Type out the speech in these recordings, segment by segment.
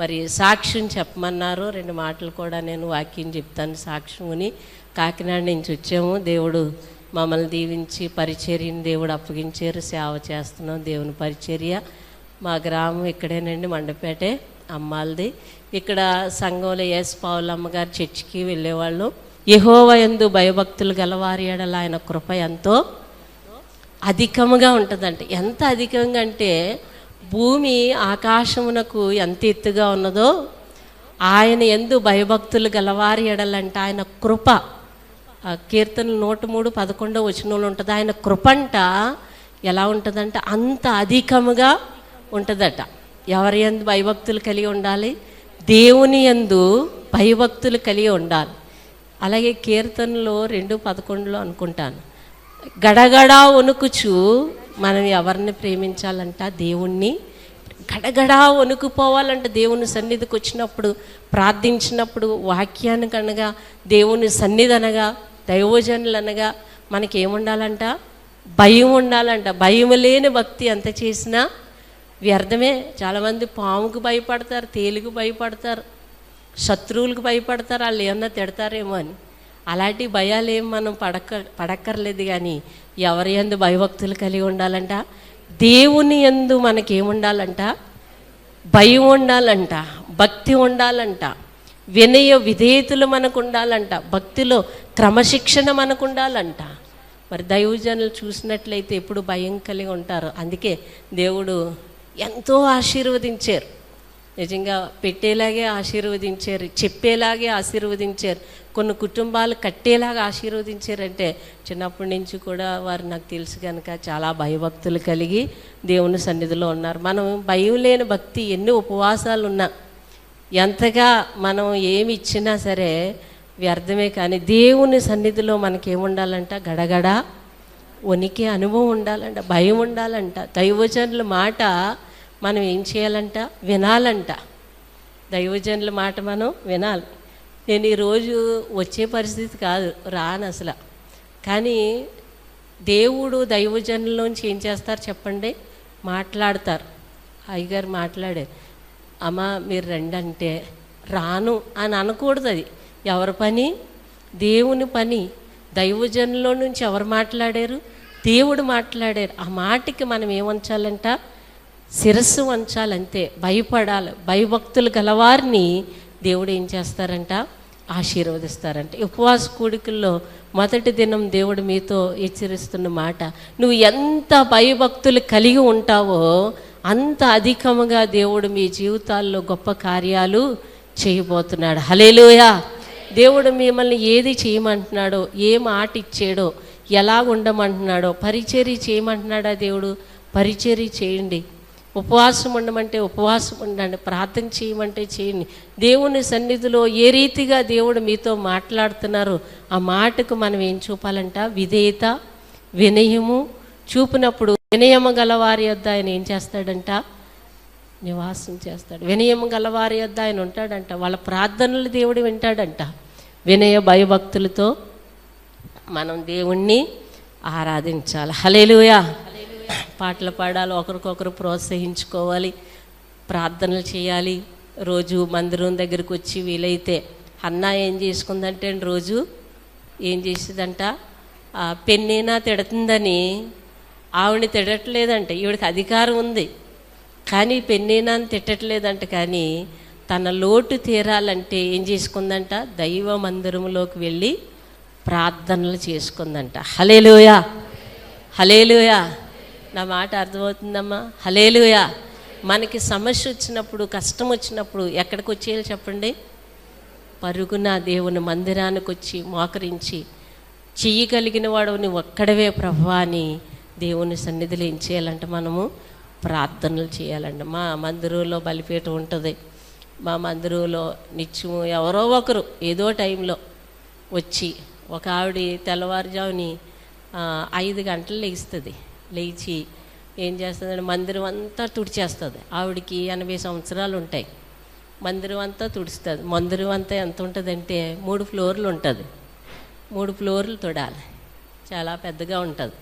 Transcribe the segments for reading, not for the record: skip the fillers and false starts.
మరి సాక్ష్యం చెప్పమన్నారు. 2 మాటలు కూడా నేను వాక్యం చెప్తాను. సాక్ష్యముని కాకినాడ నుంచి వచ్చాము. దేవుడు మమ్మల్ని దీవించి పరిచర్యని దేవుడు అప్పగించారు. సేవ చేస్తున్నాం, దేవుని పరిచర్య. మా గ్రామం ఇక్కడేనండి, మండపేటే, అమ్మాలది. ఇక్కడ సంఘంలో ఎస్ పావులమ్మ గారి చర్చికి వెళ్ళేవాళ్ళు. యెహోవా యందు భయభక్తులు గలవారి యెడల ఆయన కృప ఎంతో అధికముగా ఉంటుందంట. ఎంత అధికంగా అంటే భూమి ఆకాశమునకు ఎంత ఎత్తుగా ఉన్నదో ఆయన యందు భయభక్తులు గలవారి యెడలంట ఆయన కృప. కీర్తనలు 103:11 ఉంటుంది. ఆయన కృపంట ఎలా ఉంటుందంట, అంత అధికముగా ఉంటుందట. ఎవరి యందు భయభక్తులు కలిగి ఉండాలి? దేవుని యందు భయభక్తులు కలిగి ఉండాలి. అలాగే కీర్తనలో 2:11 అనుకుంటాను, గడగడా వణుకుచు మనం ఎవరిని ప్రేమించాలంట? దేవుణ్ణి. గడగడా వణుకుపోవాలంట దేవుని సన్నిధికి వచ్చినప్పుడు, ప్రార్థించినప్పుడు, వాక్యానికి అనగా, దేవుని సన్నిధి అనగా, దైవజనులు అనగా మనకి ఏముండాలంట? భయం ఉండాలంట. భయం లేని భక్తి ఎంత చేసినా వ్యర్థమే. చాలామంది పాముకు భయపడతారు, తేలికి భయపడతారు, శత్రువులకు భయపడతారు, వాళ్ళు ఏమన్నా తిడతారేమో అని. అలాంటి భయాలు ఏం మనం పడక్కర్లేదు. కానీ ఎవరి యందు భయభక్తులు కలిగి ఉండాలంట? దేవుని యందు మనకేముండాలంట? భయం ఉండాలంట, భక్తి ఉండాలంట, వినయ విధేయతలు మనకు ఉండాలంట, భక్తిలో క్రమశిక్షణ మనకు ఉండాలంట. మరి దైవజనులు చూసినట్లయితే ఎప్పుడు భయం కలిగి ఉంటారు. అందుకే దేవుడు ఎంతో ఆశీర్వదించారు. నిజంగా పెట్టేలాగే ఆశీర్వదించారు, చెప్పేలాగే ఆశీర్వదించారు, కొన్ని కుటుంబాలు కట్టేలాగా ఆశీర్వదించారంటే చిన్నప్పటి నుంచి కూడా వారు నాకు తెలుసు కనుక చాలా భయభక్తులు కలిగి దేవుని సన్నిధిలో ఉన్నారు. మనం భయం లేని భక్తి, ఎన్ని ఉపవాసాలు ఉన్నా, ఎంతగా మనం ఏమి ఇచ్చినా సరే వ్యర్థమే. కానీ దేవుని సన్నిధిలో మనకేముండాలంట? గడగడ వణికే అనుభవం ఉండాలంట, భయం ఉండాలంట. దైవజనుల మాట మనం ఏం చేయాలంట? వినాలంట. దైవజనుల మాట మనం వినాలి. నేను ఈరోజు వచ్చే పరిస్థితి కాదు, రాను అసలు. కానీ దేవుడు దైవజనుల్లోంచి ఏం చేస్తారు చెప్పండి? మాట్లాడతారు. అయ్యగారు మాట్లాడారు, అమ్మ మీరు రండి అంటే రాను అని అనకూడదు. అది ఎవరి పని? దేవుని పని. దైవజనుల్లో నుంచి ఎవరు మాట్లాడారు? దేవుడు మాట్లాడారు. ఆ మాటకి మనం ఏమంచాలంట? శిరస్సు వంచాలంతే. భయపడాలి. భయభక్తులు గలవారిని దేవుడు ఏం చేస్తారంట? ఆశీర్వదిస్తారంట. ఉపవాస కూడికల్లో మొదటి దినం దేవుడు మీతో హెచ్చరిస్తున్న మాట, నువ్వు ఎంత భయభక్తులు కలిగి ఉంటావో అంత అధికముగా దేవుడు మీ జీవితాల్లో గొప్ప కార్యాలు చేయబోతున్నాడు. హల్లెలూయా. దేవుడు మిమ్మల్ని ఏది చేయమంటున్నాడో, ఏ మాట ఇచ్చాడో, ఎలా ఉండమంటున్నాడో, పరిచర్య చేయమంటున్నాడా దేవుడు? పరిచర్య చేయండి. ఉపవాసం ఉండమంటే ఉపవాసం ఉండండి, ప్రార్థన చేయమంటే చేయండి. దేవుని సన్నిధిలో ఏ రీతిగా దేవుడు మీతో మాట్లాడుతున్నారో ఆ మాటకు మనం ఏం చూపాలంట? విధేయత, వినయము చూపినప్పుడు వినయము గలవారి యొద్ద ఆయన ఏం చేస్తాడంట? నివాసం చేస్తాడు. వినయము గలవారి యొద్ద ఆయన ఉంటాడంట. వాళ్ళ ప్రార్థనలు దేవుడు వింటాడంట. వినయ భయభక్తులతో మనం దేవుణ్ణి ఆరాధించాలి. హల్లెలూయా. పాటలు పాడాలి, ఒకరికొకరు ప్రోత్సహించుకోవాలి, ప్రార్థనలు చేయాలి. రోజు మందిరం దగ్గరికి వచ్చి వీలైతే అన్న ఏం చేసుకుందంటే రోజు ఏం చేసేదంట? పెన్నైనా తిడుతుందని ఆవిడని తిట్టట్లేదంట. ఈవిడికి అధికారం ఉంది కానీ పెన్నైనా తిట్టట్లేదంట. కానీ తన లోటు తీరాలంటే ఏం చేసుకుందంట? దైవ మందిరంలోకి వెళ్ళి ప్రార్థనలు చేసుకుందంట. హల్లెలూయా. హల్లెలూయా. నా మాట అర్థమవుతుందమ్మా? హల్లెలూయా. మనకి సమస్య వచ్చినప్పుడు, కష్టం వచ్చినప్పుడు ఎక్కడికి వచ్చేయాలి చెప్పండి? పరుగున దేవుని మందిరానికి వచ్చి మోకరించి, చెయ్యగలిగిన వాడు నువ్వు ఒక్కడవే ప్రభువా అని దేవుని సన్నిధిలో ఏం చేయాలంటే మనము ప్రార్థనలు చేయాలండి. మా మందిరంలో బలిపీఠం ఉంటుంది. మా మందిరంలో నిత్యము ఎవరో ఒకరు ఏదో టైంలో వచ్చి, ఒక ఆవిడ తెల్లవారుజాముని 5 గంటలు లేస్తుంది. లేచి ఏం చేస్తుందంటే మందిరం అంతా తుడిచేస్తుంది. ఆవిడకి 80 సంవత్సరాలు ఉంటాయి. మందిరం అంతా తుడుస్తుంది. మందిరం అంతా ఎంత ఉంటుందంటే 3 ఫ్లోర్లు ఉంటుంది. 3 ఫ్లోర్లు తుడాలి. చాలా పెద్దగా ఉంటుంది.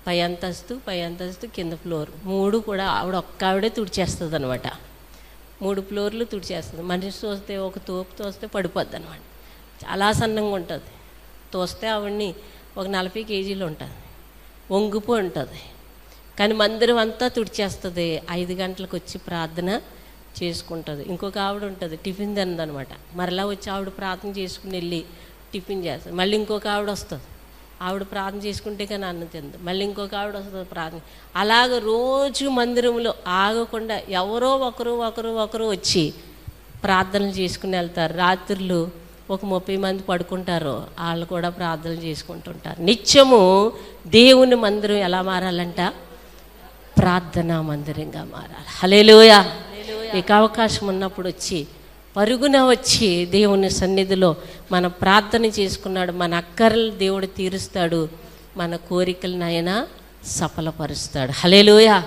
పై అంతస్తు కింద ఫ్లోర్ 3 కూడా ఆవిడ ఒక్క ఆవిడే తుడిచేస్తుంది అనమాట. 3 ఫ్లోర్లు తుడిచేస్తుంది. మనిషి తోస్తే ఒక తోపు తోస్తే పడిపోద్ది అనమాట. చాలా సన్నంగా ఉంటుంది. తోస్తే ఆవిడ్ని ఒక 40 కేజీలు ఉంటుంది, వంగిపో ఉంటుంది. కానీ మందిరం అంతా తుడిచేస్తుంది. 5 గంటలకు వచ్చి ప్రార్థన చేసుకుంటుంది. ఇంకొక ఆవిడ ఉంటుంది, టిఫిన్ తినదనమాట. మరలా వచ్చి ఆవిడ ప్రార్థన చేసుకుని వెళ్ళి టిఫిన్ చేస్తుంది. మళ్ళీ ఇంకొక ఆవిడ వస్తుంది, ఆవిడ ప్రార్థన చేసుకుంటే కానీ అన్నం తింది. మళ్ళీ ఇంకొక ఆవిడ వస్తుంది ప్రార్థన. అలాగ రోజు మందిరంలో ఆగకుండా ఎవరో ఒకరు వచ్చి ప్రార్థనలు చేసుకుని వెళ్తారు. రాత్రులు ఒక 30 మంది పడుకుంటారు, వాళ్ళు కూడా ప్రార్థనలు చేసుకుంటుంటారు. నిత్యము దేవుని మందిరం ఎలా మారాలంట? ప్రార్థనా మందిరంగా మారాలి. హల్లెలూయా. మీకు అవకాశం ఉన్నప్పుడు వచ్చి పరుగున వచ్చి దేవుని సన్నిధిలో మనం ప్రార్థన చేసుకున్నాడు. మన అక్కర్లు దేవుడు తీరుస్తాడు, మన కోరికలను ఆయన సఫలపరుస్తాడు. హల్లెలూయా.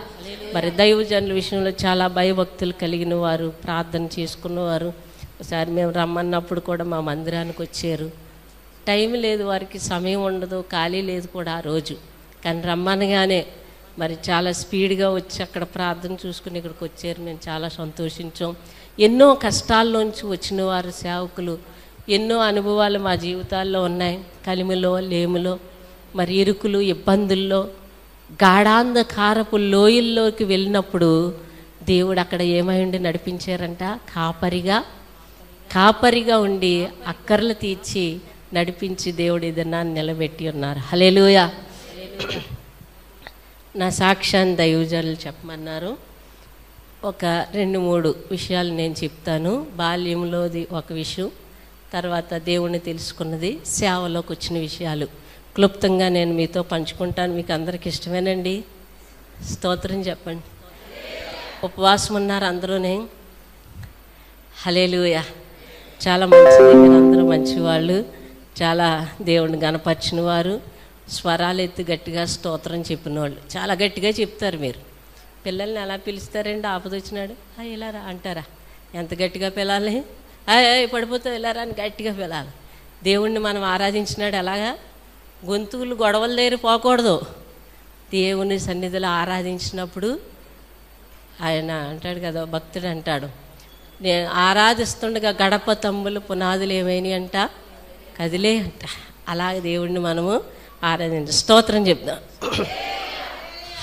మరి దైవజనుల విషయంలో చాలా భయభక్తులు కలిగిన వారు, ప్రార్థన చేసుకున్నవారు. ఒకసారి మేము రమ్మన్నప్పుడు కూడా మా మందిరానికి వచ్చారు. టైం లేదు, వారికి సమయం ఉండదు, ఖాళీ లేదు కూడా ఆ రోజు. కానీ రమ్మనగానే మరి చాలా స్పీడ్గా వచ్చి అక్కడ ప్రార్థన చూసుకుని ఇక్కడికి వచ్చారు. మేము చాలా సంతోషించాం. ఎన్నో కష్టాల్లోంచి వచ్చిన వారు సేవకులు. ఎన్నో అనుభవాలు మా జీవితాల్లో ఉన్నాయి. కలిమిలో, లేములో, మరి ఇరుకులు, ఇబ్బందుల్లో, గాఢాంధకారపు లోయల్లోకి వెళ్ళినప్పుడు దేవుడు అక్కడ ఏమైండి నడిపించారంట? కాపరిగా ఉండి అక్కర్లు తీర్చి నడిపించి దేవుడు ఏదన్నా నిలబెట్టి ఉన్నారు. హల్లెలూయా. నా సాక్ష్యాన్ని దైవజనులు చెప్పమన్నారు. ఒక 2-3 విషయాలు నేను చెప్తాను. బాల్యంలోది ఒక విషయం, తర్వాత దేవుణ్ణి తెలుసుకున్నది, సేవలోకి వచ్చిన విషయాలు క్లుప్తంగా నేను మీతో పంచుకుంటాను. మీకు అందరికి ఇష్టమేనండి? స్తోత్రం చెప్పండి. ఉపవాసం ఉన్నారు అందరూనే? హల్లెలూయా. చాలా మంచిది. మీరందరూ మంచివాళ్ళు, చాలా దేవుడిని గణపరిచిన వారు, స్వరాలు ఎత్తి గట్టిగా స్తోత్రం చెప్పిన వాళ్ళు. చాలా గట్టిగా చెప్తారు. మీరు పిల్లల్ని ఎలా పిలుస్తారండి? ఆపదొచ్చినాడు ఇలా రా అంటారా? ఎంత గట్టిగా పిలాలి? పడిపోతావు ఇలా రా అని గట్టిగా పిలాలి. దేవుణ్ణి మనం ఆరాధించినాడు ఎలాగా? గొంతుకులు గొడవలు దగ్గర పోకూడదు. దేవుని సన్నిధిలో ఆరాధించినప్పుడు ఆయన అంటాడు కదా, భక్తుడు అంటాడు, నేను ఆరాధిస్తుండగా గడప తంబులు పునాదులు ఏమైనాయి అంట? కదిలే అంట. అలాగే దేవుడిని మనము ఆరాధించ స్తోత్రం చెప్దాం.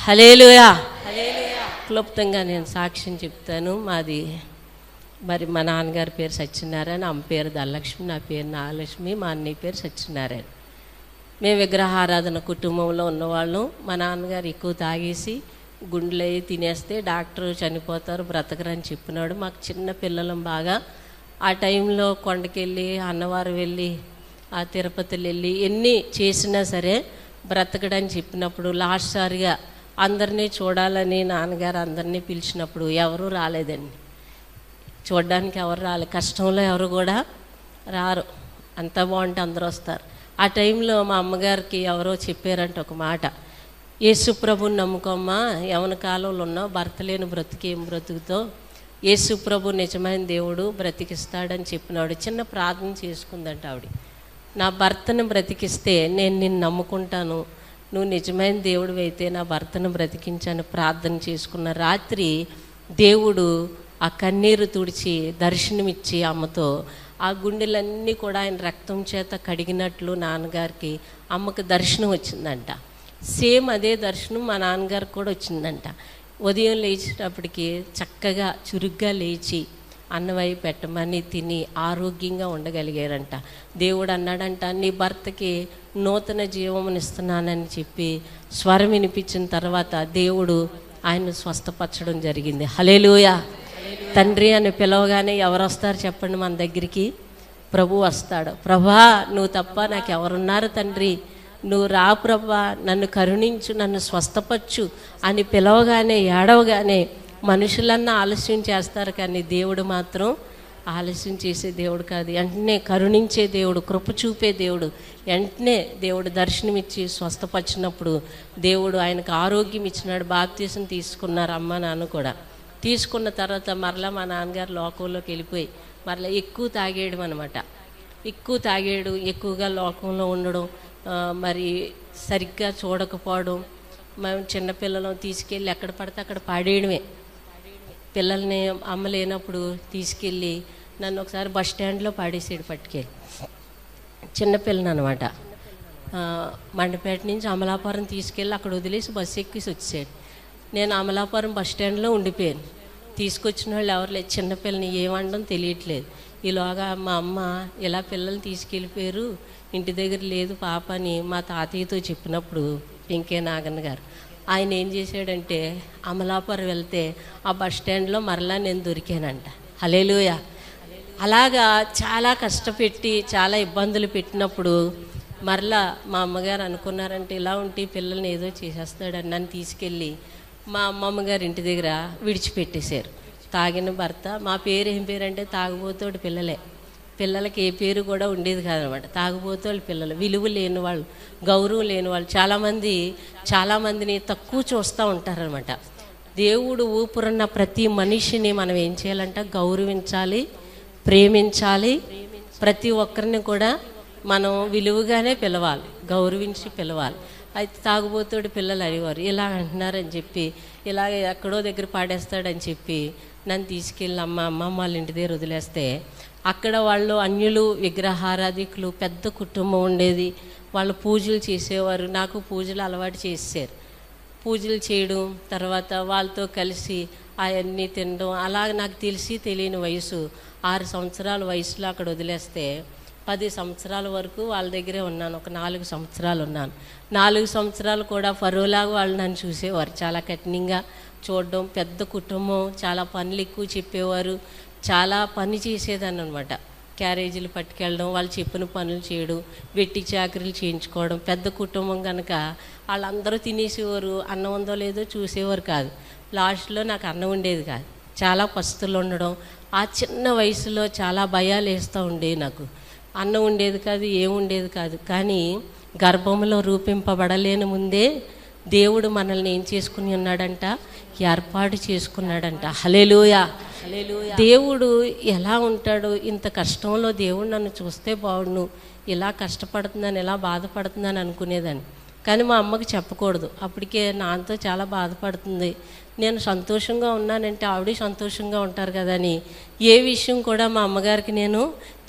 హల్లెలూయా. క్లుప్తంగా నేను సాక్ష్యం చెప్తాను. మాది మరి మా నాన్నగారి పేరు సత్యనారాయణ, అమ్మ పేరు ధనలక్ష్మి, నా పేరు నాగలక్ష్మి, మా అన్నయ్య పేరు సత్యనారాయణ. మేము విగ్రహారాధన కుటుంబంలో ఉన్నవాళ్ళం. మా నాన్నగారు ఎక్కువ తాగేసి గుండెలు తినేస్తే డాక్టర్ చనిపోతారు, బ్రతకరని చెప్పినాడు. మాకు చిన్న పిల్లలం బాగా. ఆ టైంలో కొండకెళ్ళి, అన్నవారు వెళ్ళి, ఆ తిరుపతిలో వెళ్ళి ఎన్ని చేసినా సరే బ్రతకడని చెప్పినప్పుడు లాస్ట్ సారిగా అందరినీ చూడాలని నాన్నగారు అందరినీ పిలిచినప్పుడు ఎవరూ రాలేదండి. చూడడానికి ఎవరు రాలేదు. కష్టంలో ఎవరు కూడా రారు. అంతా బాగుంటే అందరూ వస్తారు. ఆ టైంలో మా అమ్మగారికి ఎవరో చెప్పారంట ఒక మాట, యేసు ప్రభుని నమ్ముకోమ్మా, యవన కాలంలో ఉన్నావు, భర్త లేని బ్రతికేం బ్రతుకుతో, యేసు ప్రభు నిజమైన దేవుడు బ్రతికిస్తాడని చెప్పినాడు. చిన్న ప్రార్థన చేసుకుందంట ఆవిడ. నా భర్తను బ్రతికిస్తే నేను నిన్ను నమ్ముకుంటాను, నువ్వు నిజమైన దేవుడు అయితే నా భర్తను బ్రతికించాను ప్రార్థన చేసుకున్న రాత్రి దేవుడు ఆ కన్నీరు తుడిచి దర్శనమిచ్చి అమ్మతో ఆ గుండెలన్నీ కూడా ఆయన రక్తం చేత కడిగినట్లు నాన్నగారికి అమ్మకు దర్శనం వచ్చిందంట. సేమ్ అదే దర్శనం మా నాన్నగారికి కూడా వచ్చిందంట. ఉదయం లేచేటప్పటికి చక్కగా చురుగ్గా లేచి అన్నమై పెట్టమని తిని ఆరోగ్యంగా ఉండగలిగారంట. దేవుడు అన్నాడంట, నీ భర్తకి నూతన జీవమునిస్తున్నానని చెప్పి స్వరం వినిపించిన తర్వాత దేవుడు ఆయన స్వస్థపరచడం జరిగింది. హల్లెలూయా. తండ్రి అని పిలవగానే ఎవరు వస్తారు చెప్పండి మన దగ్గరికి? ప్రభు వస్తాడు. ప్రభా నువ్వు తప్ప నాకు ఎవరున్నారు తండ్రి, నువ్వు రా ప్రభా, నన్ను కరుణించు, నన్ను స్వస్థపరచు అని పిలవగానే ఏడవగానే మనుషులన్నా ఆలస్యం చేస్తారు, కానీ దేవుడు మాత్రం ఆలస్యం చేసే దేవుడు కాదు. వెంటనే కరుణించే దేవుడు, కృప చూపే దేవుడు. వెంటనే దేవుడు దర్శనమిచ్చి స్వస్థపరిచినప్పుడు దేవుడు ఆయనకు ఆరోగ్యం ఇచ్చినాడు. బాప్తీసం తీసుకున్నారు అమ్మ నాన్న కూడా. తీసుకున్న తర్వాత మరలా మా నాన్నగారు లోకంలోకి వెళ్ళిపోయి మరలా ఎక్కువ తాగేయడం అనమాట. ఎక్కువ తాగేయడం, ఎక్కువగా లోకంలో ఉండడం, మరి సరిగ్గా చూడకపోవడం, మేము చిన్నపిల్లలను తీసుకెళ్ళి ఎక్కడ పడితే అక్కడ పాడేయడమే. పిల్లల్ని అమ్మ లేనప్పుడు తీసుకెళ్ళి నన్ను ఒకసారి బస్ స్టాండ్లో పాడేసాడు పట్టుకెళ్ళి. చిన్నపిల్లని అనమాట. మండపేట నుంచి అమలాపురం తీసుకెళ్ళి అక్కడ వదిలేసి బస్సు ఎక్కేసి వచ్చాడు. నేను అమలాపురం బస్ స్టాండ్లో ఉండిపోయాను. తీసుకొచ్చిన వాళ్ళు ఎవరు లేదు. చిన్నపిల్లని ఏమండం తెలియట్లేదు. ఈలోగా మా అమ్మ ఇలా పిల్లల్ని తీసుకెళ్ళిపోయారు, ఇంటి దగ్గర లేదు పాప అని మా తాతయ్యతో చెప్పినప్పుడు వెంకే నాగన్న గారు ఆయన ఏం చేశాడంటే అమలాపురం వెళ్తే ఆ బస్ స్టాండ్లో మరలా నేను దొరికానంట. హల్లెలూయా. అలాగా చాలా కష్టపెట్టి చాలా ఇబ్బందులు పెట్టినప్పుడు మరలా మా అమ్మగారు అనుకున్నారంటే ఇలా ఉంటే పిల్లల్ని ఏదో చేసేస్తాడని నన్ను తీసుకెళ్ళి మా అమ్మమ్మ గారి ఇంటి దగ్గర విడిచిపెట్టేశారు. తాగిన భర్త. మా పేరు ఏం పేరు అంటే తాగుబోతోడు పిల్లలే. పిల్లలకి ఏ పేరు కూడా ఉండేది కాదనమాట. తాగుబోతోళ్ళు పిల్లలు, విలువ లేని వాళ్ళు, గౌరవం లేని వాళ్ళు. చాలామందిని తక్కువ చూస్తూ ఉంటారనమాట. దేవుడు ఊపురున్న ప్రతి మనిషిని మనం ఏం చేయాలంటే గౌరవించాలి, ప్రేమించాలి. ప్రతి ఒక్కరిని కూడా మనం విలువగానే పిలవాలి, గౌరవించి పిలవాలి. అయితే తాగుబోతోడు పిల్లలు అనేవారు. ఇలా అంటున్నారని చెప్పి ఇలాగ ఎక్కడో దగ్గర పాడేస్తాడని చెప్పి నన్ను తీసుకెళ్ళి అమ్మమ్మ వాళ్ళ ఇంటి దగ్గర వదిలేస్తే అక్కడ వాళ్ళు అన్యులు, విగ్రహారాధికులు, పెద్ద కుటుంబం ఉండేది. వాళ్ళు పూజలు చేసేవారు. నాకు పూజలు అలవాటు చేశారు. పూజలు చేయడం, తర్వాత వాళ్ళతో కలిసి అవన్నీ తినడం. అలాగ నాకు తెలియని వయసు 6 సంవత్సరాల వయసులో అక్కడ వదిలేస్తే 10 సంవత్సరాల వరకు వాళ్ళ దగ్గరే ఉన్నాను. ఒక 4 సంవత్సరాలు ఉన్నాను. 4 సంవత్సరాలు కూడా ఫరోలాగా వాళ్ళు నన్ను చూసేవారు. చాలా కఠినంగా చూడడం. పెద్ద కుటుంబం, చాలా పనులు ఎక్కువ చెప్పేవారు. చాలా పని చేసేదాన్ని అనమాట. క్యారేజీలు పట్టుకెళ్ళడం, వాళ్ళు చెప్పిన పనులు చేయడం, వెట్టి చాకరీలు చేయించుకోవడం. పెద్ద కుటుంబం కనుక వాళ్ళందరూ తినేసేవారు. అన్నం ఉందో లేదో చూసేవారు కాదు. లాస్ట్లో నాకు అన్నం ఉండేది కాదు. చాలా పస్తులు ఉండడం. ఆ చిన్న వయసులో చాలా భయాలు వేస్తూ ఉండేవి నాకు. అన్నం ఉండేది కాదు, ఏముండేది కాదు. కానీ గర్భంలో రూపింపబడలేని ముందే దేవుడు మనల్ని ఏం చేసుకుని ఉన్నాడంట, ఏర్పాటు చేసుకున్నాడంట. హల్లెలూయా. దేవుడు ఎలా ఉంటాడు? ఇంత కష్టంలో దేవుడు నన్ను చూస్తే బాగుండు, ఇలా కష్టపడుతుందని, ఇలా బాధపడుతుందని అనుకునేదాన్ని. కానీ మా అమ్మకి చెప్పకూడదు. అప్పటికే నాతో చాలా బాధపడుతుంది. నేను సంతోషంగా ఉన్నానంటే ఆవిడ సంతోషంగా ఉంటారు కదా అని ఏ విషయం కూడా మా అమ్మగారికి నేను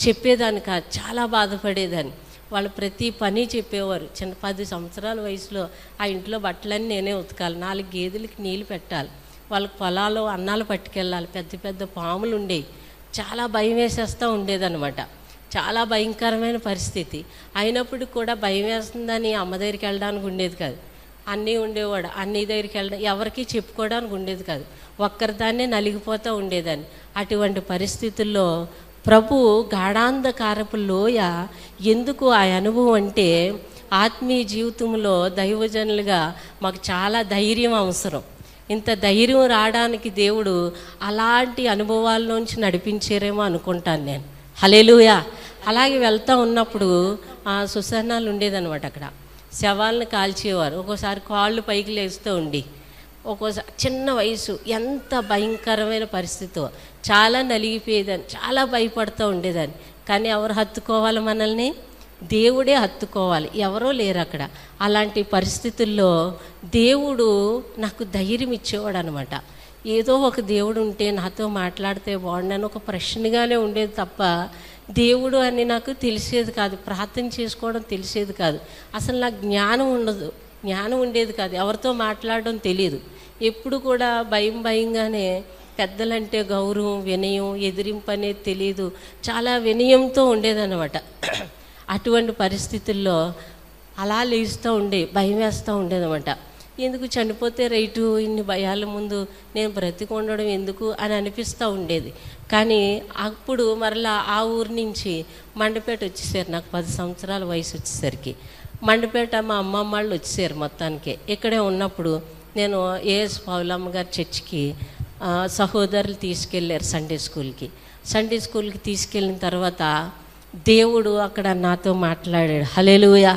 చెప్పేదాన్ని కాదు. చాలా బాధపడేదాన్ని. వాళ్ళు ప్రతి పని చెప్పేవారు. 10 సంవత్సరాల వయసులో ఆ ఇంట్లో బట్టలన్నీ నేనే ఉతకాలి, 4 గేదెలకి నీళ్ళు పెట్టాలి, వాళ్ళకి పొలాలు అన్నాలు పట్టుకెళ్ళాలి. పెద్ద పెద్ద పాములు ఉండేవి. చాలా భయం వేసేస్తూ ఉండేదన్నమాట. చాలా భయంకరమైన పరిస్థితి. అయినప్పటికి కూడా భయం వేస్తుందని అమ్మ దగ్గరికి వెళ్ళడానికి ఉండేది కాదు. అన్నీ ఉండేవాడు. అన్నీ దగ్గరికి వెళ్ళడం, ఎవరికి చెప్పుకోవడానికి ఉండేది కాదు. ఒక్కరిదాన్నే నలిగిపోతూ ఉండేదాన్ని. అటువంటి పరిస్థితుల్లో ప్రభు గాఢాంధకారపు లోయ ఎందుకు ఆ అనుభవం అంటే ఆత్మీయ జీవితంలో దైవజనులుగా మాకు చాలా ధైర్యం అవసరం. ఇంత ధైర్యం రావడానికి దేవుడు అలాంటి అనుభవాల్లోంచి నడిపించారేమో అనుకుంటాను నేను. హల్లెలూయా. అలాగే వెళ్తూ ఉన్నప్పుడు సుసన్నాలు ఉండేదన్నమాట. అక్కడ శవాలను కాల్చేవారు. ఒక్కోసారి కాళ్ళు పైకి లేస్తూ ఉండి, ఒక్కోసారి చిన్న వయసు, ఎంత భయంకరమైన పరిస్థితి, చాలా నలిగిపోయేదాన్ని, చాలా భయపడుతూ ఉండేదాన్ని. కానీ ఎవరు హత్తుకోవాలి మనల్ని? దేవుడే హత్తుకోవాలి, ఎవరో లేరు అక్కడ. అలాంటి పరిస్థితుల్లో దేవుడు నాకు ధైర్యం ఇచ్చేవాడు అనమాట. ఏదో ఒక దేవుడు ఉంటే నాతో మాట్లాడితే బాగుండని ఒక ప్రశ్నగానే ఉండేది తప్ప దేవుడు అని నాకు తెలిసేది కాదు. ప్రార్థన చేసుకోవడం తెలిసేది కాదు. అసలు నాకు జ్ఞానం ఉండేది కాదు. ఎవరితో మాట్లాడడం తెలియదు. ఎప్పుడు కూడా భయంగానే, పెద్దలంటే గౌరవం, వినయం, ఎదిరింపు అనేది తెలియదు. చాలా వినయంతో ఉండేదన్నమాట. అటువంటి పరిస్థితుల్లో అలా లేస్తూ భయం వేస్తూ ఉండేదన్నమాట. ఎందుకు చనిపోతే రైటు, ఇన్ని భయాల ముందు నేను బ్రతికి ఉండడం ఎందుకు అని అనిపిస్తూ ఉండేది. కానీ అప్పుడు మరలా ఆ ఊరి నుంచి మండపేట వచ్చేసారు. నాకు 10 సంవత్సరాల వయసు వచ్చేసరికి మండపేట మా అమ్మమ్మ వాళ్ళు వచ్చేసారు మొత్తానికి. ఇక్కడే ఉన్నప్పుడు నేను ఏఎస్ పౌలమ్మ గారి చర్చికి సహోదరులు తీసుకెళ్ళారు సండే స్కూల్కి తీసుకెళ్ళిన తర్వాత దేవుడు అక్కడ నాతో మాట్లాడాడు. హల్లెలూయా.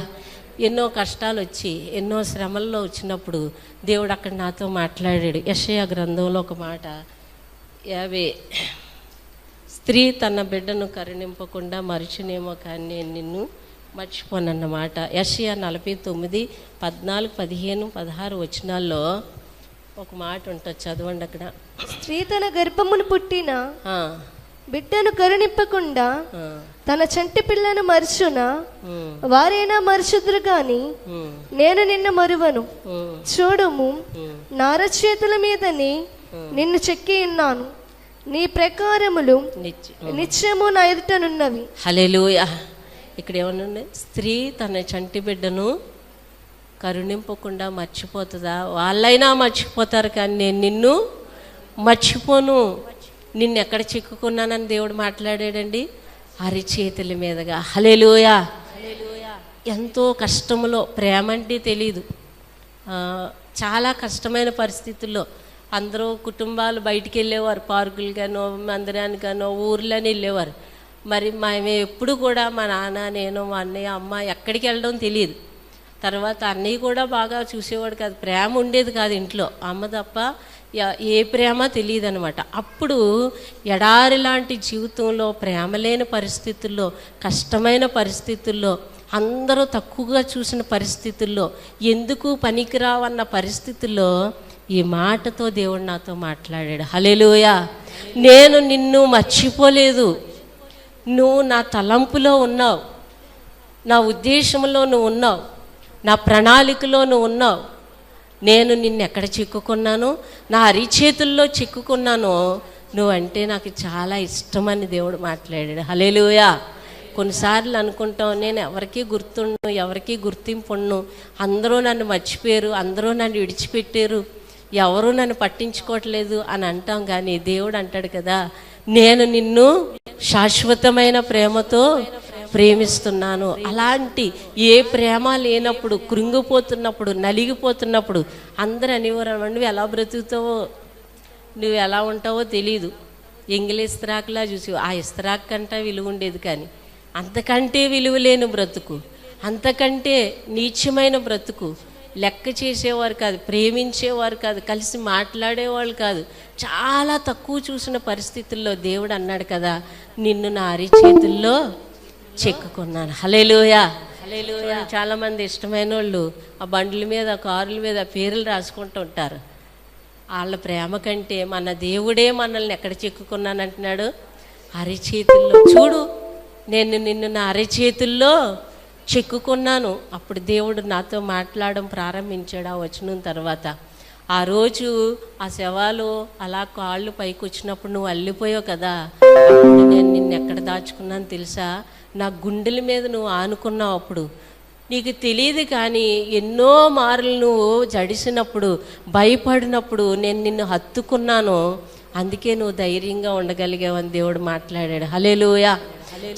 ఎన్నో కష్టాలు వచ్చి, ఎన్నో శ్రమల్లో వచ్చినప్పుడు దేవుడు అక్కడ నాతో మాట్లాడాడు. యెషయా గ్రంథంలో ఒక మాట 50, స్త్రీ తన బిడ్డను కరుణింపకుండా మరిచినేమో కానీ నేను నిన్ను మర్చిపోనన్నమాట. యెషయా 49, 14, 15, 16 వచనాల్లో ఒక మాట ఉంటుంది, చదవండి అక్కడ. స్త్రీ తన గర్భమును పుట్టిన ఆ, బిడ్డను కరుణింపకుండా తన చంటి పిల్లను మరుచునా ఉమ్, వారైనా మరుచుదురు గాని ఉమ్, నేను నిన్ను మరువను. ఉమ్, చూడుము, ఉమ్. నారచేతుల మీదని నిన్ను చెక్కి ఉన్నాను, నీ ప్రకారములు నిత్యము నా ఎదుటనున్నవి. హల్లెలూయా. ఇక్కడ ఏమన్నా, స్త్రీ తన చంటి బిడ్డను కరుణింపకుండా మర్చిపోతుందా? వాళ్ళైనా మర్చిపోతారు, కానీ నేను నిన్ను మర్చిపోను. నిన్ను ఎక్కడ చిక్కుకున్నానని దేవుడు మాట్లాడాడండి, అరిచేతుల మీదుగా. హల్లెలూయా. ఎంతో కష్టంలో, ప్రేమ అంటే తెలీదు, చాలా కష్టమైన పరిస్థితుల్లో అందరూ కుటుంబాలు బయటికి వెళ్ళేవారు, పార్కులకనో మందిరానికనో ఊర్లని వెళ్ళేవారు. మరి మేము ఎప్పుడు కూడా మా నాన్న, నేను, మా అన్నయ్య, అమ్మ ఎక్కడికి వెళ్ళడం తెలియదు. తర్వాత అన్నయ్య కూడా బాగా చూసేవాడు కాదు, ప్రేమ ఉండేది కాదు ఇంట్లో, అమ్మ తప్ప ఏ ప్రేమ తెలియదు అనమాట. అప్పుడు ఎడారి లాంటి జీవితంలో, ప్రేమ లేని పరిస్థితుల్లో, కష్టమైన పరిస్థితుల్లో, అందరూ తక్కువగా చూసిన పరిస్థితుల్లో, ఎందుకు పనికిరావన్న పరిస్థితుల్లో ఈ మాటతో దేవుడు నాతో మాట్లాడాడు. హల్లెలూయా. నేను నిన్ను మర్చిపోలేదు, నువ్వు నా తలంపులో ఉన్నావు, నా ఉద్దేశంలో నువ్వు ఉన్నావు, నా ప్రణాళికలో నువ్వు ఉన్నావు. నేను నిన్ను ఎక్కడ చిక్కుకున్నాను, నా అరిచేతుల్లో చిక్కుకున్నాను, నువ్వంటే నాకు చాలా ఇష్టమని దేవుడు మాట్లాడాడు. హల్లెలూయా. కొన్నిసార్లు అనుకుంటాం, నేను ఎవరికీ గుర్తుండు, ఎవరికీ గుర్తింపు ఉండను, అందరూ నన్ను మర్చిపోయారు, అందరూ నన్ను విడిచిపెట్టారు, ఎవరూ నన్ను పట్టించుకోవట్లేదు అని అంటాం. కానీ దేవుడు అంటాడు కదా, నేను నిన్ను శాశ్వతమైన ప్రేమతో ప్రేమిస్తున్నాను. అలాంటి ఏ ప్రేమ లేనప్పుడు, కృంగిపోతున్నప్పుడు, నలిగిపోతున్నప్పుడు అందరూ అనేవారు, నువ్వు ఎలా బ్రతుకుతావో, నువ్వు ఎలా ఉంటావో తెలీదు, ఎంగిలి ఇస్త్రాకులా చూసి. ఆ ఇస్త్రాక్ కంటే విలువ ఉండేది, కానీ అంతకంటే విలువ లేని బ్రతుకు, అంతకంటే నీచమైన బ్రతుకు. లెక్క చేసేవారు కాదు, ప్రేమించేవారు కాదు, కలిసి మాట్లాడేవాళ్ళు కాదు, చాలా తక్కువ చూసిన పరిస్థితుల్లో దేవుడు అన్నాడు కదా, నిన్ను నా అరిచేతుల్లో చెక్కుకున్నాను. హల్లెలూయా. హల్లెలూయా. చాలామంది ఇష్టమైన వాళ్ళు ఆ బండ్ల మీద, కారుల మీద పేర్లు రాసుకుంటూ ఉంటారు. వాళ్ళ ప్రేమ కంటే మన దేవుడే మనల్ని ఎక్కడ చెక్కుకున్నానంటున్నాడు, అరిచేతుల్లో. చూడు, నేను నిన్ను నా అరిచేతుల్లో చెక్కుకున్నాను. అప్పుడు దేవుడు నాతో మాట్లాడడం ప్రారంభించాడు ఆ వచనం తర్వాత. ఆ రోజు ఆ శవాలు అలా కాళ్ళు పైకి వచ్చినప్పుడు నువ్వు అల్లిపోయావు కదా, అప్పుడు నేను నిన్ను ఎక్కడ దాచుకున్నాను తెలుసా, నా గుండెల మీద నువ్వు ఆనుకున్నావు. అప్పుడు నీకు తెలియదు, కానీ ఎన్నో మార్లు నువ్వు జడిసినప్పుడు, భయపడినప్పుడు నేను నిన్ను హత్తుకున్నాను, అందుకే నువ్వు ధైర్యంగా ఉండగలిగావని దేవుడు మాట్లాడాడు. హల్లెలూయా.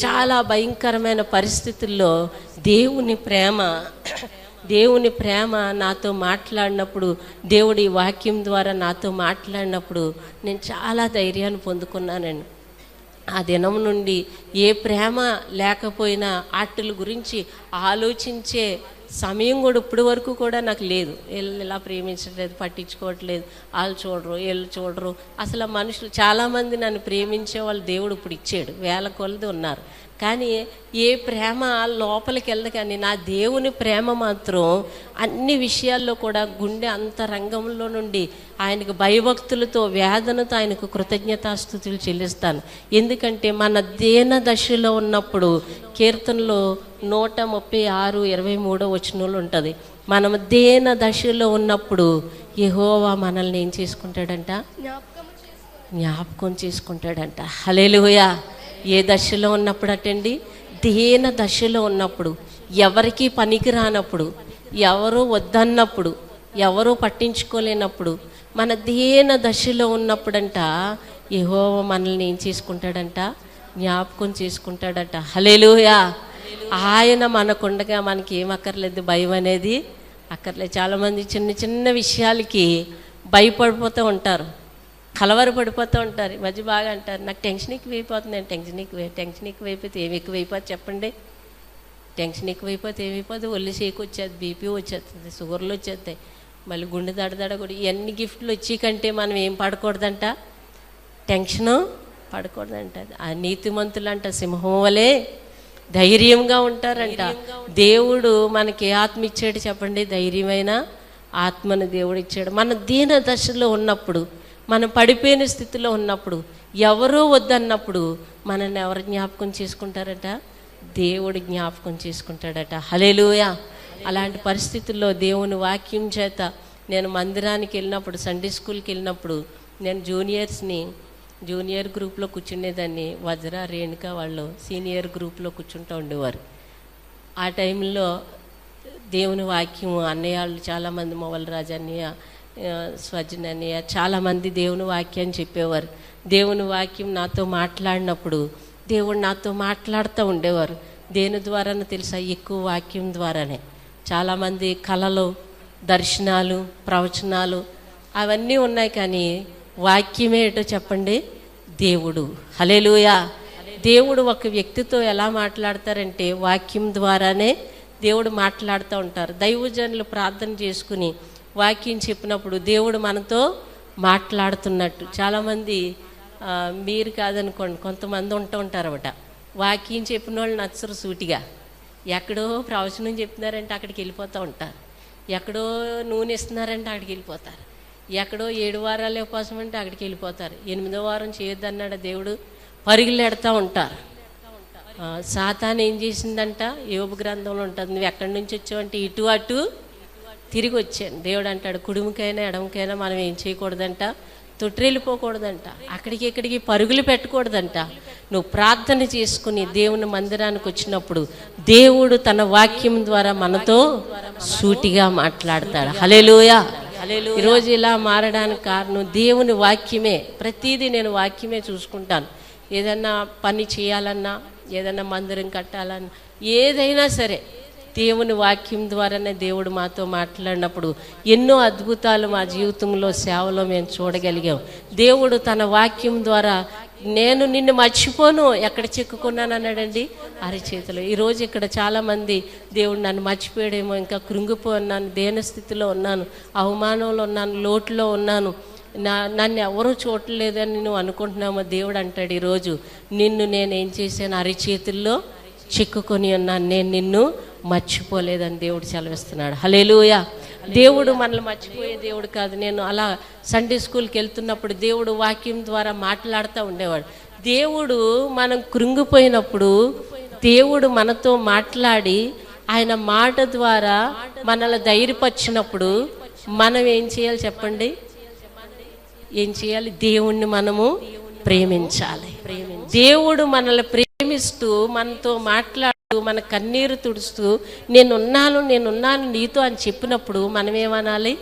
చాలా భయంకరమైన పరిస్థితుల్లో దేవుని ప్రేమ నాతో మాట్లాడినప్పుడు, దేవుడి వాక్యం ద్వారా నాతో మాట్లాడినప్పుడు నేను చాలా ధైర్యాన్ని పొందుకున్నానండి. ఆ దినం నుండి ఏ ప్రేమ లేకపోయినా వాటి గురించి ఆలోచించే సమయం కూడా ఇప్పటి వరకు కూడా నాకు లేదు. వీళ్ళు ఇలా ప్రేమించట్లేదు, పట్టించుకోవట్లేదు, వాళ్ళు చూడరు, వీళ్ళు చూడరు. అసలు మనుషులు చాలామంది నన్ను ప్రేమించే వాళ్ళు దేవుడు ఇప్పుడు ఇచ్చాడు, వేల కొలది ఉన్నారు. కానీ ఏ ప్రేమ లోపలికి వెళ్ళదు. కానీ నా దేవుని ప్రేమ మాత్రం అన్ని విషయాల్లో కూడా గుండె అంతరంగంలో నుండి ఆయనకు భయభక్తులతో, వేదనతో ఆయనకు కృతజ్ఞతాస్తుతులు చెల్లిస్తాను. ఎందుకంటే మన దీన దశలో ఉన్నప్పుడు, కీర్తనలో 136:23 వచనంలో ఉంటుంది, మనం దీన దశలో ఉన్నప్పుడు యెహోవా మనల్ని ఏం చేసుకుంటాడంట, జ్ఞాపకం చేసుకుంటాడంట. హల్లెలూయా. ఏ దశలో ఉన్నప్పుడు అటండి, దీన దశలో ఉన్నప్పుడు, ఎవరికి పనికి రానప్పుడు, ఎవరు వద్దన్నప్పుడు, ఎవరు పట్టించుకోలేనప్పుడు, మన దీన దశలో ఉన్నప్పుడంట యెహోవా మనల్ని ఏం చేసుకుంటాడంట, జ్ఞాపకం చేసుకుంటాడంట. హల్లెలూయా. ఆయన మనకుండగా మనకి ఏం అక్కర్లేదు, భయం అనేది అక్కర్లేదు. చాలామంది చిన్న చిన్న విషయాలకి భయపడిపోతూ ఉంటారు, కలవరపడిపోతూ ఉంటారు. మధ్య బాగా అంటారు, నాకు టెన్షన్ ఎక్కువైపోతుంది. టెన్షన్ ఎక్కువైపోతే ఏమి ఎక్కువైపోతుంది చెప్పండి? టెన్షన్ ఎక్కువైపోతే ఏమైపోతుంది, ఒళ్ళు షేక్ వచ్చేది, బీపీ వచ్చేస్తుంది, షుగర్లు వచ్చేస్తాయి, మళ్ళీ గుండె దడదడ కూడా. ఇవన్నీ గిఫ్ట్లు వచ్చి కంటే మనం ఏం పడకూడదంట, టెన్షను పడకూడదంట. ఆ నీతిమంతులంట సింహం వలె ధైర్యంగా ఉంటారంట. దేవుడు మనకి ఏ ఆత్మ ఇచ్చాడు చెప్పండి? ధైర్యమైన ఆత్మను దేవుడు ఇచ్చాడు. మన దీన దశలో ఉన్నప్పుడు, మనం పడిపోయిన స్థితిలో ఉన్నప్పుడు, ఎవరో వద్దన్నప్పుడు మనల్ని ఎవరు జ్ఞాపకం చేసుకుంటారట? దేవుడు జ్ఞాపకం చేసుకుంటాడట. హల్లెలూయా. అలాంటి పరిస్థితుల్లో దేవుని వాక్యం చేత నేను మందిరానికి వెళ్ళినప్పుడు, సండే స్కూల్కి వెళ్ళినప్పుడు, నేను జూనియర్ గ్రూప్లో కూర్చునేదాన్ని. వజ్ర, రేణుక వాళ్ళు సీనియర్ గ్రూప్లో కూర్చుంటూ ఉండేవారు. ఆ టైంలో దేవుని వాక్యం అన్నయ్య వాళ్ళు చాలామంది, మొవల్ రాజు అన్నయ్య, స్వజన్ అన్నయ్య, చాలామంది దేవుని వాక్యాన్ని చెప్పేవారు. దేవుని వాక్యం నాతో మాట్లాడినప్పుడు దేవుడు నాతో మాట్లాడుతూ ఉండేవారు. దేని ద్వారానో తెలుసా? ఎక్కువ వాక్యం ద్వారానే. చాలామంది కళలు, దర్శనాలు, ప్రవచనాలు అవన్నీ ఉన్నాయి, కానీ వాక్యమే ఏంటో చెప్పండి? దేవుడు. హల్లెలూయా. దేవుడు ఒక వ్యక్తితో ఎలా మాట్లాడతారంటే వాక్యం ద్వారానే దేవుడు మాట్లాడుతూ ఉంటారు. దైవజనులు ప్రార్థన చేసుకుని వాక్యం చెప్పినప్పుడు దేవుడు మనతో మాట్లాడుతున్నట్టు. చాలామంది మీరు కాదనుకోండి, కొంతమంది ఉంటూ ఉంటారన్నమాట. వాక్యం చెప్పిన వాళ్ళు నచ్చరు సూటిగా. ఎక్కడో ప్రవచనం చెప్తున్నారంటే అక్కడికి వెళ్ళిపోతూ ఉంటారు. ఎక్కడో నూనె ఇస్తున్నారంటే అక్కడికి వెళ్ళిపోతారు. ఎక్కడో 7 వారాలే ఉపవాసం అంటే అక్కడికి వెళ్ళిపోతారు. 8వ వారం చేయొద్దన్నాడు దేవుడు, పరుగులెడతా ఉంటారు. సాతాను ఏం చేసిందంట? యోబు గ్రంథంలో ఉంటుంది, నువ్వు ఎక్కడి నుంచి వచ్చావంటే ఇటు అటు తిరిగి వచ్చాను. దేవుడు అంటాడు, కుడిముకైనా ఎడమకైనా మనం ఏం చేయకూడదంట? తొట్టిల్లిపోకూడదంట. అక్కడికి ఇక్కడికి పరుగులు పెట్టకూడదంట. నువ్వు ప్రార్థన చేసుకుని దేవుని మందిరానికి వచ్చినప్పుడు దేవుడు తన వాక్యం ద్వారా మనతో సూటిగా మాట్లాడతాడు. హల్లెలూయా. ఈరోజు ఇలా మారడానికి కారణం దేవుని వాక్యమే. ప్రతిదీ నేను వాక్యమే చూసుకుంటాను. ఏదన్నా పని చేయాలన్నా, ఏదన్నా మందిరం కట్టాలన్నా, ఏదైనా సరే దేవుని వాక్యం ద్వారానే దేవుడు మాతో మాట్లాడినప్పుడు ఎన్నో అద్భుతాలు మా జీవితంలో, సేవలో మేము చూడగలిగాం. దేవుడు తన వాక్యం ద్వారా నేను నిన్ను మర్చిపోను, ఎక్కడ చిక్కుకున్నాను అన్నాడండి? అరచేతిలో. ఈరోజు ఇక్కడ చాలామంది దేవుడు నన్ను మర్చిపోయాడేమో, ఇంకా కృంగిపోన్నాను, దేన స్థితిలో ఉన్నాను, అవమానంలో ఉన్నాను, లోటులో ఉన్నాను, నన్ను ఎవరూ చూడలేదని నువ్వు అనుకుంటున్నామో, దేవుడు అంటాడు ఈరోజు నిన్ను నేనేం చేశాను? అరచేతుల్లో చిక్కుకొని ఉన్నాను, నేను నిన్ను మర్చిపోలేదని దేవుడు సెలవిస్తున్నాడు. హల్లెలూయా. దేవుడు మనల్ని మర్చిపోయే దేవుడు కాదు. నేను అలా సండే స్కూల్కి వెళ్తున్నప్పుడు దేవుడు వాక్యం ద్వారా మాట్లాడుతూ ఉండేవాడు. దేవుడు మనం కృంగిపోయినప్పుడు దేవుడు మనతో మాట్లాడి ఆయన మాట ద్వారా మనల్ని ధైర్యపరిచినప్పుడు మనం ఏం చేయాలి చెప్పండి? ఏం చేయాలి? దేవుణ్ణి మనము ప్రేమించాలి. దేవుడు మనల్ని ప్రేమిస్తూ మనతో మాట్లాడుతూ మన కన్నీరు తుడుస్తూ నేనున్నాను నీతో అని చెప్పినప్పుడు మనం ఏమనాలి?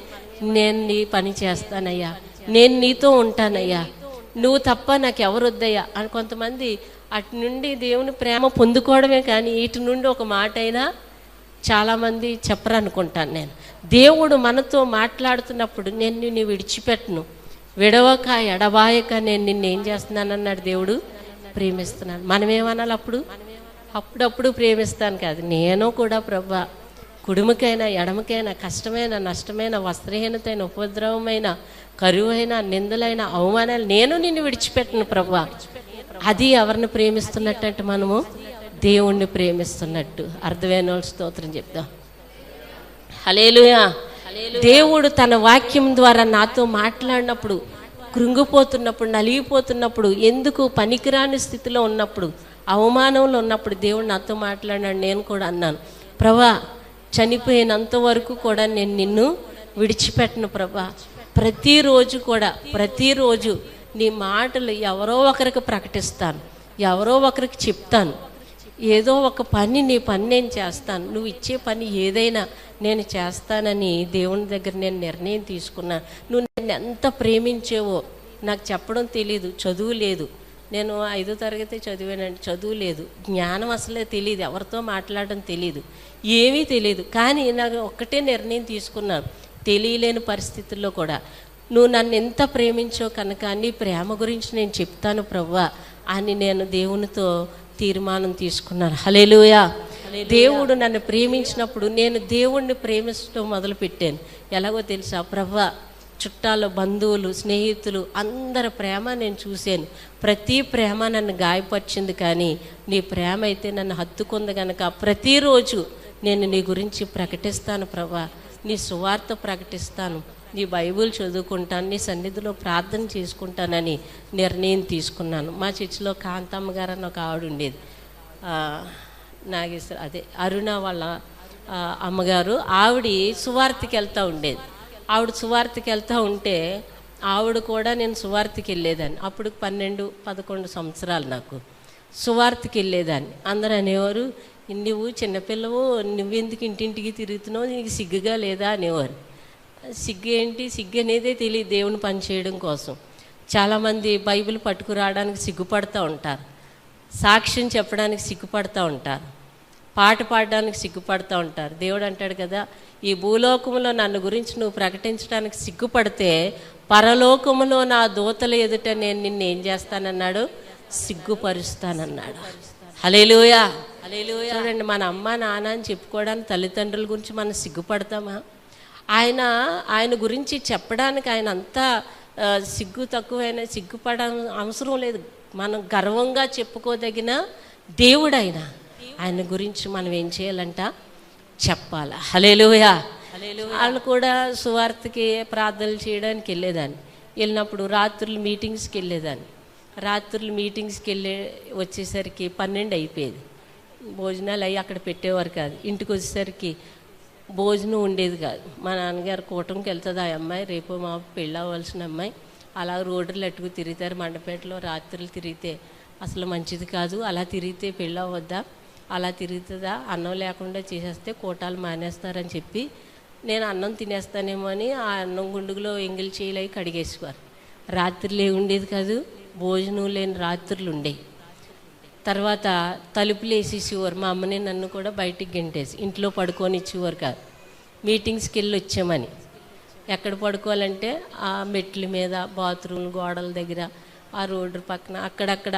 నేను నీ పని చేస్తానయ్యా, నేను నీతో ఉంటానయ్యా, నువ్వు తప్ప నాకు ఎవరు వద్దయ్యా అని. కొంతమంది అటు నుండి దేవుని ప్రేమ పొందుకోవడమే కానీ ఇటు నుండి ఒక మాట అయినా చాలామంది చెప్పరనుకుంటాను నేను. దేవుడు మనతో మాట్లాడుతున్నప్పుడు నేను నిన్ను విడిచిపెట్టను, విడవక ఎడబాయక నేను నిన్ను ఏం చేస్తున్నాను అన్నాడు దేవుడు, ప్రేమిస్తున్నాను. మనమేమనాలి అప్పుడప్పుడు ప్రేమిస్తాను కాదు, నేను కూడా ప్రభా కుడుముకైనా ఎడమకైనా కష్టమైన నష్టమైన వస్త్రహీనతైన ఉపద్రవమైన కరువైన నిందలైన అవమానాలు నేను నిన్ను విడిచిపెట్టను ప్రభా. అది ఎవరిని ప్రేమిస్తున్నట్టు? మనము దేవుణ్ణి ప్రేమిస్తున్నట్టు. అర్థమైన వాళ్ళు స్తోత్రం చెప్దాం. హల్లెలూయా. దేవుడు తన వాక్యం ద్వారా నాతో మాట్లాడినప్పుడు, కృంగిపోతున్నప్పుడు, నలిగిపోతున్నప్పుడు, ఎందుకు పనికిరాని స్థితిలో ఉన్నప్పుడు, అవమానంలో ఉన్నప్పుడు దేవుడు నాతో మాట్లాడినాడు. నేను కూడా అన్నాను, ప్రభా చనిపోయినంత వరకు కూడా నేను నిన్ను విడిచిపెట్టను ప్రభా. ప్రతిరోజు నీ మాటలు ఎవరో ఒకరికి ప్రకటిస్తాను, ఎవరో ఒకరికి చెప్తాను, ఏదో ఒక పని నీ పని నేను చేస్తాను, నువ్వు ఇచ్చే పని ఏదైనా నేను చేస్తానని దేవుని దగ్గర నేను నిర్ణయం తీసుకున్నాను. నువ్వు నన్ను ఎంత ప్రేమించేవో నాకు చెప్పడం తెలీదు, చదువు లేదు, నేను 5వ తరగతి చదివానండి, చదువు లేదు, జ్ఞానం అసలే తెలియదు, ఎవరితో మాట్లాడడం తెలీదు, ఏమీ తెలియదు. కానీ నాకు ఒక్కటే నిర్ణయం తీసుకున్నాను, తెలియలేని పరిస్థితుల్లో కూడా నువ్వు నన్ను ఎంత ప్రేమించో కనుక నీ ప్రేమ గురించి నేను చెప్తాను ప్రభువా అని నేను దేవునితో తీర్మానం తీసుకున్నాను. హల్లెలూయా. దేవుడు నన్ను ప్రేమించినప్పుడు నేను దేవుణ్ణి ప్రేమించడం మొదలుపెట్టాను. ఎలాగో తెలుసా ప్రభువా, చుట్టాలు, బంధువులు, స్నేహితులు అందరి ప్రేమ నేను చూశాను. ప్రతి ప్రేమ నన్ను గాయపరిచింది, కానీ నీ ప్రేమ అయితే నన్ను హత్తుకుంది కనుక ప్రతిరోజు నేను నీ గురించి ప్రకటిస్తాను ప్రభా, నీ సువార్త ప్రకటిస్తాను, నీ బైబిల్ చదువుకుంటాను, నీ సన్నిధిలో ప్రార్థన చేసుకుంటానని నిర్ణయం తీసుకున్నాను. మా చర్చిలో కాంతమ్మ గారు అని ఒక ఆవిడ ఉండేది, నాగేశ్వర అదే అరుణ వాళ్ళ అమ్మగారు. ఆవిడ సువార్తకి వెళ్తూ ఉండేది. ఆవిడ సువార్తకి వెళ్తూ ఉంటే ఆవిడ కూడా నేను సువార్తకి వెళ్ళేదాన్ని. అప్పుడు 12-11 సంవత్సరాలు నాకు. సువార్తకి వెళ్ళేదాన్ని. అందరూ అనేవారు, నువ్వు చిన్నపిల్లవు, నువ్వెందుకు ఇంటింటికి తిరుగుతున్నావు, నీకు సిగ్గుగా లేదా అనేవారు. సిగ్గు ఏంటి, సిగ్గు అనేదే తెలియదు దేవుని పని చేయడం కోసం. చాలామంది బైబిల్ పట్టుకురావడానికి సిగ్గుపడుతూ ఉంటారు, సాక్ష్యం చెప్పడానికి సిగ్గుపడుతూ ఉంటారు, పాట పాడడానికి సిగ్గుపడుతూ ఉంటారు. దేవుడు అంటాడు కదా, ఈ భూలోకములో నన్ను గురించి నువ్వు ప్రకటించడానికి సిగ్గుపడితే పరలోకములో నా దూతల ఎదుట నేను నిన్ను ఏం చేస్తానన్నాడు, సిగ్గుపరుస్తానన్నాడు. హల్లెలూయా, హల్లెలూయా. చూడండి, మన అమ్మ నాన్న అని చెప్పుకోవడానికి తల్లిదండ్రుల గురించి మనం సిగ్గుపడతామా? ఆయన గురించి చెప్పడానికి ఆయన అంతా సిగ్గు తక్కువైనా సిగ్గుపడ అవసరం లేదు. మనం గర్వంగా చెప్పుకోదగిన దేవుడు ఆయన గురించి మనం ఏం చేయాలంట, చెప్పాలి. హల్లెలూయా. వాళ్ళు కూడా సువార్తకి ప్రార్థనలు చేయడానికి వెళ్ళేదాన్ని. వెళ్ళినప్పుడు రాత్రులు మీటింగ్స్కి వెళ్ళేదాన్ని. రాత్రులు మీటింగ్స్కి వచ్చేసరికి 12 అయిపోయేది. భోజనాలు అవి అక్కడ పెట్టేవారు కాదు. ఇంటికి వచ్చేసరికి భోజనం ఉండేది కాదు. మా నాన్నగారు కూటమికి వెళ్తుంది ఆ అమ్మాయి, రేపు మా పెళ్ళి అవ్వాల్సిన అమ్మాయి. అలా రోడ్లు అట్టుకు తిరుగుతారు మండపేటలో. రాత్రులు తిరిగితే అసలు మంచిది కాదు, అలా తిరిగితే పెళ్ళి అవ్వద్దా, అలా తిరుగుతుందా, అన్నం లేకుండా చేసేస్తే కూటాలు మానేస్తారని చెప్పి నేను అన్నం తినేస్తానేమో అని ఆ అన్నం గుండుగులో ఎంగిల్ చేయలై కడిగేసేవారు. రాత్రులు ఉండేది కాదు, భోజనం లేని రాత్రులు ఉండేవి. తర్వాత తలుపులు వేసేసేవారు. మా అమ్మని నన్ను కూడా బయటికి గెంటేసి ఇంట్లో పడుకొని ఇచ్చేవారు కాదు. మీటింగ్స్కి వెళ్ళి వచ్చామని ఎక్కడ పడుకోవాలంటే ఆ మెట్ల మీద, బాత్రూమ్ గోడల దగ్గర, ఆ రోడ్డు పక్కన అక్కడక్కడ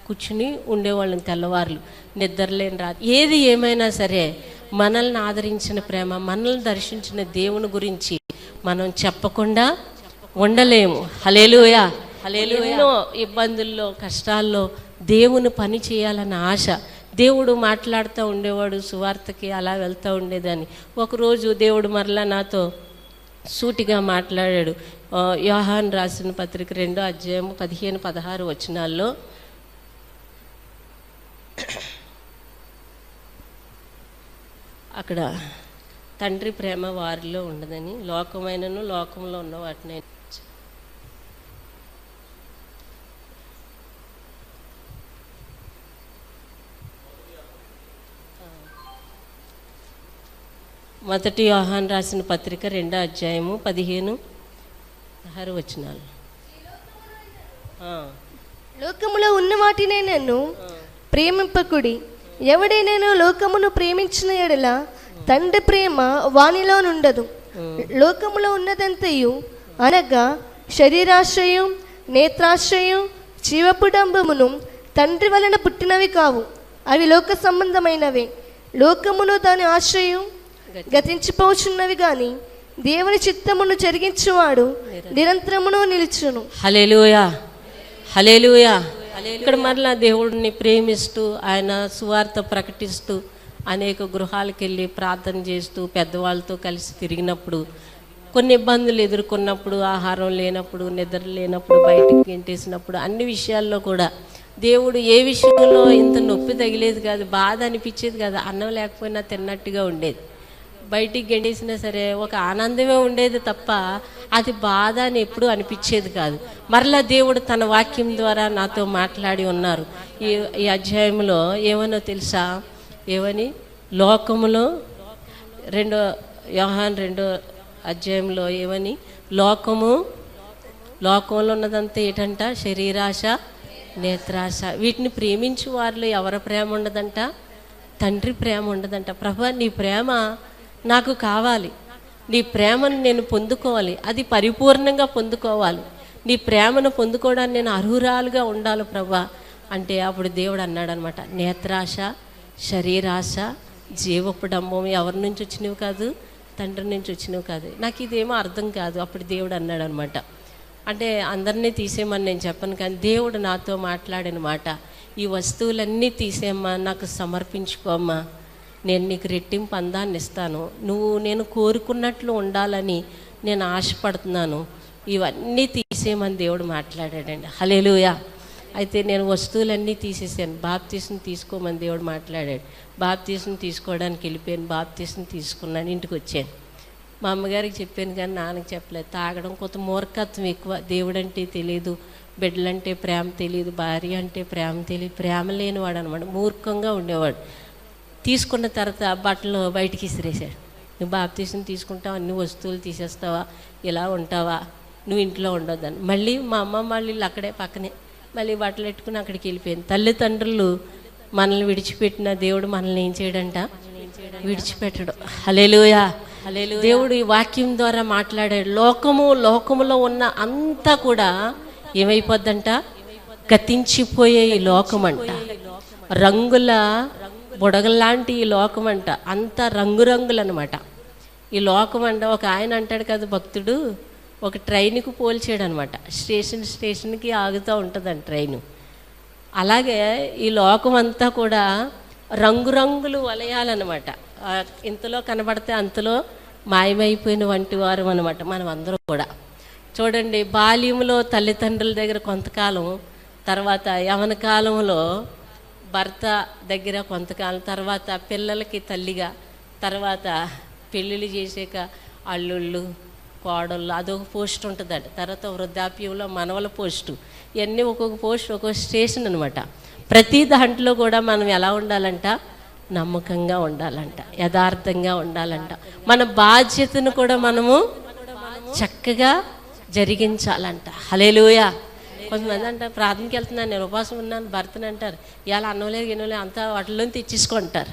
కూర్చుని ఉండేవాళ్ళం. తెల్లవారులు నిద్రలేని రాత్రి. ఏది ఏమైనా సరే మనల్ని ఆదరించిన ప్రేమ, మనల్ని దర్శించిన దేవుని గురించి మనం చెప్పకుండా ఉండలేము. హల్లెలూయా, హల్లెలూయా. ఎన్నో ఇబ్బందుల్లో, కష్టాల్లో దేవుని పని చేయాలన్న ఆశ. దేవుడు మాట్లాడుతూ ఉండేవాడు, సువార్తకి అలా వెళ్తూ ఉండేదాన్ని. ఒకరోజు దేవుడు మరలా నాతో సూటిగా మాట్లాడాడు. యోహాను రాసిన పత్రిక 2వ అధ్యాయం 15-16 వచనాల్లో అక్కడ తండ్రి ప్రేమ వారిలో ఉండదని, లోకమైనను లోకంలో ఉన్న వాటిని మొదటి యోహాను రాసిన పత్రిక 2వ అధ్యాయము 15-16 వచనాలు. లోకములో ఉన్న వాటినే నన్ను ప్రేమింపకుడి. ఎవడైనా లోకమును ప్రేమించిన ఎడల తండ్రి ప్రేమ వానిలో నుండదు. లోకములో ఉన్నదంతయు అనగా శరీరాశ్రయం, నేత్రాశ్రయం, జీవపుడంబమును తండ్రి వలన పుట్టినవి కావు, అవి లోక సంబంధమైనవే. లోకమును దాని ఆశ్రయం గతించిపోచున్నవి గాని దేవుని చిత్తమును జరిగించువాడు నిరంతరమును నిలుచును. హల్లెలూయా, హల్లెలూయా. ఇక్కడ మరలా దేవుడిని ప్రేమిస్తూ ఆయన సువార్త ప్రకటిస్తూ అనేక గృహాలకు వెళ్ళి ప్రార్థన చేస్తూ పెద్దవాళ్ళతో కలిసి తిరిగినప్పుడు, కొన్ని ఇబ్బందులు ఎదుర్కొన్నప్పుడు, ఆహారం లేనప్పుడు, నిద్ర లేనప్పుడు, బయటికి గెంటేసినప్పుడు, అన్ని విషయాల్లో కూడా దేవుడు ఏ విషయంలో ఇంత నొప్పి తగిలేది కాదు, బాధ అనిపించేది కాదు. అన్నం లేకపోయినా తిన్నట్టుగా ఉండేది. బయటికి గెంటేసినా సరే ఒక ఆనందమే ఉండేది తప్ప అది బాధ అని ఎప్పుడూ అనిపించేది కాదు. మరలా దేవుడు తన వాక్యం ద్వారా నాతో మాట్లాడి ఉన్నారు. ఈ అధ్యాయంలో ఏమనో తెలుసా? ఏమని? లోకములో యోహాను 2వ అధ్యాయంలో ఏమని? లోకంలో ఉన్నదంతా ఏంటంట? శరీరాశ, నేత్రాశ. వీటిని ప్రేమించు వారిలో ఎవరి ప్రేమ ఉండదంట? తండ్రి ప్రేమ ఉండదంట. ప్రభా, నీ ప్రేమ నాకు కావాలి, నీ ప్రేమను నేను పొందుకోవాలి, అది పరిపూర్ణంగా పొందుకోవాలి, నీ ప్రేమను పొందుకోవడానికి నేను అర్హురాలుగా ఉండాలి ప్రభా అంటే అప్పుడు దేవుడు అన్నాడు అనమాట, నేత్రాశ, శరీరాశ, జీవపుడంబం ఎవరి నుంచి వచ్చినవి కాదు, తండ్రి నుంచి వచ్చినవి కాదు. నాకు ఇదేమో అర్థం కాదు. అప్పుడు దేవుడు అన్నాడు అనమాట, అంటే అందరినీ తీసేయమని నేను చెప్పను, కానీ దేవుడు నాతో మాట్లాడిన మాట, ఈ వస్తువులన్నీ తీసేయమ్మా, నాకు సమర్పించుకోమ్మా, నేను నీకు రెట్టింపు అందాన్ని ఇస్తాను, నేను కోరుకున్నట్లు ఉండాలని నేను ఆశపడుతున్నాను, ఇవన్నీ తీసేయమని దేవుడు మాట్లాడాడండి. హల్లెలూయా. అయితే నేను వస్తువులన్నీ తీసేసాను, బాప్తీసం తీసుకోమని దేవుడు మాట్లాడాడు. బాప్తీసం తీసుకోవడానికి వెళ్ళిపోయాను, బాప్తీసం తీసుకున్నాను, ఇంటికి వచ్చాను. మా అమ్మగారికి చెప్పాను కానీ నాన్నకి చెప్పలేదు. తాగడం కొంత మూర్ఖత్వం ఎక్కువ. దేవుడు అంటే తెలియదు, బిడ్డలంటే ప్రేమ తెలియదు, భార్య అంటే ప్రేమ తెలియదు, ప్రేమ లేనివాడు అనమాట, మూర్ఖంగా ఉండేవాడు. తీసుకున్న తర్వాత బట్టలు బయటికి ఇసిరేసాడు. నువ్వు బాప్తీసం తీసుకుంటావా, అన్ని వస్తువులు తీసేస్తావా, ఇలా ఉంటావా, నువ్వు ఇంట్లో ఉండొద్దని. మళ్ళీ మా అమ్మ వాళ్ళు అక్కడే పక్కనే మళ్ళీ బట్టలు పెట్టుకుని అక్కడికి వెళ్ళిపోయింది. తల్లిదండ్రులు మనల్ని విడిచిపెట్టిన దేవుడు మనల్ని ఏం చేయడంట, విడిచిపెట్టడు. హల్లెలూయా. దేవుడు ఈ వాక్యం ద్వారా మాట్లాడాడు. లోకములో ఉన్న అంతా కూడా ఏమైపోద్దంట, గతించిపోయే ఈ లోకం అంట, రంగుల బుడగల్లాంటి ఈ లోకం అంట, అంతా రంగురంగులు అనమాట ఈ లోకం అంట. ఒక ఆయన అంటాడు కదా భక్తుడు, ఒక ట్రైన్కి పోల్చాడు అనమాట. స్టేషన్కి ఆగుతూ ఉంటుందండి ట్రైను. అలాగే ఈ లోకం అంతా కూడా రంగురంగులు వలయాలన్నమాట. ఇంతలో కనబడితే అంతలో మాయమైపోయిన వంటి వారు అనమాట మనం అందరం కూడా. చూడండి, బాల్యంలో తల్లిదండ్రుల దగ్గర కొంతకాలం, తర్వాత యవన కాలంలో భర్త దగ్గర కొంతకాలం, తర్వాత పిల్లలకి తల్లిగా, తర్వాత పెళ్ళిళ్ళు చేసాక అల్లుళ్ళు కోడళ్ళు, అదొక పోస్ట్ ఉంటుందంట. తర్వాత వృద్ధాప్యంలో మనవల పోస్టు, ఇవన్నీ ఒక్కొక్క పోస్ట్ ఒక్కొక్క స్టేషన్ అనమాట. ప్రతి దాంట్లో కూడా మనం ఎలా ఉండాలంట, నమ్మకంగా ఉండాలంట, యథార్థంగా ఉండాలంట. మన బాధ్యతను కూడా మనము చక్కగా జరిగించాలంట. హల్లెలూయా. కొంతమంది అంటారు ప్రార్థనకి వెళ్తున్నాను, నేను ఉపవాసం ఉన్నాను, భర్తను అంటారు ఇవాళ అన్నవలేదు గిన్నెలేదు అంతా వాటిలో తెచ్చేసుకుంటారు.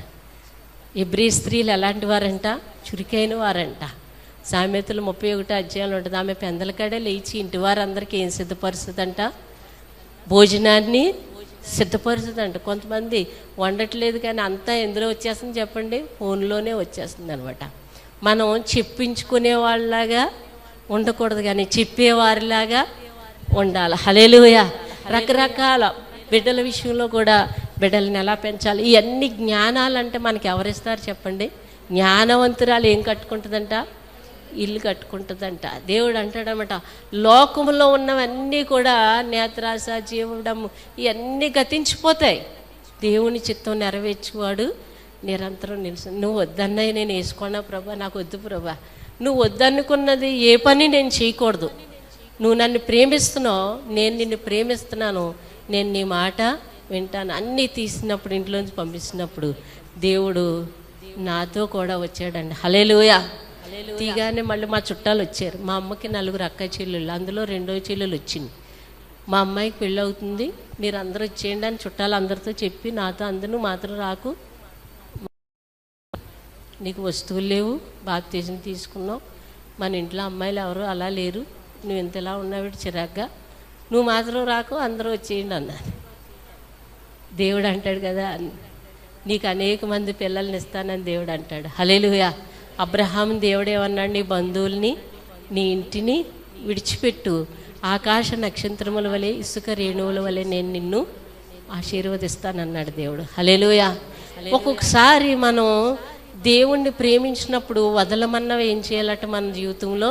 ఇబ్రీ స్త్రీలు ఎలాంటి వారంట, చురుకైన వారంట. సామెతలు 31 అధ్యాయాలు ఉంటుంది. ఆమె పెందల కాడే లేచి ఇంటి వారందరికీ ఏం సిద్ధపరుస్తుందంట, భోజనాన్ని సిద్ధపరుస్తుందంట. కొంతమంది వండట్లేదు కానీ అంతా ఎందులో వచ్చేస్తుంది చెప్పండి, ఫోన్లోనే వచ్చేస్తుంది అనమాట. మనం చెప్పించుకునే వాళ్ళలాగా ఉండకూడదు కానీ చెప్పేవారిలాగా ఉండాలి. హల్లెలూయా. రకరకాల బిడ్డల విషయంలో కూడా బిడ్డలను ఎలా పెంచాలి, ఇవన్నీ జ్ఞానాలంటే మనకి ఎవరిస్తారు చెప్పండి. జ్ఞానవంతురాలు ఏం కట్టుకుంటుందంట, ఇల్లు కట్టుకుంటుందంట. దేవుడు అంటాడనమాట, లోకంలో ఉన్నవన్నీ కూడా నేత్రాశ, జీవడం, ఇవన్నీ గతించిపోతాయి, దేవుని చిత్తం నెరవేర్చువాడు నిరంతరం నిలుసు. నువ్వు వద్దన్నయ్య నేను వేసుకున్నా ప్రభా, నాకు వద్దు ప్రభా, నువ్వు వద్దనుకున్నది ఏ పని నేను చేయకూడదు. నువ్వు నన్ను ప్రేమిస్తున్నావు, నేను నిన్ను ప్రేమిస్తున్నాను, నేను నీ మాట వింటాను. అన్నీ తీసినప్పుడు, ఇంట్లోంచి పంపిస్తున్నప్పుడు దేవుడు నాతో కూడా వచ్చాడండి. హల్లెలూయా. తీగానే మళ్ళీ మా చుట్టాలు వచ్చారు. మా అమ్మకి 4 అక్క చెల్లెళ్ళు, అందులో 2వ చెల్లెలు వచ్చింది. మా అమ్మాయికి పెళ్ళి అవుతుంది, మీరు అందరూ వచ్చేయండి అని చుట్టాలు అందరితో చెప్పి నాతో అందరూ మాత్రం రాకు, నీకు వస్తువులు లేవు, బాప్తీసం తీసుకున్నావు, మన ఇంట్లో అమ్మాయిలు ఎవరు అలా లేరు, నువ్వు ఇంతలా ఉన్నావు చిరాగ్గా, నువ్వు మాత్రం రాకు, అందరూ వచ్చేయండి అన్నారు. దేవుడు అంటాడు కదా, నీకు అనేక మంది పిల్లల్ని ఇస్తానని దేవుడు అంటాడు. హల్లెలూయా. అబ్రహాం దేవుడు ఏమన్నాడు, నీ బంధువుల్ని నీ ఇంటిని విడిచిపెట్టు, ఆకాశ నక్షత్రముల వలె ఇసుక రేణువుల వలె నేను నిన్ను ఆశీర్వదిస్తానన్నాడు దేవుడు. హల్లెలూయా. ఒక్కొక్కసారి మనం దేవుణ్ణి ప్రేమించినప్పుడు వదలమన్నవి ఏం చేయాలట, మన జీవితంలో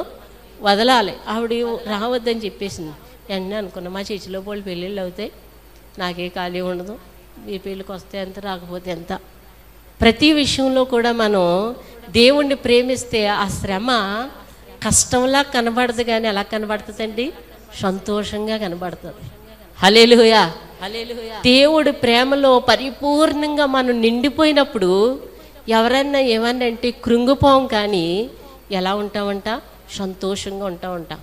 వదలాలి. ఆవిడ రావద్దని చెప్పేసింది. వెంటనే అనుకున్నా, మా చర్చిలో వాళ్ళు పెళ్ళిళ్ళు అవుతాయి, నాకే ఖాళీ ఉండదు, ఈ పెళ్ళికి వస్తే ఎంత రాకపోతే ఎంత. ప్రతి విషయంలో కూడా మనం దేవుణ్ణి ప్రేమిస్తే ఆ శ్రమ కష్టంలా కనబడదు కానీ ఎలా కనబడుతుందండి, సంతోషంగా కనబడుతుంది. హల్లెలూయా. దేవుడి ప్రేమలో పరిపూర్ణంగా మనం నిండిపోయినప్పుడు ఎవరన్నా ఏమన్నా అంటే కృంగిపోం కానీ ఎలా ఉంటామంట, సంతోషంగా ఉంటాం.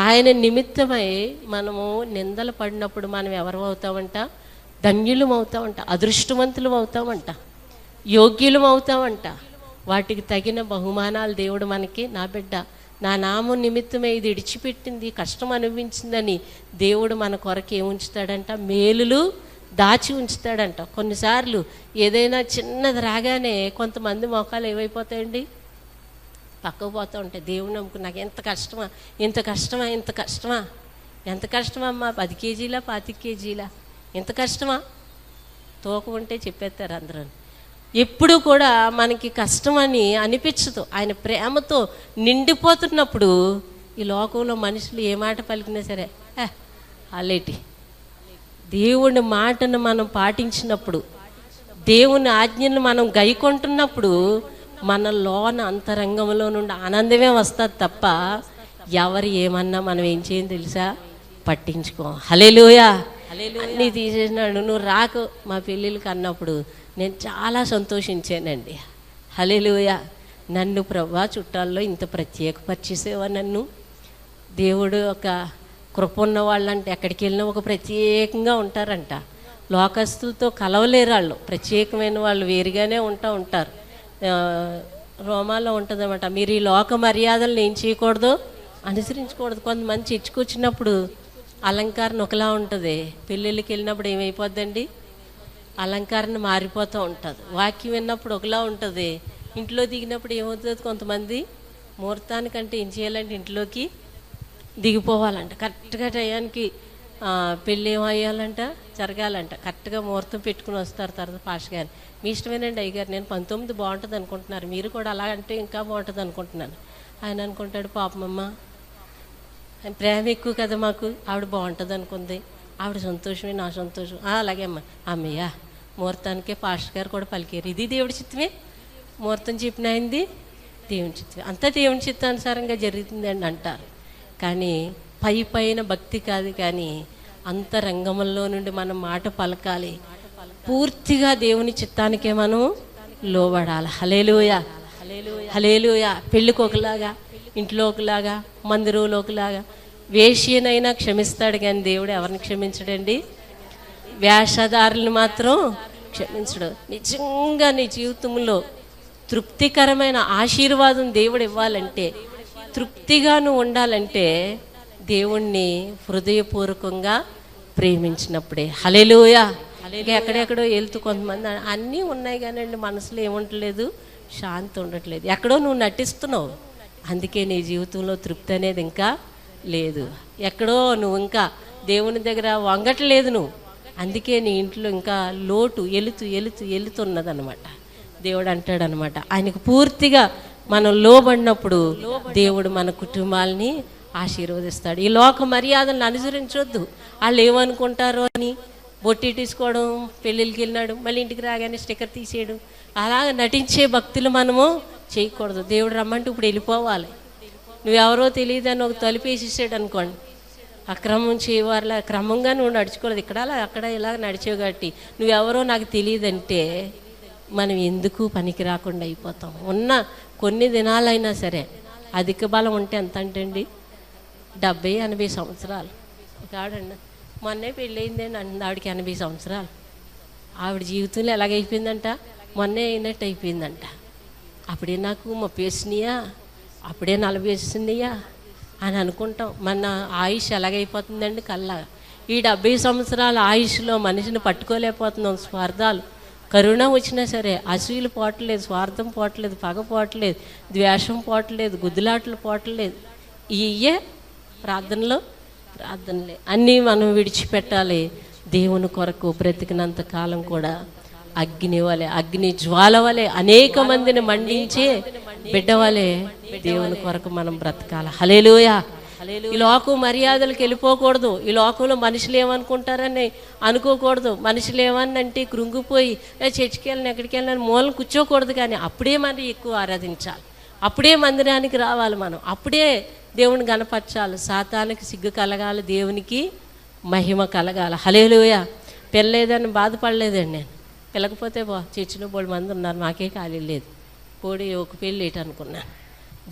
ఆయన నిమిత్తమై మనము నిందలు పడినప్పుడు మనం ఎవరు అవుతామంట, ధన్యులం అవుతామంట, అదృష్టవంతులం అవుతామంట, యోగ్యులం అవుతామంట. వాటికి తగిన బహుమానాలు దేవుడు మనకి, నా బిడ్డ నా నామం నిమిత్తమే ఇది విడిచిపెట్టింది, కష్టం అనిపించిందని దేవుడు మన కొరకు ఏముంచుతాడంట, మేలులు దాచి ఉంచుతాడంట. కొన్నిసార్లు ఏదైనా చిన్నది రాగానే కొంతమంది మోకాలు ఏమైపోతాయండి, పక్కకు పోతూ ఉంటాయి. దేవుడు నమ్ముకు, నాకు ఎంత కష్టమా, ఇంత కష్టమా, ఇంత కష్టమా, ఎంత కష్టమమ్మా, 10 కేజీలా 25 కేజీలా, ఎంత కష్టమా, తూకం ఉంటే చెప్పేస్తారు అందరూ. ఎప్పుడు కూడా మనకి కష్టమని అనిపించదు. ఆయన ప్రేమతో నిండిపోతున్నప్పుడు ఈ లోకంలో మనుషులు ఏ మాట పలికినా సరే అలేటి. దేవుని మాటను మనం పాటించినప్పుడు, దేవుని ఆజ్ఞను మనం గైకొంటున్నప్పుడు మన లోన అంతరంగంలో నుండి ఆనందమే వస్తుంది తప్ప ఎవరు ఏమన్నా మనం ఏం చేయం తెలుసా, పట్టించుకో. హల్లెలూయా. అన్నీ తీసేసినాడు. నువ్వు రాకు మా పెళ్ళిళ్ళకి అన్నప్పుడు నేను చాలా సంతోషించానండి. హల్లెలూయా. నన్ను ప్రభా చుట్టాల్లో ఇంత ప్రత్యేకపరిచేసేవా నన్ను. దేవుడు ఒక కృప ఉన్న వాళ్ళంటే ఎక్కడికి వెళ్ళినా ఒక ప్రత్యేకంగా ఉంటారంట. లోకస్తులతో కలవలేరు వాళ్ళు, ప్రత్యేకమైన వాళ్ళు వేరుగానే ఉంటారు. రోమాలో ఉంటుందన్నమాట, మీరు ఈ లోక మర్యాదలను ఏం చేయకూడదు, అనుసరించకూడదు. కొంతమంది చర్చకొచ్చినప్పుడు అలంకారణ ఒకలా ఉంటుంది, పెళ్ళిళ్ళకి వెళ్ళినప్పుడు ఏమైపోద్దండి, అలంకారణ మారిపోతూ ఉంటుంది. వాక్యం విన్నప్పుడు ఒకలా ఉంటుంది, ఇంట్లో దిగినప్పుడు ఏమవుతుంది, కొంతమంది ముహూర్తానికంటే ఏం చేయాలంటే ఇంట్లోకి దిగిపోవాలంట. కరెక్ట్గా టయానికి పెళ్ళి ఏమయ్యాలంట, జరగాలంట. కరెక్ట్గా ముహూర్తం పెట్టుకుని వస్తారు. తర్వాత పాష గారు, మీ ఇష్టమేనండి అయ్యగారు, నేను 19 బాగుంటుంది అనుకుంటున్నారు, మీరు కూడా అలా అంటే ఇంకా బాగుంటుంది అనుకుంటున్నాను. ఆయన అనుకుంటాడు, పాపమమ్మ ప్రేమ ఎక్కువ కదా మాకు, ఆవిడ బాగుంటుంది అనుకుంది, ఆవిడ సంతోషమే నా సంతోషం. అలాగే అమ్మ, అమ్మయ్య ముహూర్తానికే పాస్టర్ గారు కూడా పలికారు, ఇది దేవుడి చిత్తమే, ముహూర్తం చెప్పిన అయింది దేవుని చిత్తమే, అంతా దేవుని చిత్తానుసారంగా జరుగుతుందండి అంటారు. కానీ పైన భక్తి కాదు, కానీ అంతరంగంలో నుండి మనం మాట పలకాలి, పూర్తిగా దేవుని చిత్తానికే మనం లోబడాలి. హల్లెలూయా. హల్లెలూయా. పెళ్ళికి ఒకలాగా, ఇంట్లో ఒకలాగా, మందిరంలో ఒకలాగా. వేశ్యనైనా క్షమిస్తాడు కానీ దేవుడు ఎవరిని క్షమించడండి, వేషధారులను మాత్రం క్షమించడు. నిజంగా నీ జీవితంలో తృప్తికరమైన ఆశీర్వాదం దేవుడు ఇవ్వాలంటే, తృప్తిగా నువ్వు ఉండాలంటే దేవుణ్ణి హృదయపూర్వకంగా ప్రేమించినప్పుడే. హల్లెలూయా. ఎక్కడెక్కడో వెళ్తూ కొంతమంది అన్నీ ఉన్నాయి కానండి మనసులో ఏముంటలేదు, శాంతి ఉండట్లేదు, ఎక్కడో నువ్వు నటిస్తున్నావు, అందుకే నీ జీవితంలో తృప్తి అనేది ఇంకా లేదు. ఎక్కడో నువ్వు ఇంకా దేవుని దగ్గర వంగట్లేదు నువ్వు, అందుకే నీ ఇంట్లో ఇంకా లోటు వెళుతున్నదనమాట. దేవుడు అంటాడనమాట, ఆయనకు పూర్తిగా మనం లోబడినప్పుడు దేవుడు మన కుటుంబాలని ఆశీర్వదిస్తాడు. ఈ లోక మర్యాదలను అనుసరించొద్దు, వాళ్ళు ఏమనుకుంటారో అని బొట్టి తీసుకోవడం, పెళ్ళిళ్ళకి వెళ్ళినాడు మళ్ళీ ఇంటికి రాగానే స్టిక్కర్ తీసేయడం, అలాగ నటించే భక్తులు మనము చేయకూడదు. దేవుడు రమ్మంటే ఇప్పుడు వెళ్ళిపోవాలి. నువ్వెవరో తెలియదని ఒక తలుపేసేసాడు అనుకోండి, అక్రమం చేయవారిలా క్రమంగా నువ్వు నడుచుకోలేదు, ఇక్కడ అలా అక్కడ ఇలా నడిచేవు కాబట్టి నువ్వెవరో నాకు తెలియదంటే మనం ఎందుకు పనికి రాకుండా అయిపోతాం. ఉన్న కొన్ని దినాలైనా సరే, అధిక బలం ఉంటే ఎంత అంటే 70-80 సంవత్సరాలు. ఒక ఆవిడండి మొన్నే పెళ్ళయిందండి అంది, ఆవిడకి 80 సంవత్సరాలు. ఆవిడ జీవితంలో ఎలాగైపోయిందంట, మొన్నే అయినట్టు అయిపోయిందంట. అప్పుడే నాకు 30 వేసినాయా, అప్పుడే 40 వేసినాయా అని అనుకుంటాం. మన ఆయుష్ ఎలాగైపోతుందండి కల్లా. ఈ 70 సంవత్సరాల ఆయుష్లో మనిషిని పట్టుకోలేకపోతున్నాం. స్వార్థాలు, కరుణ వచ్చినా సరే అసూయలు పోవట్లేదు, స్వార్థం పోవట్లేదు, పగ పోవట్లేదు, ద్వేషం పోవట్లేదు, గుద్దులాటలు పోవట్లేదు. ఇవే ప్రార్థనలే అన్నీ మనం విడిచిపెట్టాలి. దేవుని కొరకు బ్రతికినంత కాలం కూడా అగ్ని జ్వాల వలె అనేక మందిని మండించే బిడ్డ వలె దేవుని కొరకు మనం బ్రతకాలి. హల్లెలూయా. ఈ లోకం మర్యాదలకు వెళ్ళిపోకూడదు. ఈ లోకంలో మనుషులు ఏమనుకుంటారని అనుకోకూడదు. మనుషులు ఏమన్నంటే కృంగిపోయి చర్చికి వెళ్ళిన ఎక్కడికి వెళ్ళిన మూలం కూర్చోకూడదు. కానీ అప్పుడే మనం ఎక్కువ ఆరాధించాలి, అప్పుడే మందిరానికి రావాలి, మనం అప్పుడే దేవుని గణపరచాలి. సాతానికి సిగ్గు కలగాలి, దేవునికి మహిమ కలగాలి. హల్లెలూయా. పెళ్ళలేదని బాధపడలేదండి నేను, పిల్లకపోతే చర్చిలో 3 మంది ఉన్నారు, మాకే ఖాళీ లేదు, పోడి ఒక పెళ్ళి ఏంటి అనుకున్నాను.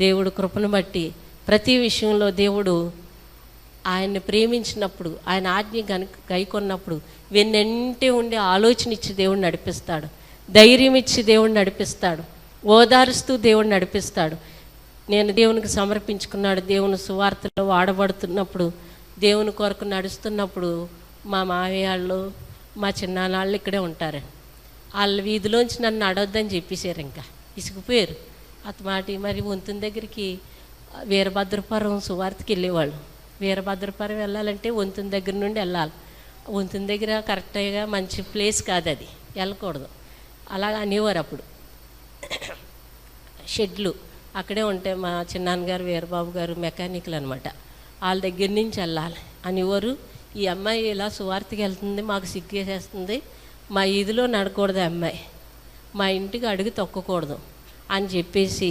దేవుడు కృపను బట్టి ప్రతి విషయంలో దేవుడు ఆయన్ని ప్రేమించినప్పుడు, ఆయన ఆజ్ఞ గైకొన్నప్పుడు వెన్నంటే ఉండే ఆలోచన ఇచ్చి దేవుడు నడిపిస్తాడు, ధైర్యం ఇచ్చి దేవుడు నడిపిస్తాడు, ఓదారుస్తూ దేవుడు నడిపిస్తాడు. నేను దేవునికి సమర్పించుకున్నాడు, దేవుని సువార్తలో వాడబడుతున్నప్పుడు, దేవుని కొరకు నడుస్తున్నప్పుడు మా మావయ్య వాళ్ళు మా చిన్నాళ్ళు ఇక్కడే ఉంటారండి. వాళ్ళ వీధిలోంచి నన్ను అడవద్దని చెప్పేశారు, ఇంకా ఇసుకుపోయారు అతమాటి. మరి వంతుని దగ్గరికి వీరభద్రపురం సువార్తకి వెళ్ళేవాళ్ళు. వీరభద్రపురం వెళ్ళాలంటే వంతుని దగ్గర నుండి వెళ్ళాలి. వంతుని దగ్గర కరెక్ట్గా మంచి ప్లేస్ కాదు, అది వెళ్ళకూడదు. అలా అనేవారు. అప్పుడు షెడ్లు అక్కడే ఉంటాయి. మా చిన్నాన్నగారు వీరబాబు గారు మెకానికల్ అనమాట. వాళ్ళ దగ్గర నుంచి వెళ్ళాలి అనేవారు. ఈ అమ్మాయి ఇలా సువార్తకి వెళ్తుంది, మాకు సిగ్గేసేస్తుంది, మా ఈదిలో నడకూడదు అమ్మాయి, మా ఇంటికి అడుగు తొక్కకూడదు అని చెప్పేసి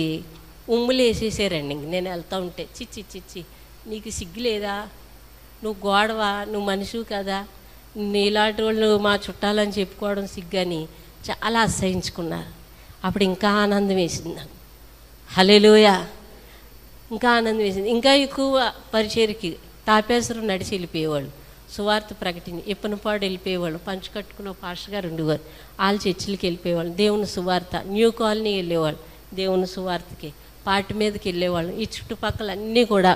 ఉమ్ములు వేసేసారండి. నేను వెళ్తూ ఉంటే, చిచ్చి నీకు సిగ్గు లేదా, నువ్వు గోడవా, నువ్వు మనిషివి కదా, నీలాంటి వాళ్ళు మా చుట్టాలని చెప్పుకోవడం సిగ్గని చాలా అసహించుకున్నారు. అప్పుడు ఇంకా ఆనందం వేసింది నాకు. హల్లెలూయా. ఇంకా ఆనందం వేసింది. ఇంకా ఎక్కువ పరిచర్యకి తాపేశ్వరం నడిచి వెళ్ళిపోయేవాళ్ళు, సువార్త ప్రకటించి ఎప్పనపాడు వెళ్ళిపోయేవాళ్ళు. పంచు కట్టుకున్న పాస్టర్ గారు ఉండేవారు, వాళ్ళ చర్చిలకి వెళ్ళిపోయేవాళ్ళు. దేవుని సువార్త న్యూ కాలనీ వెళ్ళేవాళ్ళు, దేవుని సువార్తకి పాటి మీదకి వెళ్ళేవాళ్ళు. ఈ చుట్టుపక్కల అన్నీ కూడా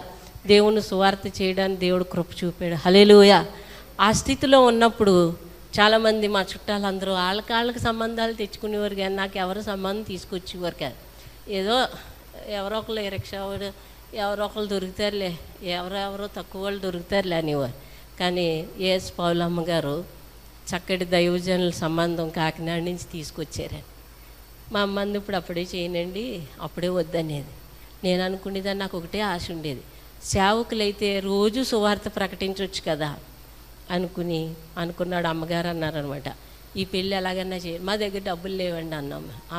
దేవుని సువార్త చేయడానికి దేవుడు కృప చూపాడు. హల్లెలూయా. ఆ స్థితిలో ఉన్నప్పుడు చాలామంది మా చుట్టాలందరూ వాళ్ళకి సంబంధాలు తెచ్చుకునేవారు, కానీ నాకు ఎవరు సంబంధం తీసుకొచ్చేవారు కాదు. ఏదో ఎవరో ఒకళ్ళు రిక్షా ఎవరో ఒకళ్ళు దొరుకుతారులే, ఎవరెవరో తక్కువ వాళ్ళు దొరుకుతారులే అనేవారు. కానీ ఏఎస్ పౌలమ్మ గారు చక్కటి దైవజనుల సంబంధం కాకినాడ నుంచి తీసుకొచ్చారని. మా అమ్మంది ఇప్పుడు అప్పుడే చేయనండి, అప్పుడే వద్దనేది. నేను అనుకునేదాన్ని, నాకు ఒకటే ఆశ ఉండేది, సేవకులైతే రోజు సువార్త ప్రకటించవచ్చు కదా అనుకున్నాడు. అమ్మగారు అన్నారనమాట, ఈ పెళ్ళి ఎలాగన్నా చేయాలి, మా దగ్గర డబ్బులు లేవండి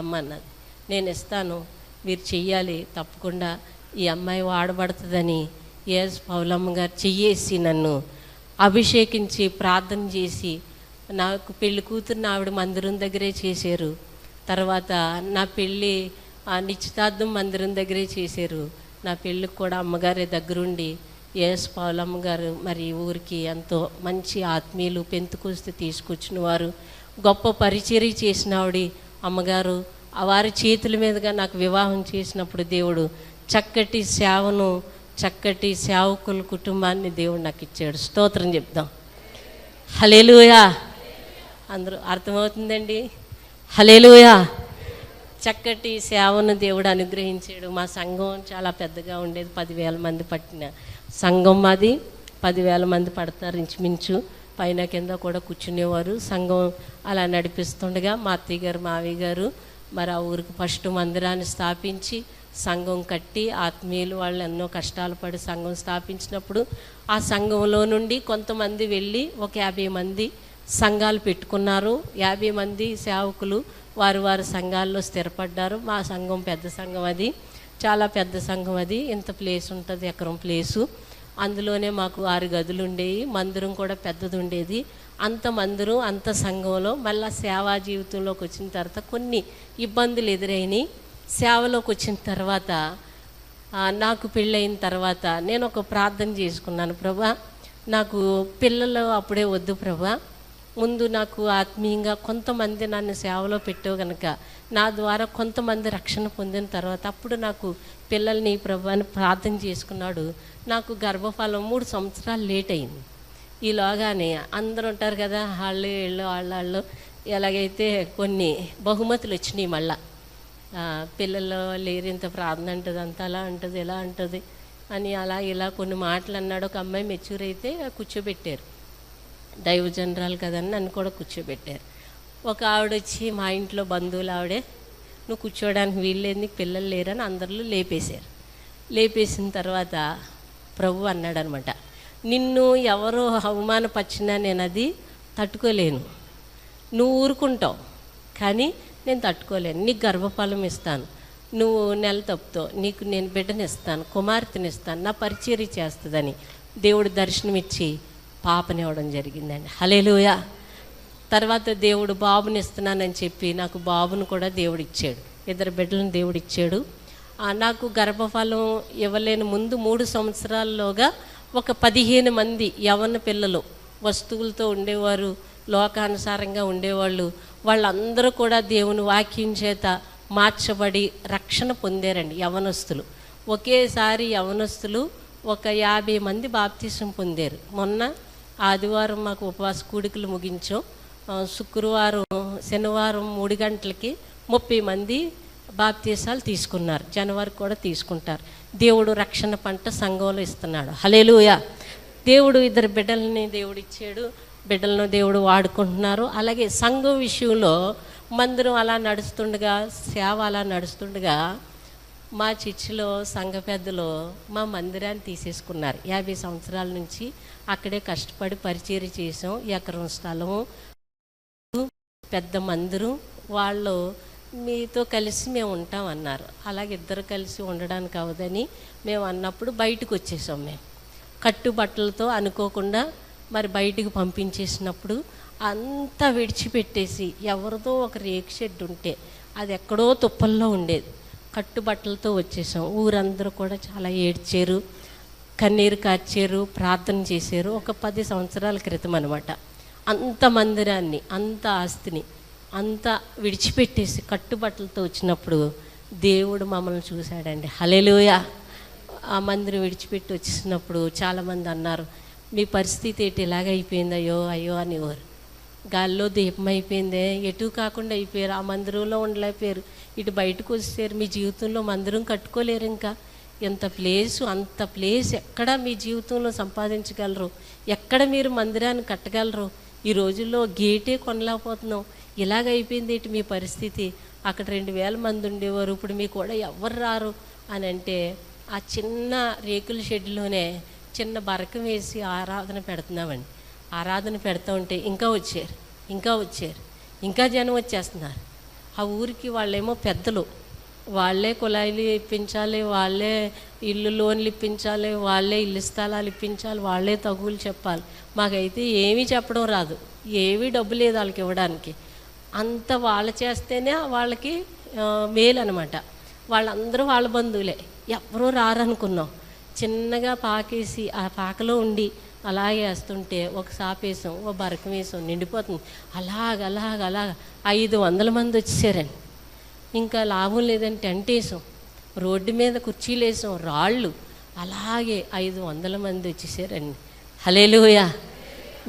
అమ్మ అన్నది. నేను ఇస్తాను, మీరు చెయ్యాలి తప్పకుండా, ఈ అమ్మాయి వాడబడుతుందని ఏఎస్ పౌలమ్మ గారు చెయ్యేసి నన్ను అభిషేకించి ప్రార్థన చేసి, నాకు పెళ్లి కూతురుని ఆవిడ మందిరం దగ్గరే చేశారు. తర్వాత నా పెళ్ళి నిశ్చితార్థం మందిరం దగ్గరే చేశారు. నా పెళ్ళికి కూడా అమ్మగారే దగ్గరుండి, ఏఎస్ పౌలమ్మ గారు మరి ఊరికి ఎంతో మంచి ఆత్మీయులు పెంతుకొస్తే తీసుకొచ్చిన వారు, గొప్ప పరిచర్య చేసిన ఆవిడ అమ్మగారు. వారి చేతుల మీదుగా నాకు వివాహం చేసినప్పుడు దేవుడు చక్కటి సేవను, చక్కటి సేవకుల కుటుంబాన్ని దేవుడు నాకు ఇచ్చాడు. స్తోత్రం చెప్దాం. హల్లెలూయా. అందరూ అర్థమవుతుందండి? హల్లెలూయా. చక్కటి సేవను దేవుడు అనుగ్రహించాడు. మా సంఘం చాలా పెద్దగా ఉండేది, 10,000 మంది పట్టిన సంఘం మాది. 10,000 మంది పడతారు ఇంచుమించు, పైన కింద కూడా కూర్చునేవారు. సంఘం అలా నడిపిస్తుండగా మా అత్తయ్య గారు మావయ్య గారు మరి ఆ ఊరికి ఫస్ట్ మందిరాన్ని స్థాపించి సంఘం కట్టి, ఆత్మీయులు వాళ్ళు ఎన్నో కష్టాలు పడి సంఘం స్థాపించినప్పుడు ఆ సంఘంలో నుండి కొంతమంది వెళ్ళి ఒక 50 మంది సంఘాలు పెట్టుకున్నారు. 50 మంది సేవకులు వారి సంఘాల్లో స్థిరపడ్డారు. మా సంఘం పెద్ద సంఘం, అది చాలా పెద్ద సంఘం. అది ఇంత ప్లేస్ ఉంటుంది, ఎకరం ప్లేసు. అందులోనే మాకు 6 గదులు ఉండేవి, మందిరం కూడా పెద్దది ఉండేది. అంత మందిరం అంత సంఘంలో మళ్ళీ సేవా జీవితంలోకి వచ్చిన తర్వాత కొన్ని ఇబ్బందులు ఎదురైనాయి. సేవలోకి వచ్చిన తర్వాత నాకు పెళ్ళయిన తర్వాత నేను ఒక ప్రార్థన చేసుకున్నాను, ప్రభా నాకు పిల్లలు అప్పుడే వద్దు ప్రభా, ముందు నాకు ఆత్మీయంగా కొంతమంది నన్ను సేవలో పెట్టావు కనుక నా ద్వారా కొంతమంది రక్షణ పొందిన తర్వాత అప్పుడు నాకు పిల్లల్ని ప్రభు అని ప్రార్థన చేసుకున్నాడు. నాకు గర్భఫలం 3 సంవత్సరాలు లేట్ అయింది. ఈలోగానే అందరూ ఉంటారు కదా, వాళ్ళు ఎలాగైతే కొన్ని బహుమతులు వచ్చినాయి. మళ్ళా పిల్లలు లేరు, ఇంత ప్రార్థన అంటుంది, అంత అలా అంటుంది, ఇలా అంటుంది అని అలా ఇలా కొన్ని మాటలు అన్నాడు. ఒక అమ్మాయి మెచ్యూర్ అయితే కూర్చోబెట్టారు, దైవజనరాలు కదని నన్ను కూడా కూర్చోబెట్టారు. ఒక ఆవిడ వచ్చి, మా ఇంట్లో బంధువులు ఆవిడే, నువ్వు కూర్చోవడానికి వీల్లేదు, నీకు పిల్లలు లేరని అందరిలో లేపేశారు. లేపేసిన తర్వాత ప్రభు అన్నాడు అనమాట, నిన్ను ఎవరో అవమానపరిచినా నేను అది తట్టుకోలేను, నువ్వు ఊరుకుంటావు కానీ నేను తట్టుకోలేను, నీకు గర్భఫలం ఇస్తాను, నువ్వు నెల తప్పుతావు, నీకు నేను బిడ్డని ఇస్తాను, కుమార్తెని ఇస్తాను, నా పరిచర్య చేస్తుందని దేవుడు దర్శనమిచ్చి పాపనివ్వడం జరిగిందండి. హల్లెలూయా. తర్వాత దేవుడు బాబుని ఇస్తున్నానని చెప్పి నాకు బాబును కూడా దేవుడు ఇచ్చాడు, 2 బిడ్డలను దేవుడు ఇచ్చాడు. నాకు గర్భఫలం ఇవ్వలేని ముందు 3 సంవత్సరాల్లోగా ఒక 15 మంది యవ్వన పిల్లలు వస్తువులతో ఉండేవారు, లోకానుసారంగా ఉండేవాళ్ళు, వాళ్ళందరూ కూడా దేవుని వాక్యం చేత మార్చబడి రక్షణ పొందారండి. యవ్వనస్తులు ఒకేసారి యవ్వనస్తులు ఒక 50 మంది బాప్తిసం పొందారు. మొన్న ఆదివారం మాకు ఉపవాస కూడికలు ముగించాం. శుక్రవారం శనివారం 3 గంటలకి 30 మంది బాప్తీసాలు తీసుకున్నారు. జనవరి కూడా తీసుకుంటారు. దేవుడు రక్షణ పంట సంఘంలో ఇస్తున్నాడు. హల్లెలూయా. దేవుడు 2 బిడ్డలని దేవుడు ఇచ్చాడు, బిడ్డలను దేవుడు వాడుకుంటున్నారు. అలాగే సంఘం విషయంలో మందిరం అలా నడుస్తుండగా, సేవ అలా నడుస్తుండగా మా చర్చిలో సంఘ పెద్దలు మా మందిరాన్ని తీసేసుకున్నారు. 50 సంవత్సరాల నుంచి అక్కడే కష్టపడి పరిచర్య చేసాం. ఎకరం స్థలం, పెద్ద మందిరం, వాళ్ళు మీతో కలిసి మేము ఉంటాం అన్నారు. అలాగే ఇద్దరు కలిసి ఉండడానికి అవదని మేము అన్నప్పుడు బయటకు వచ్చేసాం. మేము కట్టుబట్టలతో అనుకోకుండా మరి బయటికి పంపించేసినప్పుడు అంతా విడిచిపెట్టేసి, ఎవరిదో ఒక రేకు షెడ్ ఉంటే అది ఎక్కడో తుప్పల్లో ఉండేది, కట్టుబట్టలతో వచ్చేసాం. ఊరందరూ కూడా చాలా ఏడ్చారు, కన్నీరు కార్చారు, ప్రార్థన చేశారు. ఒక 10 సంవత్సరాల క్రితం అనమాట. అంత మందిరాన్ని, అంత ఆస్తిని అంతా విడిచిపెట్టేసి కట్టుబట్టలతో వచ్చినప్పుడు దేవుడు మమ్మల్ని చూశాడండి. హల్లెలూయా. ఆ మందిరం విడిచిపెట్టి వచ్చేసినప్పుడు చాలామంది అన్నారు, మీ పరిస్థితి ఏంటి ఇలాగైపోయింది, అయ్యో అయ్యో అనేవారు. గాల్లో దీపం అయిపోయిందే, ఎటు కాకుండా అయిపోయారు. ఆ మందిరంలో ఉండలేకపోయారు, ఇటు బయటకు వచ్చేసారు. మీ జీవితంలో మందిరం కట్టుకోలేరు. ఇంకా ఎంత ప్లేసు, అంత ప్లేస్ ఎక్కడ మీ జీవితంలో సంపాదించగలరు, ఎక్కడ మీరు మందిరాన్ని కట్టగలరు? ఈ రోజుల్లో గేటే కొనలేకపోతున్నాం. ఇలాగైపోయింది ఏంటి మీ పరిస్థితి? అక్కడ 2000 మంది ఉండేవారు, ఇప్పుడు మీకు కూడా ఎవరు రారు అని అంటే, ఆ చిన్న రేకుల షెడ్లోనే చిన్న బరకం వేసి ఆరాధన పెడుతున్నామండి. ఆరాధన పెడతా ఉంటే ఇంకా వచ్చారు, ఇంకా వచ్చారు, ఇంకా జనం వచ్చేస్తున్నారు. ఆ ఊరికి వాళ్ళేమో పెద్దలు, వాళ్ళే కుళాయిలు ఇప్పించాలి, వాళ్ళే ఇల్లు లోన్లు ఇప్పించాలి, వాళ్ళే ఇల్లు స్థలాలు ఇప్పించాలి, వాళ్ళే తగులు చెప్పాలి. మాకైతే ఏమీ చెప్పడం రాదు, ఏమీ డబ్బు లేదు వాళ్ళకి ఇవ్వడానికి. అంత వాళ్ళు చేస్తేనే వాళ్ళకి మేలు అనమాట. వాళ్ళందరూ వాళ్ళ బంధువులే, ఎవరూ రారనుకున్నాం. చిన్నగా పాకేసి ఆ పాకలో ఉండి అలాగే వేస్తుంటే ఒక సాపేసాం, ఒక బరకం వేసాం, నిండిపోతుంది. అలాగ 500 మంది వచ్చేసారండి. ఇంకా లాభం లేదని టెంట్ వేసాం, రోడ్డు మీద కుర్చీలు వేసాం, రాళ్ళు, అలాగే 500 మంది వచ్చేసారండి. హల్లెలూయా.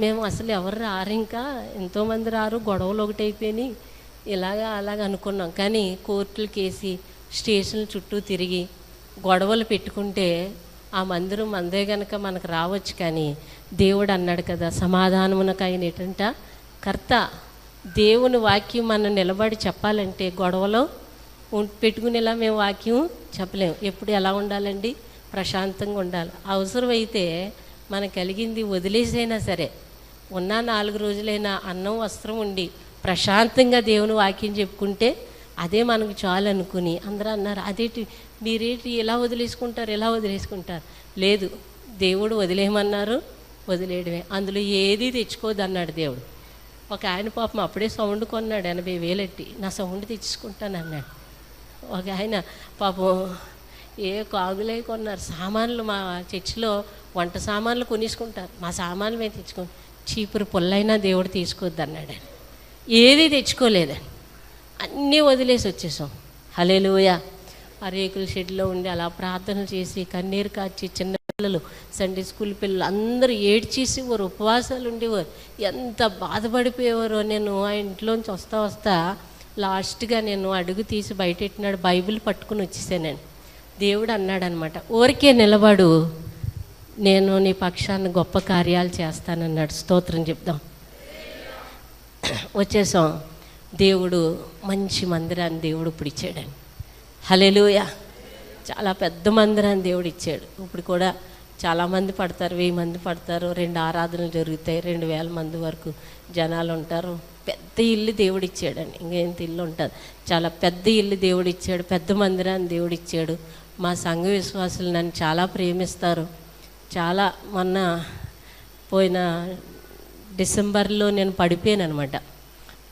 మేము అసలు ఎవరు రారు, ఇంకా ఎంతోమంది రారు, గొడవలు ఒకటి అయిపోయినాయి, అలాగ అనుకున్నాం. కానీ కోర్టులు కేసి స్టేషన్ల చుట్టూ తిరిగి గొడవలు పెట్టుకుంటే ఆ మందిరం మందే గనక మనకు రావచ్చు. కానీ దేవుడు అన్నాడు కదా, సమాధానమునకు ఆయన ఏంటంట కర్త. దేవుని వాక్యం మనం నిలబడి చెప్పాలంటే గొడవలో పెట్టుకునేలా మేము వాక్యం చెప్పలేము. ఎప్పుడు ఎలా ఉండాలండి? ప్రశాంతంగా ఉండాలి. అవసరమైతే మనకు కలిగింది వదిలేసైనా సరే, ఉన్న 4 రోజులైనా అన్నం వస్త్రం ఉండి ప్రశాంతంగా దేవుని వాక్యం చెప్పుకుంటే అదే మనకు చాలు అనుకుని అందరూ అన్నారు, అదేంటి మీరేంటి ఎలా వదిలేసుకుంటారు? లేదు, దేవుడు వదిలేయమన్నారు, వదిలేయడమే. అందులో ఏది తెచ్చుకోదు అన్నాడు దేవుడు. ఒక ఆయన పాపం అప్పుడే సౌండ్ కొన్నాడు 80,000 ఎట్టి, నా సౌండ్ తెచ్చుకుంటాను అన్నాడు. ఒక ఆయన పాపం ఏ కాగులే కొన్నారు సామాన్లు. మా చర్చిలో వంట సామాన్లు కొనేసుకుంటారు, మా సామాన్లు మేము తెచ్చుకోండి. చీపురు పుల్లైనా దేవుడు తీసుకోవద్దు అన్నాడు. ఏది తెచ్చుకోలేదని అన్నీ వదిలేసి వచ్చేసాం. హల్లెలూయా. ఆ రేకుల షెడ్లో ఉండి అలా ప్రార్థనలు చేసి కన్నీరు కార్చి, చిన్నపిల్లలు, సండే స్కూల్ పిల్లలు అందరూ ఏడ్చేసేవారు, ఉపవాసాలు ఉండేవారు. ఎంత బాధపడిపోయేవారో. నేను ఆ ఇంట్లోంచి వస్తా లాస్ట్గా నేను అడుగు తీసి బయటెట్టినాడు, బైబిల్ పట్టుకుని వచ్చేసానండి. దేవుడు అన్నాడు అనమాట, ఊరికే నిలబడు, నేను నీ పక్షాన్ని గొప్ప కార్యాలు చేస్తానన్నాడు. స్తోత్రం చెప్దాం. వచ్చేసాం. దేవుడు మంచి మందిరాన్ని దేవుడు ఇప్పుడు ఇచ్చాడండి. హల్లెలూయా. చాలా పెద్ద మందిరాన్ని దేవుడు ఇచ్చాడు. ఇప్పుడు కూడా చాలామంది పడతారు, 1000 మంది పడతారు, 2 ఆరాధనలు జరుగుతాయి, 2000 మంది వరకు జనాలు ఉంటారు. పెద్ద ఇల్లు దేవుడు ఇచ్చాడండి. ఇంకేంత ఇల్లు ఉంటుంది, చాలా పెద్ద ఇల్లు దేవుడు ఇచ్చాడు, పెద్ద మందిరాన్ని దేవుడు ఇచ్చాడు. మా సంఘ విశ్వాసులు నన్ను చాలా ప్రేమిస్తారు. చాలా మొన్న పోయిన డిసెంబర్లో నేను పడిపోయాను అనమాట.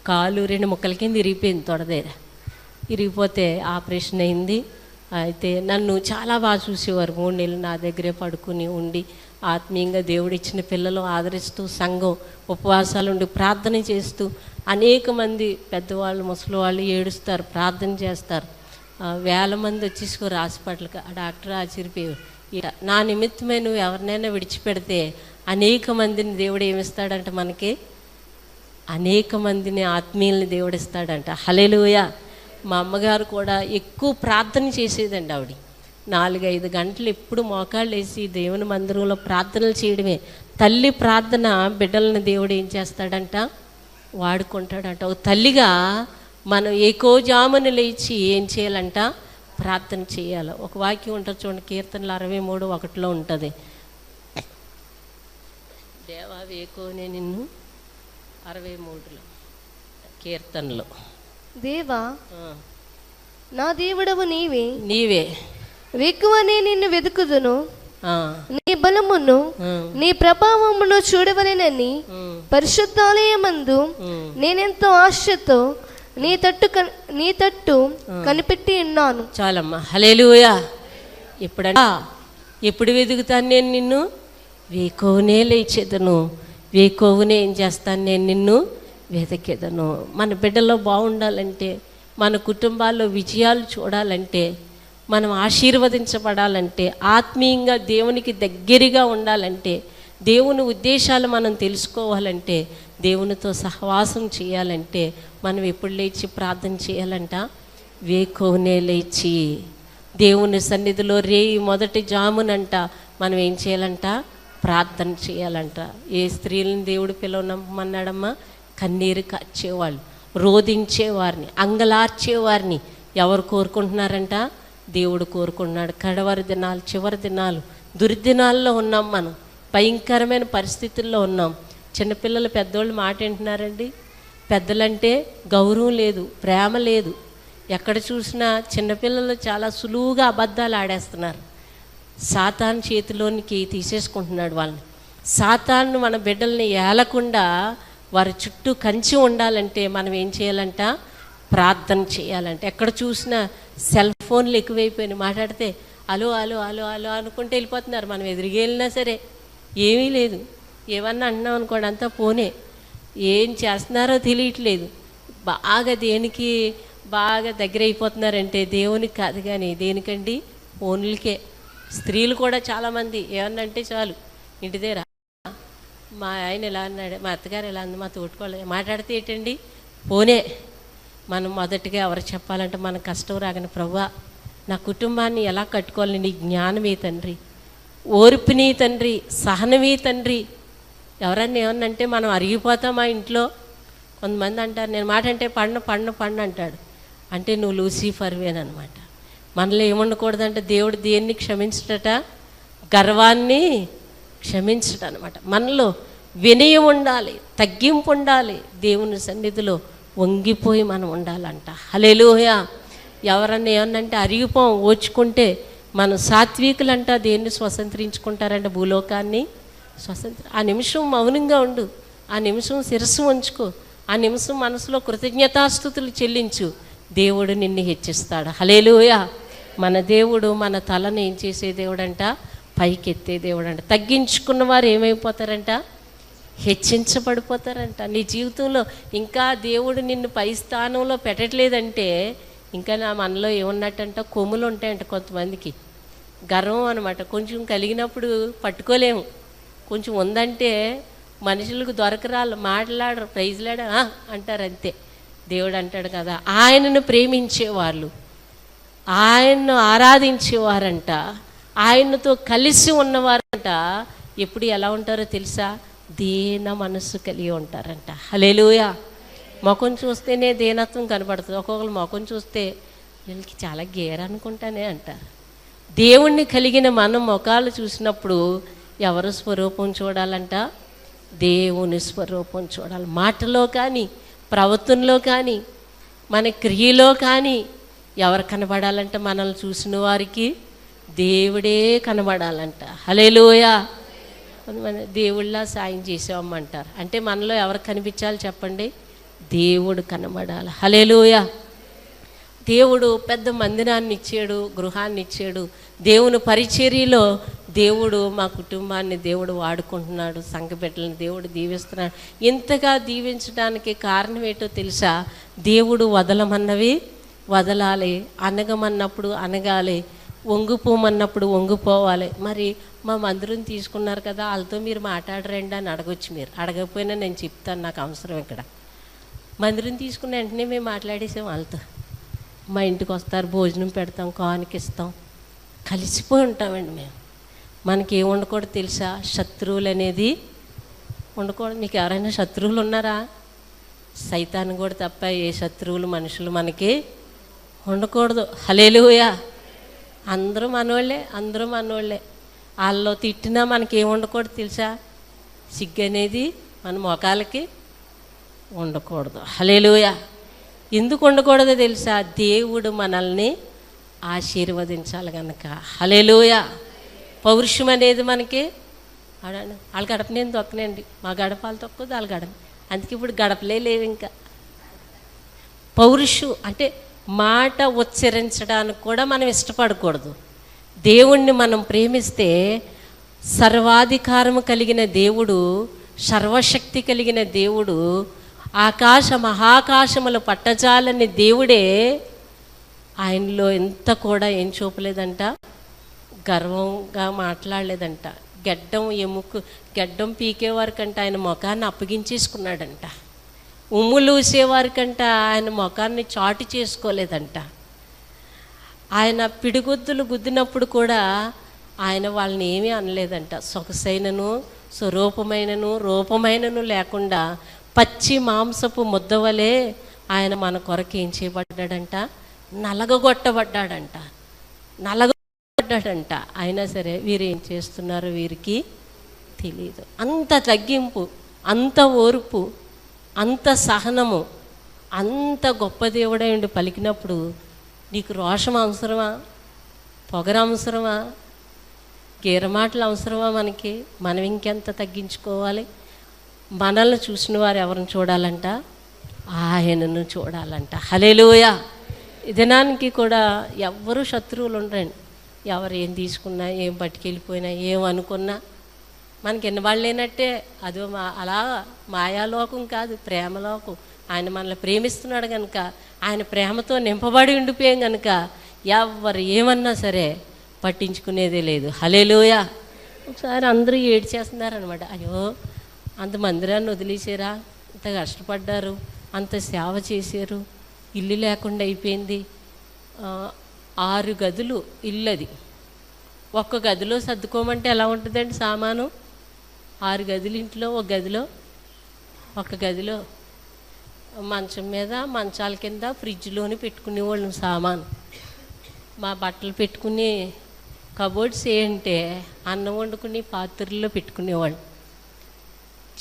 కాలు 2 ముక్కల కింద ఇరిగిపోయింది, తొడ దగ్గర ఇరిగిపోతే ఆపరేషన్ అయింది. అయితే నన్ను చాలా బాగా చూసేవారు. 3 నెలలు నా దగ్గరే పడుకుని ఉండి ఆత్మీయంగా దేవుడు ఇచ్చిన పిల్లలు ఆదరిస్తూ, సంఘం ఉపవాసాలు ఉండి ప్రార్థన చేస్తూ, అనేక మంది పెద్దవాళ్ళు ముసలి వాళ్ళు ఏడుస్తారు, ప్రార్థన చేస్తారు. 1000 మంది వచ్చేసుకోరు హాస్పిటల్కి. ఆ డాక్టర్ ఆశ్చర్యపోయారు. నా నిమిత్తమే నువ్వు ఎవరినైనా విడిచిపెడితే అనేక మందిని దేవుడు ఏమిస్తాడంట, మనకి అనేక మందిని ఆత్మీయుల్ని దేవుడు ఇస్తాడంట. హల్లెలూయా. మా అమ్మగారు కూడా ఎక్కువ ప్రార్థన చేసేదండి. ఆవిడ 4-5 గంటలు ఎప్పుడు మోకాళ్ళు వేసి దేవుని మందిరంలో ప్రార్థనలు చేయడమే. తల్లి ప్రార్థన బిడ్డలను దేవుడు ఏం చేస్తాడంట, వాడుకుంటాడంట. ఒక తల్లిగా మనం ఏకోజామున లేచి ఏం చేయాలంట? ప్రార్థన చేయాలి. ఒక వాక్యం ఉంటుంది చూడండి, కీర్తనలు 63:1 ఉంటుంది. దేవా వేకోనే నిన్ను 63లో కీర్తనలో, దేవా నా దేవుడవు నీవే వేకువనే నిన్ను వెతుకుదును, నీ బలమును నీ ప్రభావమును చూడవలెనని పరిశుద్ధాలయమందు నేనెంతో ఆశతో నీ తట్టు కనిపెట్టి ఉన్నాను. చాలమ్మా, హల్లెలూయా. ఎప్పుడు వెతుకుతాను నేను నిన్ను? వేకోవనే లేచేదను, వేకోవనే ఏం చేస్తాను నేను? నిన్ను వెతికేదను. మన బిడ్డలో బాగుండాలంటే, మన కుటుంబాల్లో విజయాలు చూడాలంటే, మనం ఆశీర్వదించబడాలంటే, ఆత్మీయంగా దేవునికి దగ్గరగా ఉండాలంటే, దేవుని ఉద్దేశాలు మనం తెలుసుకోవాలంటే, దేవునితో సహవాసం చేయాలంటే మనం ఎప్పుడు లేచి ప్రార్థన చేయాలంట? వేకోవనే లేచి దేవుని సన్నిధిలో మొదటి జామునంట మనం ఏం చేయాలంట? ప్రార్థన చేయాలంట. ఏ స్త్రీలను దేవుడు పిలవనమ్మన్నాడమ్మా? కన్నీరు కార్చేవాళ్ళు, రోధించేవారిని, అంగలార్చేవారిని ఎవరు కోరుకుంటున్నారంట? దేవుడు కోరుకుంటున్నాడు. కడవరి దినాలు, చివరి దినాలు, దుర్దినాల్లో ఉన్నాం. మనం భయంకరమైన పరిస్థితుల్లో ఉన్నాం. చిన్నపిల్లలు పెద్దోళ్ళు మాట వింటున్నారండి? పెద్దలంటే గౌరవం లేదు, ప్రేమ లేదు. ఎక్కడ చూసినా చిన్నపిల్లలు చాలా సులువుగా అబద్ధాలు ఆడేస్తున్నారు. సాతాను చేతిలోనికి తీసేసుకుంటున్నాడు వాళ్ళని. సాతాను మన బిడ్డల్ని ఏలకుండా వారి చుట్టూ కంచి ఉండాలంటే మనం ఏం చేయాలంట? ప్రార్థన చేయాలంటే. ఎక్కడ చూసినా సెల్ ఫోన్లు ఎక్కువైపోయినాయి. మాట్లాడితే అలో అలో అలో అలో అనుకుంటే వెళ్ళిపోతున్నారు. మనం ఎదురుగా వెళ్ళినా సరే ఏమీ లేదు. ఏమన్నా అన్నాం అనుకోండి, అంతా పోనే. ఏం చేస్తున్నారో తెలియట్లేదు. బాగా దేనికి బాగా దగ్గర అయిపోతున్నారంటే దేవునికి కాదు కానీ దేనికండి? ఫోన్లకే. స్త్రీలు కూడా చాలామంది ఏమన్నా అంటే చాలు, ఇంటి దగ్గర మా ఆయన ఎలా అన్నాడు, మా అత్తగారు ఎలా అంది, మా తోటికోళ్ళు మాట్లాడితే ఏంటండి? ఫోనే. మనం మొదటిగా ఎవరు చెప్పాలంటే మన కష్టం రాగానే, ప్రభువా నా కుటుంబాన్ని ఎలా కట్టుకోవాలని నీ జ్ఞానమే తండ్రి, ఓర్పుని తండ్రి, సహనమే తండ్రి. ఎవరన్నా ఏమన్నంటే మనం అరిగిపోతాం. మా ఇంట్లో కొంతమంది అంటారు, నేను మాట అంటే పండు అంటాడు. అంటే నువ్వు లూసిఫర్వేనమాట. మనలో ఏముండకూడదంటే దేవుడు దేన్ని క్షమించటట? గర్వాన్ని క్షమించట అనమాట. మనలో వినయం ఉండాలి, తగ్గింపు ఉండాలి, దేవుని సన్నిధిలో వంగిపోయి మనం ఉండాలంట. హల్లెలూయా. ఎవరన్నా ఏమన్నంటే అరిగిపోం, ఓచుకుంటే మనం సాత్వికులంట దేన్ని స్వతంత్రించుకుంటారంట? భూలోకాన్ని ఆ నిమిషం మౌనంగా ఉండు, ఆ నిమిషం శిరస్సు ఉంచుకో, ఆ నిమిషం మనసులో కృతజ్ఞతాస్తుతులు చెల్లించు. దేవుడు నిన్ను హెచ్చిస్తాడు. హల్లెలూయా. మన దేవుడు మన తలను ఏం చేసే దేవుడంట? పైకెత్తే దేవుడంట. తగ్గించుకున్న వారు ఏమైపోతారంట? హెచ్చించబడిపోతారంట. నీ జీవితంలో ఇంకా దేవుడు నిన్ను పై స్థానంలో పెట్టట్లేదంటే ఇంకా నా మనలో ఏమున్నట్టంట? కొమ్ములు ఉంటాయంట కొంతమందికి. గర్వం అనమాట. కొంచెం కలిగినప్పుడు పట్టుకోలేము. కొంచెం ఉందంటే మనుషులకు దొరకరాలు, మాట్లాడరు, ప్రైజ్లాడ అంటారు అంతే. దేవుడు అంటాడు కదా, ఆయనను ప్రేమించేవాళ్ళు, ఆయన్ను ఆరాధించేవారంట, ఆయనతో కలిసి ఉన్నవారంట ఎప్పుడు ఎలా ఉంటారో తెలుసా? దీన మనస్సు కలిగి ఉంటారంట. హల్లెలూయా. ముఖం చూస్తేనే దీనత్వం కనబడుతుంది. ఒక్కొక్కరు ముఖం చూస్తే వీళ్ళకి చాలా గేర్ అనుకుంటానే అంటారు. దేవుణ్ణి కలిగిన మనం ముఖాలు చూసినప్పుడు ఎవరు స్వరూపం చూడాలంట? దేవుని స్వరూపం చూడాలి. మాటలో కానీ, ప్రవర్తనలో కానీ, మన క్రియలో కానీ ఎవరు కనబడాలంట? మనల్ని చూసిన వారికి దేవుడే కనబడాలంట. హల్లెలూయా. మన దేవుళ్ళ సాయం చేసామంటారు. అంటే మనలో ఎవరు కనిపించాలి చెప్పండి? దేవుడు కనబడాలి. హల్లెలూయా. దేవుడు పెద్ద మందిరాన్ని ఇచ్చాడు, గృహాన్ని ఇచ్చాడు. దేవుని పరిచర్యలో దేవుడు మా కుటుంబాన్ని దేవుడు వాడుకుంటున్నాడు, సంఘ బిడ్డలను దేవుడు దీవిస్తున్నాడు. ఇంతగా దీవించడానికి కారణం ఏంటో తెలుసా? దేవుడు వదలమన్నవి వదలాలి, అనగమన్నప్పుడు అనగాలి, వంగిపోమన్నప్పుడు వంగిపోవాలి. మరి మా మందిరం తీసుకున్నారు కదా, వాళ్ళతో మీరు మాట్లాడరండి అని అడగొచ్చు. మీరు అడగకపోయినా నేను చెప్తాను, నాకు అవసరం. ఇక్కడ మందిరం తీసుకున్న వెంటనే మేము మాట్లాడేసాం వాళ్ళతో. మా ఇంటికి వస్తారు, భోజనం పెడతాం, కానుకిస్తాం, కలిసిపోయి ఉంటామండి మేము. మనకి ఏం ఉండకూడదు తెలుసా? శత్రువులు అనేది ఉండకూడదు. మీకు ఎవరైనా శత్రువులు ఉన్నారా? సైతాను కూడా తప్ప ఏ శత్రువులు మనుషులు మనకి ఉండకూడదు. హల్లెలూయా. అందరూ మనోళ్ళే. వాళ్ళలో తిట్టినా మనకి ఏం ఉండకూడదు తెలుసా? సిగ్గు అనేది మన మొఖాలకి ఉండకూడదు. హల్లెలూయా. ఎందుకు ఉండకూడదో తెలుసా? దేవుడు మనల్ని ఆశీర్వదించాలి కనుక. హల్లెలూయా. పౌరుషం అనేది మనకి వాళ్ళ గడప నేను తొక్కనండి, మా గడపాలు తొక్కదు వాళ్ళ గడప. అందుకే ఇప్పుడు గడపలే లేవు. ఇంకా పౌరుషం అంటే మాట ఉచ్చరించడానికి కూడా మనం ఇష్టపడకూడదు. దేవుణ్ణి మనం ప్రేమిస్తే సర్వాధికారము కలిగిన దేవుడు, సర్వశక్తి కలిగిన దేవుడు, ఆకాశ మహాకాశములు పట్టజాలని దేవుడే ఆయనలో ఎంత కూడా ఏం చూపలేదంట, గర్వంగా మాట్లాడలేదంట. గడ్డం పీకేవారికంట ఆయన ముఖాన్ని అప్పగించేసుకున్నాడంట. ఉమ్ములూసేవారికంట ఆయన ముఖాన్ని చాటు చేసుకోలేదంట. ఆయన పిడిగుద్దులు గుద్దినప్పుడు కూడా ఆయన వాళ్ళని ఏమీ అనలేదంట. సొగసైనను స్వరూపమైనను రూపమైనను లేకుండా పచ్చి మాంసపు ముద్దవలే ఆయన మన కొరకు ఏం చేయబడ్డాడంట? నలగగొట్టబడ్డాడంట. అయినా సరే వీరు ఏం చేస్తున్నారో వీరికి తెలియదు. అంత తగ్గింపు, అంత ఓర్పు, అంత సహనము, అంత గొప్ప దేవుడై ఉండి పలికినప్పుడు నీకు రోషం అవసరమా? పొగరు అవసరమా? గీరమాటలు అవసరమా? మనం ఇంకెంత తగ్గించుకోవాలి? మనల్ని చూసిన వారు ఎవరిని చూడాలంట? ఆయనను చూడాలంట. హల్లెలూయా. ఈ దినానికి కూడా ఎవ్వరూ శత్రువులు ఉండరండి. ఎవరు ఏం తీసుకున్నా, ఏం పట్టుకెళ్ళిపోయినా, ఏం అనుకున్నా మనకి ఎన్నవాళ్ళు లేనట్టే. అది అలా మాయాలోకం కాదు, ప్రేమలోకం. ఆయన మనల్ని ప్రేమిస్తున్నాడు కనుక, ఆయన ప్రేమతో నింపబడి ఉండిపోయాం కనుక ఎవరు ఏమన్నా సరే పట్టించుకునేదే లేదు. హల్లెలూయా. ఒకసారి అందరూ ఏడ్చేస్తున్నారనమాట. అయ్యో, అంత మందిరాన్ని వదిలేసారా, అంత కష్టపడ్డారు, అంత సేవ చేశారు, ఇల్లు లేకుండా అయిపోయింది. 6 గదులు ఇల్లు, అది ఒక్క గదిలో సర్దుకోమంటే ఎలా ఉంటుందండి సామాను? 6 గదులు ఇంట్లో, ఒక గదిలో మంచం మీద, మంచాల కింద, ఫ్రిడ్జ్లోని పెట్టుకునేవాళ్ళం సామాను. మా బట్టలు పెట్టుకుని కబోర్డ్స్ ఏంటంటే అన్నం వండుకుని పాత్రల్లో పెట్టుకునేవాళ్ళం.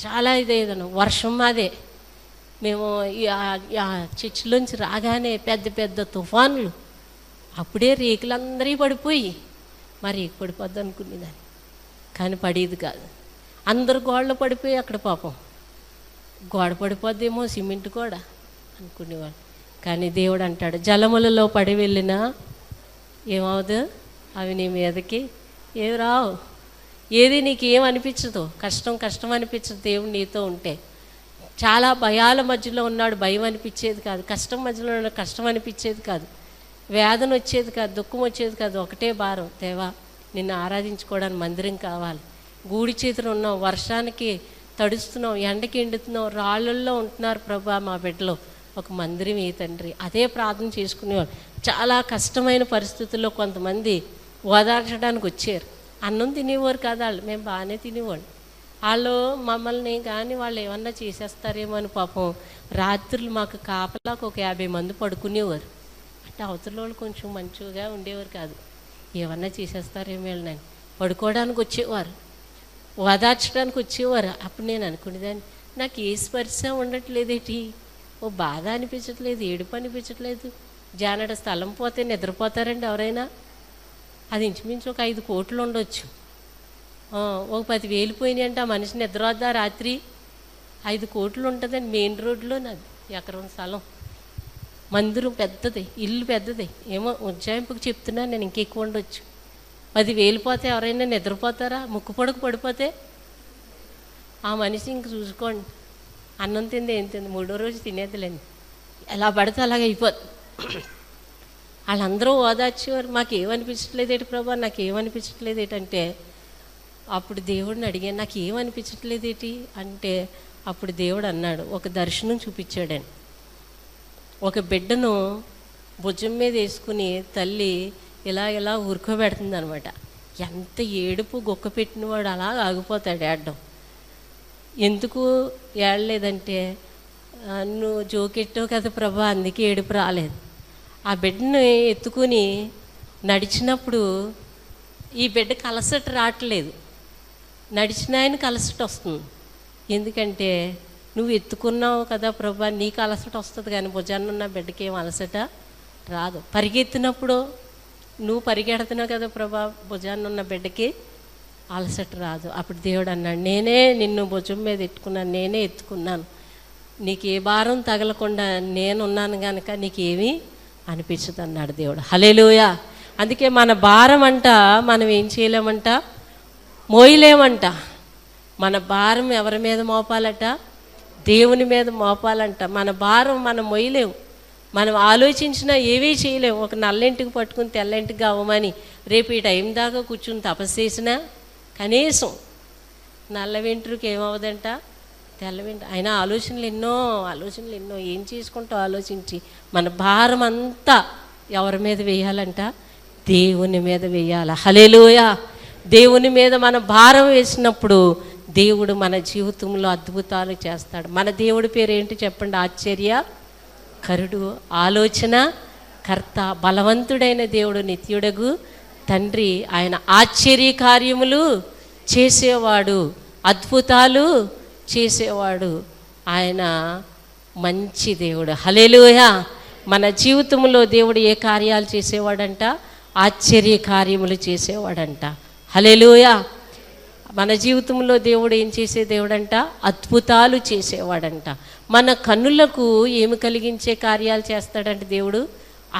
చాలా ఇదేదను వర్షం మాదే. మేము చర్చిలోంచి రాగానే పెద్ద తుఫాన్లు, అప్పుడే రేకులందరూ పడిపోయి రేకు పడిపోద్ది అనుకునేదాన్ని, కానీ పడేది కాదు. అందరు గోడలు పడిపోయి అక్కడ పాపం గోడ పడిపోద్దేమో, సిమెంట్ గోడ అనుకునేవాళ్ళు. కానీ దేవుడు అంటాడు, జలములలో పడి వెళ్ళినా ఏమవుదు, అవి నీ మీదకి ఏమి రావు. ఏది నీకు ఏమనిపించదు, కష్టం అనిపించదు. దేవుడు నీతో ఉంటే. చాలా భయాల మధ్యలో ఉన్నాడు, భయం అనిపించేది కాదు. కష్టం మధ్యలో ఉన్నాడు, కష్టం అనిపించేది కాదు. వేదన వచ్చేది కాదు, దుఃఖం వచ్చేది కాదు. ఒకటే భారం, దేవా నిన్ను ఆరాధించుకోవడానికి మందిరం కావాలి. గూడి చేతులు ఉన్నాం, వర్షానికి తడుస్తున్నాం, ఎండకి ఎండుతున్నాం, రాళ్ళల్లో ఉంటున్నారు ప్రభా మా బిడ్డలో, ఒక మందిరం ఏ తండ్రి. అదే ప్రార్థన చేసుకునేవాళ్ళు. చాలా కష్టమైన పరిస్థితుల్లో కొంతమంది ఓదార్చడానికి వచ్చారు. అన్నం తినేవారు కాదు వాళ్ళు, మేము బాగానే తినేవాళ్ళు. వాళ్ళు మమ్మల్ని కానీ వాళ్ళు ఏమన్నా చేసేస్తారేమో అని పాపం రాత్రులు మాకు కాపలాకు ఒక 50 మంది పడుకునేవారు. అంటే అవతల వాళ్ళు కొంచెం మంచిగా ఉండేవారు కాదు, ఏమన్నా చేసేస్తారేమో వెళ్ళని పడుకోవడానికి వచ్చేవారు, ఓదార్చడానికి వచ్చేవారు. అప్పుడు నేను అనుకునేదాన్ని, నాకు ఏ స్పర్శ ఉండట్లేదేటి, ఓ బాధ అనిపించట్లేదు, ఏడుపు అనిపించట్లేదు. జానడ స్థలం పోతే నిద్రపోతారండి ఎవరైనా? అది ఇంచుమించు ఒక 5 కోట్లు ఉండొచ్చు. ఒక 10,000 పోయినాయి అంటే ఆ మనిషి నిద్ర వద్దా రాత్రి? 5 కోట్లు ఉంటుందండి. మెయిన్ రోడ్లో నాది ఎకరం స్థలం, మందిరం పెద్దది, ఇల్లు పెద్దది. ఏమో ఉజ్జాయింపుకి చెప్తున్నాను నేను, ఇంకెక్కువ ఉండొచ్చు. 10,000 పోతే ఎవరైనా నిద్రపోతారా? ముక్కు పొడకు పడిపోతే ఆ మనిషి ఇంక చూసుకోండి, అన్నం తింది ఏం తింది, 3వ రోజు తినేదిలేండి, ఎలా పడితే అలాగ అయిపోతుంది. వాళ్ళందరూ ఓదార్చేవారు. మాకేమనిపించట్లేదు ఏంటి ప్రభా, నాకేమనిపించట్లేదు ఏంటంటే, అప్పుడు దేవుడిని అడిగాను, నాకు ఏమనిపించట్లేదు ఏంటి అంటే, అప్పుడు దేవుడు అన్నాడు, ఒక దర్శనం చూపించాడండి. ఒక బిడ్డను భుజం మీద వేసుకుని తల్లి ఇలా ఊరుకోబెడుతుంది అనమాట. ఎంత ఏడుపు గొక్క పెట్టినవాడు అలా ఆగిపోతాడు ఏడడం. ఎందుకు ఏడలేదంటే, నువ్వు జోకెట్టావు కదా ప్రభా, అందుకే ఏడుపు రాలేదు. ఆ బిడ్డను ఎత్తుకుని నడిచినప్పుడు ఈ బిడ్డకి అలసట రావట్లేదు, నడిచిన ఆయనకి అలసట వస్తుంది. ఎందుకంటే నువ్వు ఎత్తుకున్నావు కదా ప్రభా, నీకు అలసట వస్తుంది, కానీ భుజాన్నున్న బిడ్డకి ఏం అలసట రాదు. పరిగెత్తినప్పుడు నువ్వు పరిగెడుతున్నావు కదా ప్రభా, భుజాన్నున్న బిడ్డకి అలసట రాదు. అప్పుడు దేవుడు అన్నాడు, నేనే నిన్ను భుజం మీద ఎత్తుకున్నాను, నేనే ఎత్తుకున్నాను, నీకు ఏ భారం తగలకుండా నేనున్నాను కనుక నీకేమీ అనిపించదు అన్నాడు దేవుడు. హల్లెలూయా. అందుకే మన భారం అంట మనం ఏం చేయలేమంట, మోయలేమంట. మన భారం ఎవరి మీద మోపాలట, దేవుని మీద మోపాలంట. మన భారం మనం మోయలేము, మనం ఆలోచించినా ఏవీ చేయలేము. ఒక నల్లింటికి పట్టుకుని తెల్లింటికి అవ్వమని రేపు ఈ టైం దాకా కూర్చుని తపస్సు చేసినా కనీసం నల్ల వెంట్రుకి ఏమవుదంట, తెల్ల వెంట్రు. అయినా ఆలోచనలు ఎన్నో ఏం చేసుకుంటావు ఆలోచించి. మన భారం అంతా ఎవరి మీద వేయాలంట, దేవుని మీద వేయాలి. హల్లెలూయా. దేవుని మీద మన భారం వేసినప్పుడు దేవుడు మన జీవితంలో అద్భుతాలు చేస్తాడు. మన దేవుడి పేరు ఏంటి చెప్పండి? ఆశ్చర్యకరుడు, ఆలోచన కర్త, బలవంతుడైన దేవుడు, నిత్యుడగు తండ్రి. ఆయన ఆశ్చర్య కార్యములు చేసేవాడు, అద్భుతాలు చేసేవాడు. ఆయన మంచి దేవుడు. హల్లెలూయా. మన జీవితంలో దేవుడు ఏ కార్యాలు చేసేవాడంట? ఆశ్చర్య కార్యములు చేసేవాడంట. హల్లెలూయా. మన జీవితంలో దేవుడు ఏం చేసే దేవుడంట? అద్భుతాలు చేసేవాడంట. మన కన్నులకు ఏమి కలిగించే కార్యాలు చేస్తాడంటే దేవుడు?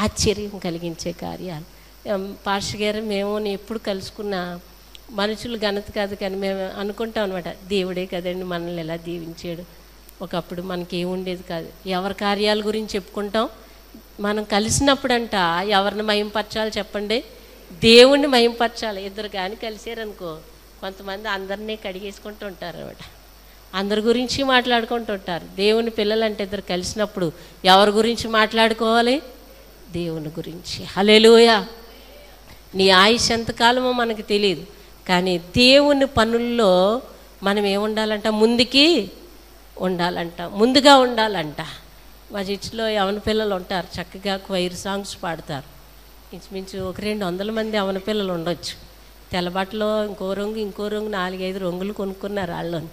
ఆశ్చర్యం కలిగించే కార్యాలు. పాస్టర్ గారు మేము ఎప్పుడు కలుసుకున్నా మనుషులు ఘనత కాదు, కానీ మేము అనుకుంటాం అనమాట, దేవుడే కదండి మనల్ని ఎలా దీవించాడు. ఒకప్పుడు మనకి ఏముండేది కాదు, ఎవరి కార్యాల గురించి చెప్పుకుంటాం. మనం కలిసినప్పుడంట ఎవరిని మహింపరచాలి చెప్పండి? దేవుణ్ణి మహింపరచాలి. ఇద్దరు కానీ కలిసారనుకో, కొంతమంది అందరినీ కడిగేసుకుంటూ ఉంటారు అనమాట, అందరి గురించి మాట్లాడుకుంటూ ఉంటారు. దేవుని పిల్లలంటే ఇద్దరు కలిసినప్పుడు ఎవరి గురించి మాట్లాడుకోవాలి? దేవుని గురించి. హల్లెలూయా. నీ ఆయుష్ ఎంతకాలమో మనకు తెలియదు, కానీ దేవుని పనుల్లో మనం ఏముండాలంట? ముందుగా ఉండాలంట. మా చర్చిలో యవన పిల్లలు ఉంటారు, చక్కగా క్వైర్ సాంగ్స్ పాడతారు. ఇంచుమించు 100-200 మంది యవన పిల్లలు ఉండొచ్చు. తెల్లబట్టలో ఇంకో రంగు 4-5 రంగులు కొనుక్కున్నారు వాళ్ళని.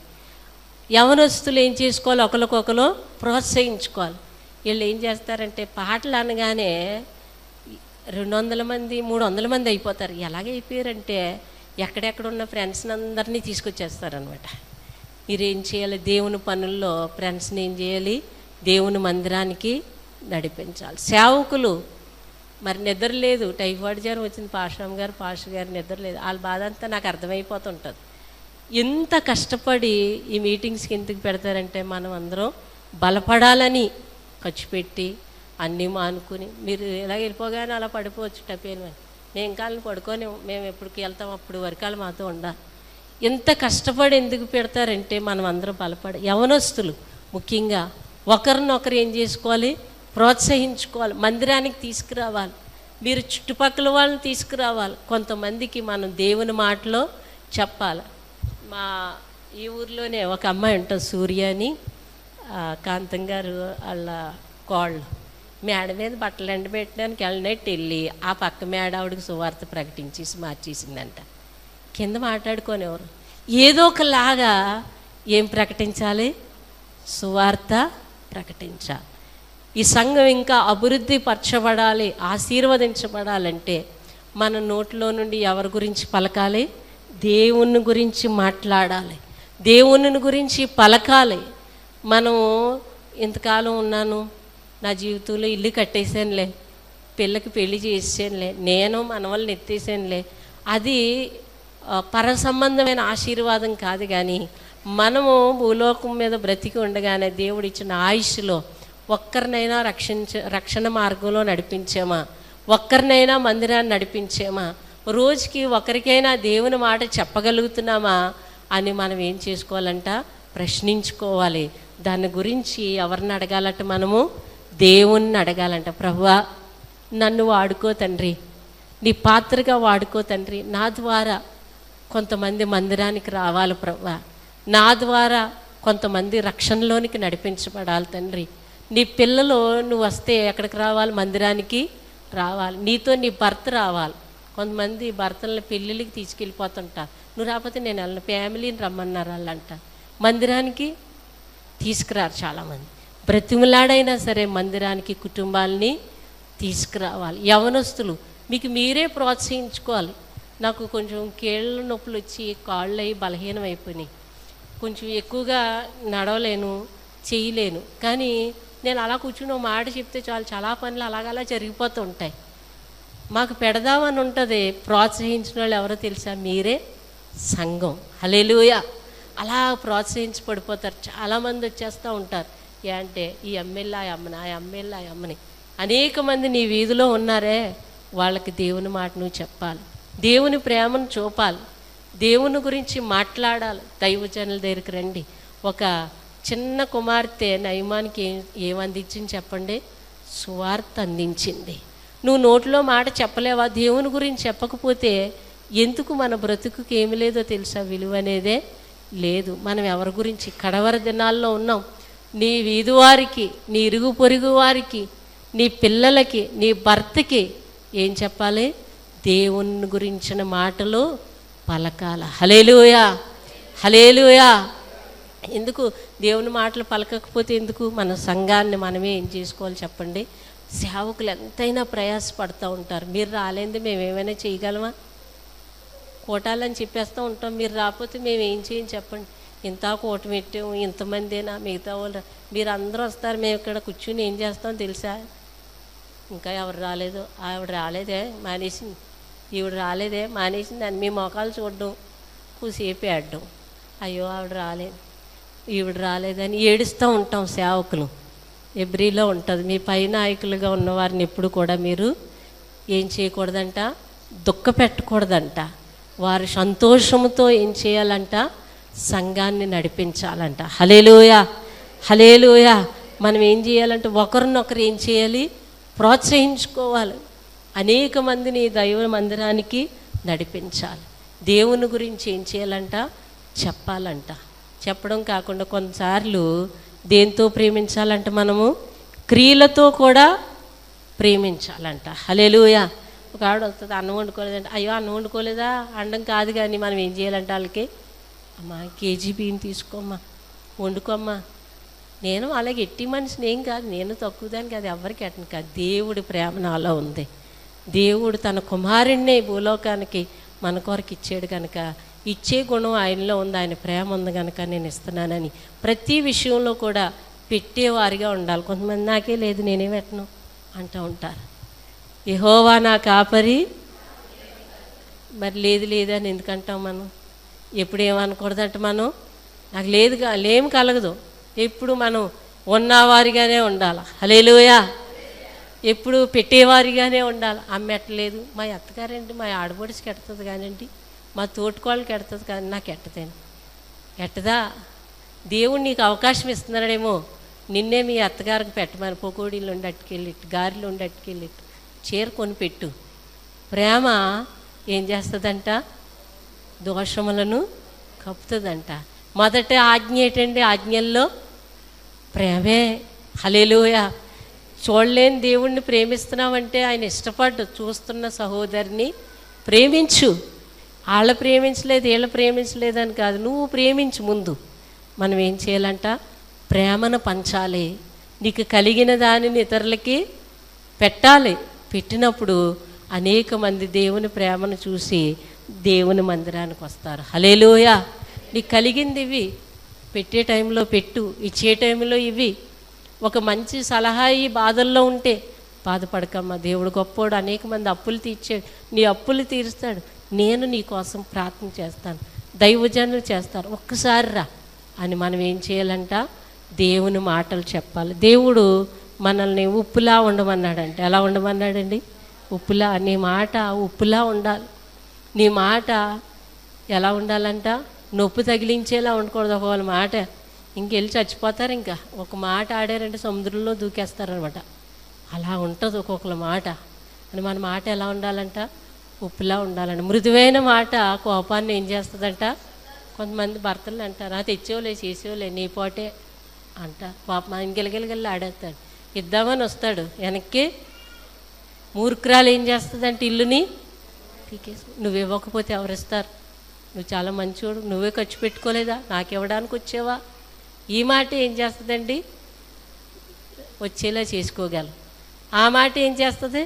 యవనస్తులు ఏం చేసుకోవాలి? ఒకరికొకరు ప్రోత్సహించుకోవాలి. వీళ్ళు ఏం చేస్తారంటే పాటలు అనగానే 200 మంది 300 మంది అయిపోతారు. ఎలాగైపోయారంటే ఎక్కడెక్కడ ఉన్న ఫ్రెండ్స్ని అందరినీ తీసుకొచ్చేస్తారనమాట. మీరేం చేయాలి? దేవుని పనుల్లో ఫ్రెండ్స్ని ఏం చేయాలి? దేవుని మందిరానికి నడిపించాలి. సేవకులు మరి నిద్ర లేదు, టైఫాయిడ్ జ్వరం వచ్చింది పాస్టర్ గారు నిద్ర లేదు. వాళ్ళ బాధ అంతా నాకు అర్థమైపోతుంటుంది. ఎంత కష్టపడి ఈ మీటింగ్స్కి ఎందుకు పెడతారంటే మనం అందరం బలపడాలని ఖర్చు పెట్టి అన్నీ మానుకుని. మీరు ఎలా వెళ్ళిపోగానే అలా పడిపోవచ్చు టపేను అని. మేము కాళ్ళని పడుకొని మేము ఎప్పటికి వెళ్తాం అప్పుడు వరకాలు మాతో ఉండాలి. ఎంత కష్టపడి ఎందుకు పెడతారంటే మనం అందరం బలపడి. యవనస్తులు ముఖ్యంగా ఒకరినొకరు ఏం చేసుకోవాలి? ప్రోత్సహించుకోవాలి, మందిరానికి తీసుకురావాలి. మీరు చుట్టుపక్కల వాళ్ళని తీసుకురావాలి. కొంతమందికి మనం దేవుని మాటలో చెప్పాలి. మా ఈ ఊర్లోనే ఒక అమ్మాయి ఉంటుంది, సూర్య అని, కాంతం గారు వాళ్ళ కోళ్ళు. మేడ మీద బట్టలు ఎండబెట్టడానికి వెళ్ళి ఆ పక్క మేడ ఆవిడకి సువార్త ప్రకటించేసి మార్చేసిందంట. కింద మాట్లాడుకోనివ్వరు. ఏదో ఒకలాగా ఏం ప్రకటించాలి? సువార్త ప్రకటించాలి. ఈ సంఘం ఇంకా అభివృద్ధి పరచబడాలి, ఆశీర్వదించబడాలంటే మన నోట్లో నుండి ఎవరి గురించి పలకాలి? దేవుని గురించి మాట్లాడాలి, దేవుని గురించి పలకాలి. మనం ఇంతకాలం ఉన్నాను, నా జీవితంలో ఇల్లు కట్టేసానులే, పిల్లకి పెళ్లి చేసానులే, నేను మనవల్ని ఎత్తేసానులే, అది పర సంబంధమైన ఆశీర్వాదం కాదు. కానీ మనము భూలోకం మీద బ్రతికి ఉండగానే దేవుడిచ్చిన ఆయుష్లో ఒక్కరినైనా రక్షణ మార్గంలో నడిపించామా? ఒక్కరినైనా మందిరాన్ని నడిపించామా? రోజుకి ఒకరికైనా దేవుని మాట చెప్పగలుగుతున్నామా అని మనం ఏం చేసుకోవాలంట? ప్రశ్నించుకోవాలి. దాని గురించి ఎవరిని అడగాలంట? మనము దేవుణ్ణి అడగాలంట. ప్రభువా, నన్ను వాడుకో తండ్రి, నీ పాత్రగా వాడుకో తండ్రి. నా ద్వారా కొంతమంది మందిరానికి రావాలి ప్రభువా, నా ద్వారా కొంతమంది రక్షణలోనికి నడిపించబడాలి తండ్రి. నీ పిల్లలు నువ్వు వస్తే ఎక్కడికి రావాలి? మందిరానికి రావాలి. నీతో నీ భర్త రావాలి. కొంతమంది భర్తలను పెళ్ళిళ్ళకి తీసుకెళ్ళిపోతుంటారు. నువ్వు రాకపోతే నేను వెళ్ళను, ఫ్యామిలీని రమ్మన్నారు వాళ్ళంట. మందిరానికి తీసుకురారు చాలామంది. బ్రతిమలాడైనా సరే మందిరానికి కుటుంబాలని తీసుకురావాలి. యవనస్తులు మీకు మీరే ప్రోత్సహించుకోవాలి. నాకు కొంచెం కీళ్ళ నొప్పులు వచ్చి కాళ్ళు అవి బలహీనం అయిపోయినాయి. కొంచెం ఎక్కువగా నడవలేను, చేయలేను. కానీ నేను అలా కూర్చుని ఒక మాట చెప్తే చాలు, చాలా పనులు అలాగలా జరిగిపోతూ ఉంటాయి. మాకు పెడదామని ఉంటుంది. ప్రోత్సహించిన వాళ్ళు ఎవరో తెలుసా? మీరే సంఘం. హల్లెలూయా. అలా ప్రోత్సహించి పడిపోతారు. చాలామంది వచ్చేస్తూ ఉంటారు. అంటే ఈ ఎమ్మెల్యే ఆ అమ్మని, ఆ ఎమ్మెల్యే ఆ అమ్మని, అనేక మంది నీ వీధిలో ఉన్నారే, వాళ్ళకి దేవుని మాట నువ్వు చెప్పాలి. దేవుని ప్రేమను చూపాలి. దేవుని గురించి మాట్లాడాలి. దైవజనుల దగ్గరికి రండి. ఒక చిన్న కుమార్తె నయమానికి ఏం అందించింది చెప్పండి? సువార్త అందించింది. నువ్వు నోట్లో మాట చెప్పలేవా? దేవుని గురించి చెప్పకపోతే ఎందుకు మన బ్రతుకుకి ఏమి లేదో తెలుసా? విలువ అనేదే లేదు. మనం ఎవరి గురించి కడవర దినాల్లో ఉన్నాం. నీ వీధి వారికి, నీ ఇరుగు పొరుగు వారికి, నీ పిల్లలకి, నీ భర్తకి ఏం చెప్పాలి? దేవుని గురించిన మాటలు పలకాల. హల్లెలూయా, హల్లెలూయా. ఎందుకు దేవుని మాటలు పలకకపోతే ఎందుకు? మన సంఘాన్ని మనమే ఏం చేసుకోవాలి చెప్పండి? సేవకులు ఎంతైనా ప్రయాసపడుతూ ఉంటారు. మీరు రాలేంది మేమేమైనా చేయగలమా? కోటాలని చెప్పేస్తూ ఉంటాం. మీరు రాకపోతే మేము ఏం చేయం చెప్పండి? ఇంత కోట పెట్టాము, ఇంతమందేనా, మిగతా వాళ్ళు మీరు అందరూ వస్తారు, మేము ఇక్కడ కూర్చుని ఏం చేస్తాం తెలుసా? ఇంకా ఎవరు రాలేదు, ఆవిడ రాలేదే మానేసింది, ఈవిడ రాలేదే మానేసింది అని మీ మొఖాలు చూడడం, కూసేపు ఆడడం. అయ్యో ఆవిడ రాలేదు, ఈవిడ రాలేదని ఏడుస్తూ ఉంటాం సేవకులు. ఎబ్రిలో ఉంటుంది. మీ పై నాయకులుగా ఉన్నవారిని ఎప్పుడు కూడా మీరు ఏం చేయకూడదంట? దుఃఖ పెట్టకూడదంట. వారి సంతోషంతో ఏం చేయాలంట? సంఘాన్ని నడిపించాలంట. హల్లెలూయా, హల్లెలూయా. మనం ఏం చేయాలంటే ఒకరినొకరు ఏం చేయాలి? ప్రోత్సహించుకోవాలి. అనేక మందిని దైవ మందిరానికి నడిపించాలి. దేవుని గురించి ఏం చేయాలంట? చెప్పాలంట. చెప్పడం కాకుండా కొన్నిసార్లు దేంతో ప్రేమించాలంట? మనము క్రియలతో కూడా ప్రేమించాలంట. హల్లెలూయా. ఒక ఆవిడ వస్తుంది, అన్నం వండుకోలేదంటే, అయ్యో అన్నం వండుకోలేదా అండం కాదు. కానీ మనం ఏం చేయాలంటే వాళ్ళకి, అమ్మా కేజీ బియ్యం తీసుకోమ్మా, వండుకోమ్మా. నేను అలాగే ఎట్టి మనిషిని ఏం కాదు, నేను తక్కువ దాన్ని కాదు, ఎవరికి ఎట్టను కాదు. దేవుడి ప్రేమ నాలో ఉంది. దేవుడు తన కుమారుణ్ణి భూలోకానికి మన కొరకు ఇచ్చాడు కనుక, ఇచ్చే గుణం ఆయనలో ఉంది, ఆయన ప్రేమ ఉంది కనుక నేను ఇస్తున్నానని ప్రతి విషయంలో కూడా పెట్టేవారిగా ఉండాలి. కొంతమంది నాకే లేదు నేనే పెట్టను అంటూ ఉంటారు. యెహోవా నా కాపరి, మరి లేదు లేదని ఎందుకంటాం మనం? ఎప్పుడు ఏమనకూడదంట మనం? నాకు లేం కలగదు. ఎప్పుడు మనం ఉన్నవారిగానే ఉండాలి. హల్లెలూయా. ఎప్పుడు పెట్టేవారిగానే ఉండాలి. అమ్మెట్టలేదు, మా అత్తగారండి, మా ఆడబడిసికి ఎడుతుంది కానివ్వండి, మా తోటికోళ్ళకి ఎడుతుంది కానీ నాకు ఎట్టదేను ఎట్టదా? దేవుడు నీకు అవకాశం ఇస్తున్నాడేమో, నిన్నే మీ అత్తగారికి పెట్టమని పకోడీలు ఉండి అట్టుకెళ్ళిట్టు, గారెలు ఉండి అట్టుకెళ్ళిట్టు, చీర కొని పెట్టు. ప్రేమ ఏం చేస్తుందంట? దోషములను కప్పుతుందంట. మొదట ఆజ్ఞ ఏంటండి? ఆజ్ఞల్లో ప్రేమే. హల్లెలూయా. చూడలేని దేవుణ్ణి ప్రేమిస్తున్నావంటే ఆయన ఇష్టపడ్డు. చూస్తున్న సహోదరిని ప్రేమించు. వాళ్ళ ప్రేమించలేదు, వీళ్ళ ప్రేమించలేదని కాదు, నువ్వు ప్రేమించు ముందు. మనం ఏం చేయాలంట? ప్రేమను పంచాలి. నీకు కలిగిన దానిని ఇతరులకి పెట్టాలి. పెట్టినప్పుడు అనేక మంది దేవుని ప్రేమను చూసి దేవుని మందిరానికి వస్తారు. హల్లెలూయా. నీకు కలిగింది ఇవి, పెట్టే టైంలో పెట్టు, ఇచ్చే టైంలో ఇవి. ఒక మంచి సలహా ఈ బాధల్లో ఉంటే బాధపడకమ్మా, దేవుడు గొప్పోడు, అనేక మంది అప్పులు తీర్చాడు, నీ అప్పులు తీరుస్తాడు, నేను నీ కోసం ప్రార్థన చేస్తాను, దైవజనులు చేస్తారు, ఒక్కసారి రా అని మనం ఏం చేయాలంట? దేవుని మాటలు చెప్పాలి. దేవుడు మనల్ని ఉప్పులా ఉండమన్నాడంటే ఎలా ఉండమన్నాడండి? ఉప్పులా. నీ మాట ఉప్పులా ఉండాలి. నీ మాట ఎలా ఉండాలంట? నొప్పి తగిలించేలా ఉండకూడదు. ఒకవేళ మాట ఇంకెళ్ళి చచ్చిపోతారు. ఇంకా ఒక మాట ఆడారంటే సముద్రంలో దూకేస్తారనమాట. అలా ఉంటుంది ఒక్కొక్కల మాట. అని మన మాట ఎలా ఉండాలంట? ఉప్పులా ఉండాలంట. మృదువైన మాట కోపాన్ని ఏం చేస్తుందంట? కొంతమంది భర్తలు అంటారు, తెచ్చేవాళ్ళే చేసేవాళ్ళే నీ పోటే అంట. పాప ఆయన గిలగిలగిల్లా ఆడేస్తాడు. ఇద్దామని వస్తాడు, వెనక్కి మూర్ఖురాలు ఏం చేస్తుందంటే ఇల్లుని పీకేసి, నువ్వు ఇవ్వకపోతే ఎవరిస్తారు, నువ్వు చాలా మంచివాడు, నువ్వే ఖర్చు పెట్టుకోలేదా, నాకు ఇవ్వడానికి వచ్చావా, ఈ మాట ఏం చేస్తుందండి, వచ్చేలా చేసుకోగలం. ఆ మాట ఏం చేస్తుంది,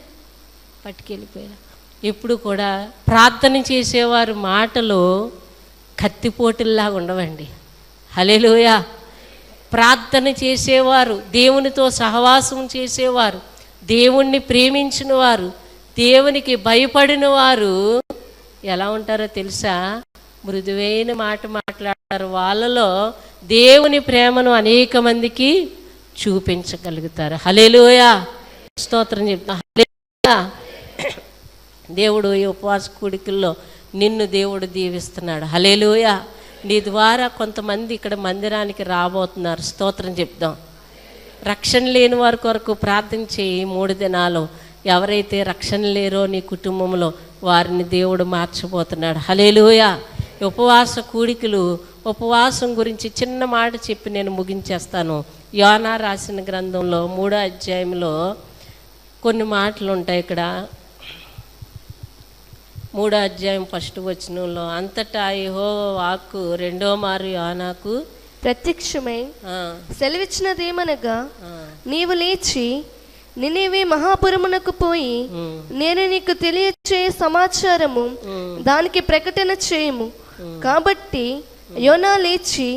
పట్టుకెళ్ళిపోయా. ఎప్పుడు కూడా ప్రార్థన చేసేవారు మాటలు కత్తిపోటుల్లాగా ఉండవండి. హల్లెలూయా. ప్రార్థన చేసేవారు, దేవునితో సహవాసం చేసేవారు, దేవుణ్ణి ప్రేమించిన వారు, దేవునికి భయపడిన వారు ఎలా ఉంటారో తెలుసా, మృదువైన మాట మాట్లాడతారు. వాళ్ళలో దేవుని ప్రేమను అనేక మందికి చూపించగలుగుతారు. హల్లెలూయా. స్తోత్రం చెప్తా. హల్లెలూయా. దేవుడు ఈ ఉపవాస కూడికల్లో నిన్ను దేవుడు దీవిస్తున్నాడు. హల్లెలూయా. నీ ద్వారా కొంతమంది ఇక్కడ మందిరానికి రాబోతున్నారు. స్తోత్రం చెప్దాం. రక్షణ లేని వారి కొరకు ప్రార్థన చేయి. 3 దినాలు ఎవరైతే రక్షణ లేరో నీ కుటుంబంలో వారిని దేవుడు మార్చబోతున్నాడు. హల్లెలూయా. ఉపవాస కూడికలు, ఉపవాసం గురించి చిన్న మాట చెప్పి నేను ముగించేస్తాను. యోనా రాసిన గ్రంథంలో 3వ అధ్యాయంలో కొన్ని మాటలు ఉంటాయి. ఇక్కడ 3వ అధ్యాయం 1వ వచనంలో, అంతటా యెహోవా వాక్కు 2వ మారు యోనాకు ప్రత్యక్షమై సెలవిచ్చినదేమనగా, నీవు లేచి నినివే మహాపురమునకు పోయి నేను నీకు తెలియచే సమాచారము దానికి ప్రకటన చేయము. కాబట్టి యోనా లేచి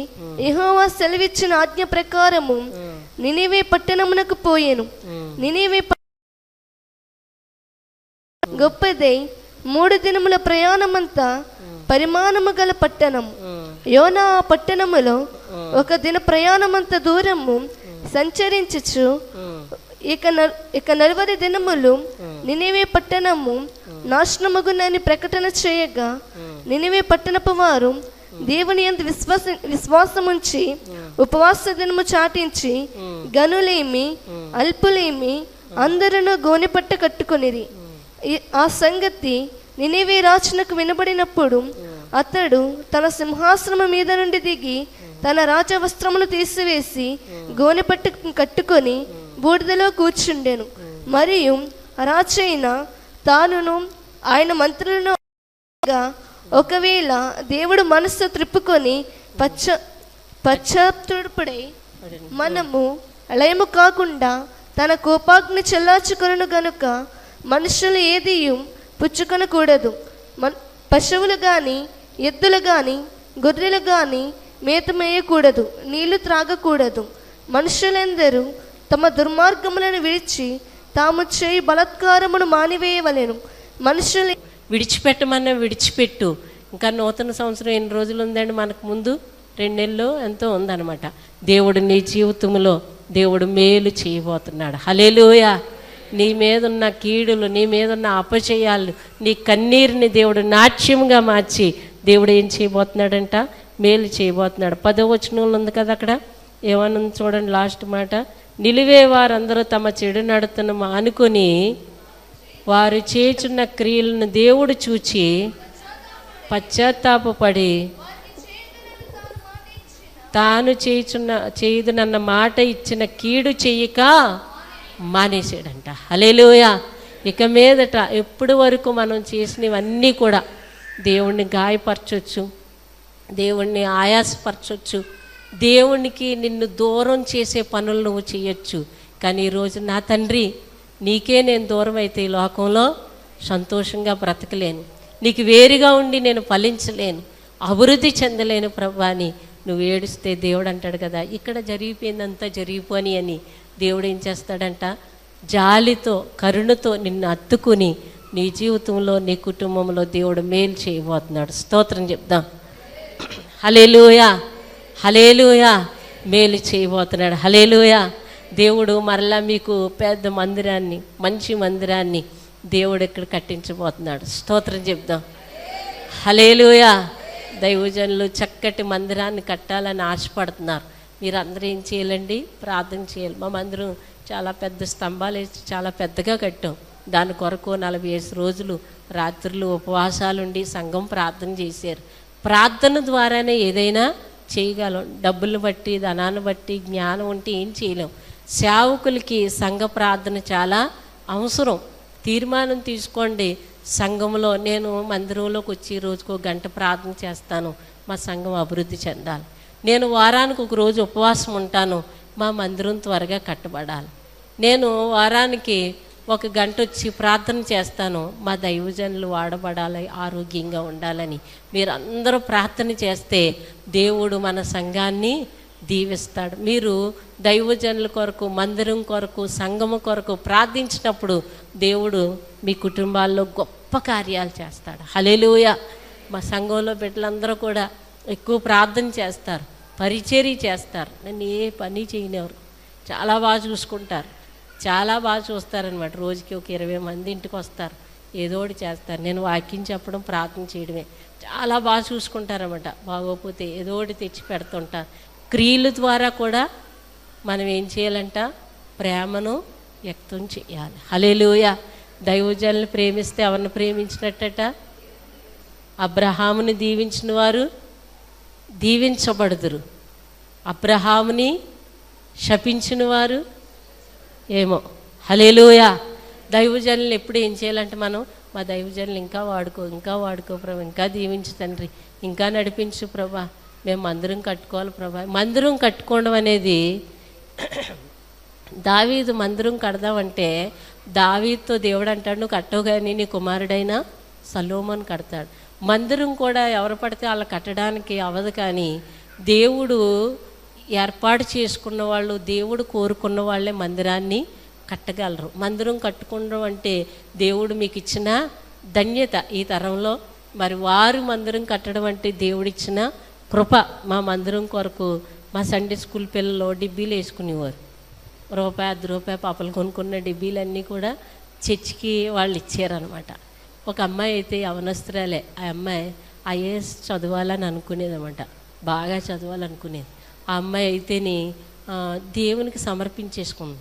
యెహోవా సెలవిచ్చిన ఆజ్ఞ ప్రకారము నినివే పట్టణమునకు పోయెను. నినివే గొప్పదై 3 దినముల ప్రయాణమంతా పరిమాణము గల పట్టణం. యోనా ఆ పట్టణములో 1 దిన ప్రయాణమంత దూరము సంచరించుచు ఇక 40 దినములు నినివే పట్టణము నాశనమగునని ప్రకటన చేయగా, నినివే పట్టణపు వారు దేవుని యందు విశ్వాసముంచి ఉపవాస దినము చాటించి గనులేమి అల్పులేమి అందరూ గోనెపట్ట కట్టుకొనిరి. ఆ సంగతి నినివే రాజునకు వినబడినప్పుడు అతడు తన సింహాసనము మీద నుండి దిగి తన రాజవస్త్రమును తీసివేసి గోనెపట్టు కట్టుకొని బూడిదలో కూర్చుండెను. మరియు రాజైన తానును ఆయన మంత్రులను ఒకవేళ దేవుడు మనస్సు త్రిప్పుకొని పశ్చాత్తాపపడి మనము లయము కాకుండా తన కోపాగ్ని చెల్లార్చుకొనును గనుక మనుషులు ఏదియు పుచ్చుకొనకూడదు. పశువులు గాని ఎద్దులు గాని గొర్రెలు గాని మేత మేయకూడదు, నీళ్లు త్రాగకూడదు. మనుషులందరూ తమ దుర్మార్గములను విడిచి తాము చేయి బలాత్కారమును మానివేయవలెను. మనుషులు విడిచిపెట్టమన్నా విడిచిపెట్టు. ఇంకా నూతన సంవత్సరం ఎన్ని రోజులు ఉందండి మనకు ముందు? 2 నెలలు ఎంతో ఉందన్నమాట. దేవుడు నీ జీవితంలో దేవుడు మేలు చేయబోతున్నాడు. హల్లెలూయా. నీ మీదున్న కీడులు, నీ మీదున్న అపజయాలు, నీ కన్నీరుని దేవుడు నాట్యంగా మార్చి దేవుడు ఏం చేయబోతున్నాడంట, మేలు చేయబోతున్నాడు. 10వ వచనంలో ఉంది కదా, అక్కడ ఏమన్నా చూడండి, లాస్ట్ మాట, నిలివే వారందరూ తమ చెడు నడతను మానుకొని వారు చేయుచున్న క్రియలను దేవుడు చూచి పశ్చాత్తాపపడి తాను చేయుదునన్న మాట ఇచ్చిన కీడు చెయ్యక మానేసాడంట. హల్లెలూయా. ఇక మీదట ఎప్పటి వరకు మనం చేసినవన్నీ కూడా దేవుణ్ణి గాయపరచొచ్చు, దేవుణ్ణి ఆయాసపరచొచ్చు, దేవునికి నిన్ను దూరం చేసే పనులు నువ్వు చేయొచ్చు. కానీ ఈరోజు నా తండ్రి, నీకే నేను దూరం అయితే ఈ లోకంలో సంతోషంగా బ్రతకలేను, నీకు వేరుగా ఉండి నేను ఫలించలేను, అభివృద్ధి చెందలేను ప్రభా అని నువ్వు ఏడుస్తే దేవుడు అంటాడు కదా, ఇక్కడ జరిగిపోయిందంతా జరిగిపోని అని దేవుడు ఏం చేస్తాడంట, జాలితో కరుణతో నిన్ను అత్తుకుని నీ జీవితంలో నీ కుటుంబంలో దేవుడు మేలు చేయబోతున్నాడు. స్తోత్రం చెప్దాం. హల్లెలూయా. హల్లెలూయా. మేలు చేయబోతున్నాడు. హల్లెలూయా. దేవుడు మరలా మీకు పెద్ద మందిరాన్ని, మంచి మందిరాన్ని దేవుడు ఇక్కడ కట్టించబోతున్నాడు. స్తోత్రం చెప్దాం. హల్లెలూయా. దైవజనులు చక్కటి మందిరాన్ని కట్టాలని ఆశపడుతున్నారు. మీరు అందరూ ఏం చేయాలండి, ప్రార్థన చేయాలి. మా మందిరం చాలా పెద్ద స్తంభాలు వేసి చాలా పెద్దగా కట్టాం. దాని కొరకు 45 రోజులు రాత్రులు ఉపవాసాలుండి సంఘం ప్రార్థన చేశారు. ప్రార్థన ద్వారానే ఏదైనా చేయగలం. డబ్బులు బట్టి, ధనాన్ని బట్టి, జ్ఞానం ఉంటే ఏం చేయలేం. సేవకులకి సంఘ ప్రార్థన చాలా అవసరం. తీర్మానం తీసుకోండి. సంఘంలో నేను మందిరంలోకి వచ్చి రోజుకు 1 గంట ప్రార్థన చేస్తాను, మా సంఘం అభివృద్ధి చెందాలి. నేను వారానికి 1 రోజు ఉపవాసం ఉంటాను, మా మందిరం త్వరగా కట్టబడాలి. నేను వారానికి 1 గంట వచ్చి ప్రార్థన చేస్తాను, మా దైవజనులు వాడబడాలి, ఆరోగ్యంగా ఉండాలని. మీరు అందరూ ప్రార్థన చేస్తే దేవుడు మన సంఘాన్ని దీవిస్తాడు. మీరు దైవజనుల కొరకు, మందిరం కొరకు, సంఘము కొరకు ప్రార్థించినప్పుడు దేవుడు మీ కుటుంబాల్లో గొప్ప కార్యాలు చేస్తాడు. హల్లెలూయా. మా సంఘంలో బిడ్డలందరూ కూడా ఎక్కువ ప్రార్థన చేస్తారు, పరిచర్య చేస్తారు. నన్ను ఏ పని చేయనివారు, చాలా బాగా చూసుకుంటారు, చాలా బాగా చూస్తారనమాట. రోజుకి ఒక 20 మంది ఇంటికి వస్తారు, ఏదో ఒకటి చేస్తారు. నేను వాక్యం చెప్పడం, ప్రార్థన చేయడమే. చాలా బాగా చూసుకుంటారన్నమాట. బాగోపోతే ఏదో ఒకటి తెచ్చి పెడుతుంటారు. క్రియల ద్వారా కూడా మనం ఏం చేయాలంట? ప్రేమను వ్యక్తం చేయాలి. హల్లెలూయా. దైవజనులను ప్రేమిస్తే ఎవరిని ప్రేమించినట్టట? అబ్రహాముని దీవించిన వారు దీవించబడుదురు, అబ్రహాముని శపించిన వారు ఏమో. హల్లెలూయా. దైవజనులు ఎప్పుడు ఏం చేయాలంటే మనం, మా దైవజనులు ఇంకా వాడుకో ప్రభా, ఇంకా దీవించు తండ్రి, ఇంకా నడిపించు ప్రభా, మేము మందిరం కట్టుకోవాలి ప్రభా. మందిరం కట్టుకోవడం అనేది, దావీదు మందిరం కడదామంటే దావీదుతో దేవుడు అంటాడు, నువ్వు కట్టవు కానీ నీ కుమారుడైన సొలొమోను కడతాడు. మందిరం కూడా ఎవరు పడితే వాళ్ళు కట్టడానికి అవ్వదు, కానీ దేవుడు ఏర్పాటు చేసుకున్న వాళ్ళు, దేవుడు కోరుకున్న వాళ్ళే మందిరాన్ని కట్టగలరు. మందిరం కట్టుకోవడం అంటే దేవుడు మీకు ఇచ్చిన ధన్యత ఈ తరంలో. మరి వారు మందిరం కట్టడం అంటే దేవుడిచ్చిన కృప. మా మందిరం కొరకు మా సండే స్కూల్ పిల్లలు డిబ్బీలు వేసుకునేవారు. ₹1, పాపలు కొనుక్కున్న డిబ్బీలన్నీ కూడా చర్చికి వాళ్ళు ఇచ్చారనమాట. ఒక అమ్మాయి అయితే యవనస్తురాలే, ఆ అమ్మాయి IAS చదవాలని అనుకునేది అనమాట, బాగా చదవాలనుకునేది. ఆ అమ్మాయి అయితేని దేవునికి సమర్పించేసుకుంది.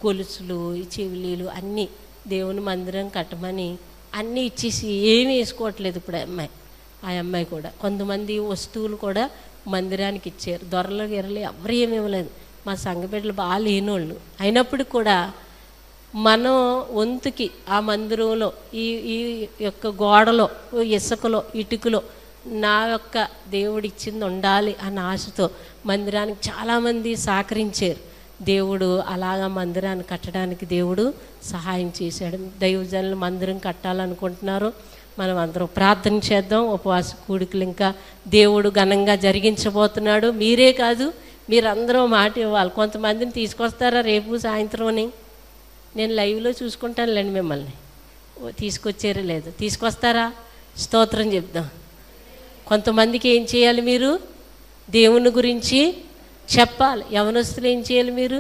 గొలుసులు, చెవిలీలు అన్నీ దేవుని మందిరం కట్టమని అన్నీ ఇచ్చేసి ఏమీ వేసుకోవట్లేదు ఇప్పుడు ఆ అమ్మాయి కూడా. కొంతమంది వస్తువులు కూడా మందిరానికి ఇచ్చారు. దొరలు గిరలు ఎవరు ఏమి ఇవ్వలేదు. మా సంఘ బిడ్డలు బాగా లేనోళ్ళు అయినప్పుడు కూడా మనం వంతుకి ఆ మందిరంలో ఈ యొక్క గోడలో, ఇసుకలో, ఇటుకలో నా యొక్క దేవుడు ఇచ్చింది ఉండాలి అన్న ఆశతో మందిరానికి చాలామంది సహకరించారు. దేవుడు అలాగా మందిరాన్ని కట్టడానికి దేవుడు సహాయం చేశాడు. దైవజనులు మందిరం కట్టాలనుకుంటున్నారు. మనం అందరం ప్రార్థన చేద్దాం. ఉపవాస కూడికలు ఇంకా దేవుడు ఘనంగా జరిగించబోతున్నాడు. మీరే కాదు, మీరందరూ మాట ఇవ్వాలి. కొంతమందిని తీసుకొస్తారా రేపు సాయంత్రం? నేను లైవ్లో చూసుకుంటానులేండి మిమ్మల్ని. తీసుకొచ్చారో లేదు, తీసుకొస్తారా? స్తోత్రం చెప్దాం. కొంతమందికి ఏం చేయాలి? మీరు దేవుని గురించి చెప్పాలి. యవనస్తులు ఏం చేయాలి? మీరు,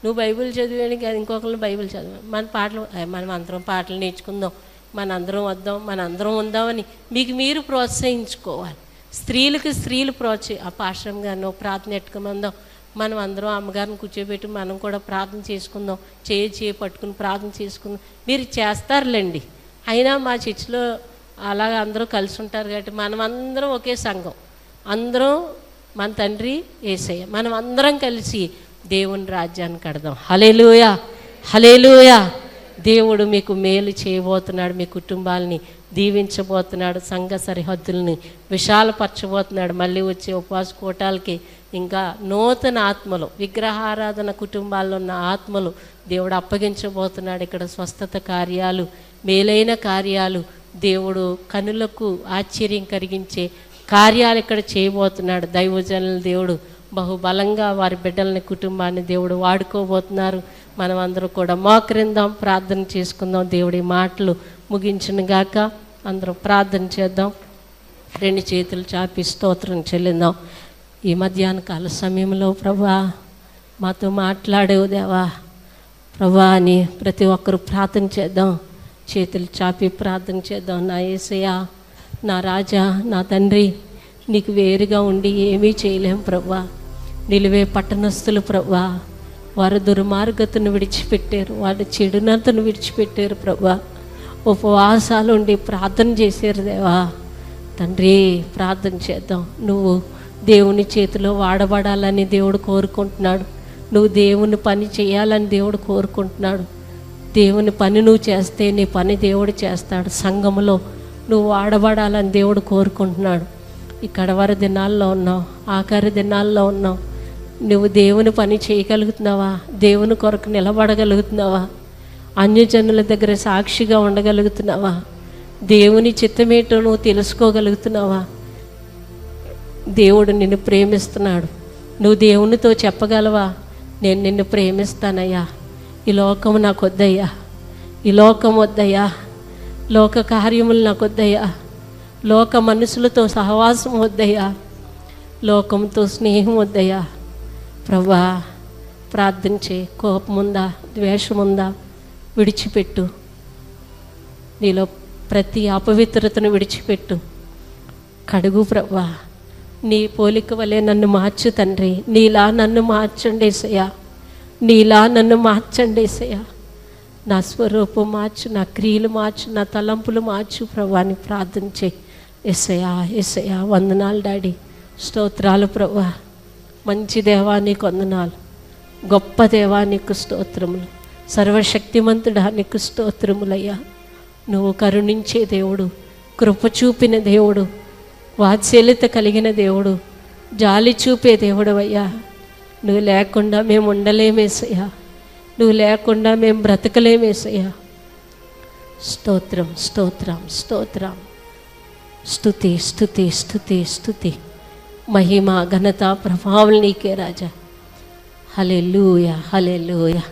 నువ్వు బైబిల్ చదివానికి ఇంకొకరిని బైబిల్ చదివా, మనం అందరం పాటలు నేర్చుకుందాం, మనందరం వద్దాం, మనందరం ఉందామని మీకు మీరు ప్రోత్సహించుకోవాలి. స్త్రీలకు స్త్రీలు ఆ పాశ్రం గారిని ప్రార్థన ఎట్టుకుమందాం. మనం అందరం అమ్మగారిని కూర్చోబెట్టి మనం కూడా ప్రార్థన చేసుకుందాం. చేయి పట్టుకుని ప్రార్థన చేసుకుందాం. మీరు చేస్తారులేండి. అయినా మా చర్చిలో అలాగ అందరూ కలిసి ఉంటారు కాబట్టి మనం అందరం ఒకే సంఘం, అందరం మన తండ్రి యేసయ్య, మనం అందరం కలిసి దేవుని రాజ్యాన్ని కడదాం. హల్లెలూయా, హల్లెలూయా. దేవుడు మీకు మేలు చేయబోతున్నాడు, మీ కుటుంబాలని దీవించబోతున్నాడు, సంఘ సరిహద్దుల్ని విశాలపరచబోతున్నాడు. మళ్ళీ వచ్చే ఉపవాస కూటాలకి ఇంకా నూతన ఆత్మలు, విగ్రహారాధన కుటుంబాల్లో ఉన్న ఆత్మలు దేవుడు అప్పగించబోతున్నాడు. ఇక్కడ స్వస్థత కార్యాలు, మేలైన కార్యాలు, దేవుడు కనులకు ఆశ్చర్యం కలిగించే కార్యాలు ఇక్కడ చేయబోతున్నాడు. దైవజనుల దేవుడు బహుబలంగా వారి బిడ్డలని, కుటుంబాన్ని దేవుడు వాడుకోబోతున్నారు. మనం అందరూ కూడా మోకరిందాం, ప్రార్థన చేసుకుందాం. దేవుడి మాటలు ముగించిన గాక అందరూ ప్రార్థన చేద్దాం. 2 చేతులు చాపి స్తోత్రం చెల్లిందాం. ఈ మధ్యాహ్న కాల సమయంలో ప్రభా మాతో మాట్లాడేవు దేవా ప్రభా అని ప్రతి ఒక్కరూ ప్రార్థన చేద్దాం. చేతులు చాపి ప్రార్థన చేద్దాం. నా యేసయ్య, నా రాజా, నా తండ్రి, నీకు వేరుగా ఉండి ఏమీ చేయలేం ప్రభా. నిలువే పట్టణస్థులు ప్రభా, వారు దుర్మార్గతను విడిచిపెట్టారు, వారు చెడునతను విడిచిపెట్టారు ప్రభా. ఉపవాసాలు ఉండి ప్రార్థన చేశారు దేవా. తండ్రి ప్రార్థన చేద్దాం. నువ్వు దేవుని చేతిలో వాడబడాలని దేవుడు కోరుకుంటున్నాడు. నువ్వు దేవుని పని చేయాలని దేవుడు కోరుకుంటున్నాడు. దేవుని పని నువ్వు చేస్తే నీ పని దేవుడు చేస్తాడు. సంఘములో నువ్వు వాడబడాలని దేవుడు కోరుకుంటున్నాడు. ఈ కడవరి దినాల్లో ఉన్నావు, ఆఖరి దినాల్లో ఉన్నావు. నువ్వు దేవుని పని చేయగలుగుతున్నావా? దేవుని కొరకు నిలబడగలుగుతున్నావా? అన్యజనుల దగ్గర సాక్షిగా ఉండగలుగుతున్నావా? దేవుని చిత్తమేటో నువ్వు తెలుసుకోగలుగుతున్నావా? దేవుడు నిన్ను ప్రేమిస్తున్నాడు. నువ్వు దేవునితో చెప్పగలవా? నేను నిన్ను ప్రేమిస్తానయ్యా, ఈ లోకం నాకు వద్దయ్యా, ఈ లోకం వద్దయ్యా, లోక కార్యములు నాకు వద్దయ్యా, లోక మనుషులతో సహవాసం వద్దయ్యా, లోకంతో స్నేహం వద్దయ్యా. ప్రభువా ప్రార్థించే, కోపముందా, ద్వేషముందా విడిచిపెట్టు. నీలో ప్రతి అపవిత్రతను విడిచిపెట్టు. కడుగు ప్రభువా, నీ పోలిక వలె నన్ను మార్చు తండ్రి. నీలా నన్ను మార్చండి యేసయ్యా, నీలా నన్ను మార్చండి యేసయ్యా. నా స్వరూపం మార్చు, నా క్రియలు మార్చు, నా తలంపులు మార్చు ప్రభువా అని ప్రార్థన చేయి. యేసయ్యా యేసయ్యా వందనాలు డాడీ, స్తోత్రాలు ప్రభువా. మంచి దేవానికి వందనాలు, గొప్ప దేవానికి స్తోత్రములు, సర్వశక్తిమంతుడా నీకు స్తోత్రములయ్యా. నువ్వు కరుణించే దేవుడు, కృప చూపిన దేవుడు, వాత్సల్యత కలిగిన దేవుడు, జాలి చూపే దేవుడు అయ్యా. నువ్వు లేకుండా మేము ఉండలేమేసయ్యా, నువ్వు లేకుండా మేము బ్రతకలేమేసయ్యా. స్తోత్రం స్తోత్రం స్తోత్రం. స్తుతి స్తుతి స్తుతి స్తుతి. మహిమ ఘనత ప్రభావం నీకే రాజా. హల్లెలూయా హల్లెలూయా.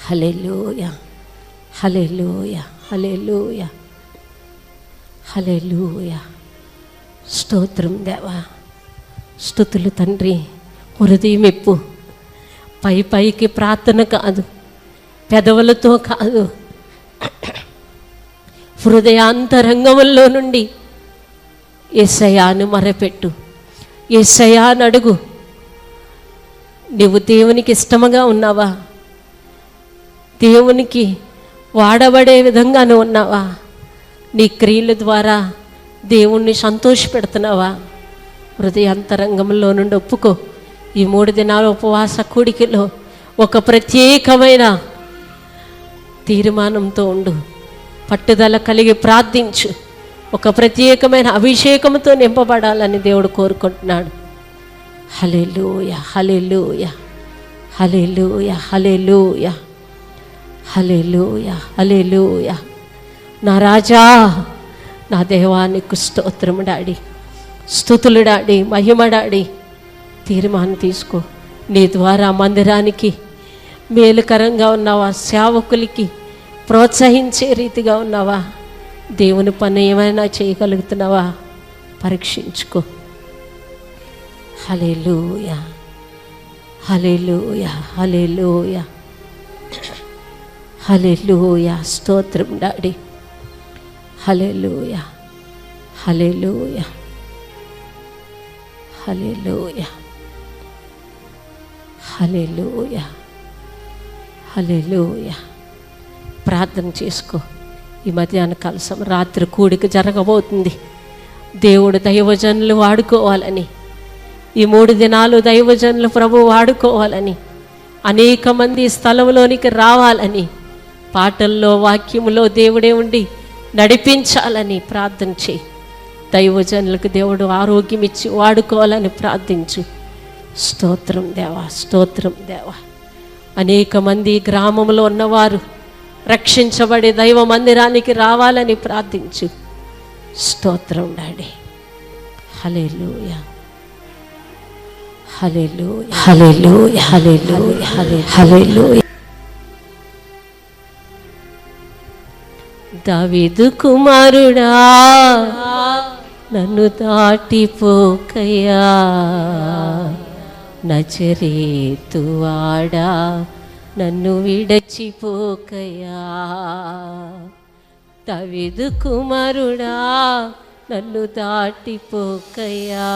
హల్లెలూయా హల్లెలూయా హల్లెలూయా హల్లెలూయా. స్తోత్రం దేవా, స్తుతులు తండ్రి. హృదయం ఎప్పు, పై పైకి ప్రార్థన కాదు, పెదవులతో కాదు, హృదయాంతరంగంలో నుండి యేసయ్యాను మరపెట్టు, యేసయ్యాను అడుగు. నీవు దేవునికి ఇష్టముగా ఉన్నావా? దేవునికి వాడబడే విధంగా నువ్వు ఉన్నావా? నీ క్రియల ద్వారా దేవుణ్ణి సంతోషపెడుతున్నావా? హృదయాంతరంగంలో నుండి ఒప్పుకో. ఈ 3 దినాల ఉపవాస కూడికలో ఒక ప్రత్యేకమైన తీర్మానంతో ఉండు, పట్టుదల కలిగి ప్రార్థించు. ఒక ప్రత్యేకమైన అభిషేకంతో నింపబడాలని దేవుడు కోరుకుంటున్నాడు. హల్లెలూయా హల్లెలూయా హల్లెలూయా హల్లెలూయా హల్లెలూయా హల్లెలూయా. నా రాజా, నా దేవానికి స్తోత్రము డాడీ, స్తుతులు డాడీ, మహిమ డాడీ. తీర్మానం తీసుకో. నీ ద్వారా మందిరానికి మేలుకరంగా ఉన్నావా? సేవకులకి ప్రోత్సహించే రీతిగా ఉన్నావా? దేవుని పని ఏమైనా చేయగలుగుతున్నావా? పరీక్షించుకో. హల్లెలూయా హల్లెలూయా హల్లెలూయా హల్లెలూయా. స్తోత్రం డాడీ. హల్లెలూయా హల్లెలూయా హల్లెలూయా హల్లెలూయా హల్లెలూయా. ప్రార్థన చేసుకో. ఈ మధ్యాహ్న కాలం రాత్రి కూడిక జరగబోతుంది. దేవుడు దైవజనులు వాడుకోవాలని, ఈ 3 దినాలు దైవజనులు ప్రభు వాడుకోవాలని, అనేక మంది స్థలంలోనికి రావాలని, పాటల్లో వాక్యములో దేవుడే ఉండి నడిపించాలని ప్రార్థన చేయి. దైవజనులకు దేవుడు ఆరోగ్యం ఇచ్చి వాడుకోవాలని ప్రార్థించు. స్తోత్రం దేవా, స్తోత్రం దేవా. అనేక మంది గ్రామంలో ఉన్నవారు రక్షించబడి దైవ మందిరానికి రావాలని ప్రార్థించు. స్తోత్రం డాడీ. హల్లెలూయా హల్లెలూయా హల్లెలూయా హల్లెలూయా హల్లెలూయా. దావీదు కుమారుడా, నన్ను దాటిపోకయ్యా, నజరేతువాడా, నన్ను విడచిపోకయ్యా. దావీదు కుమారుడా, నన్ను దాటిపోకయ్యా,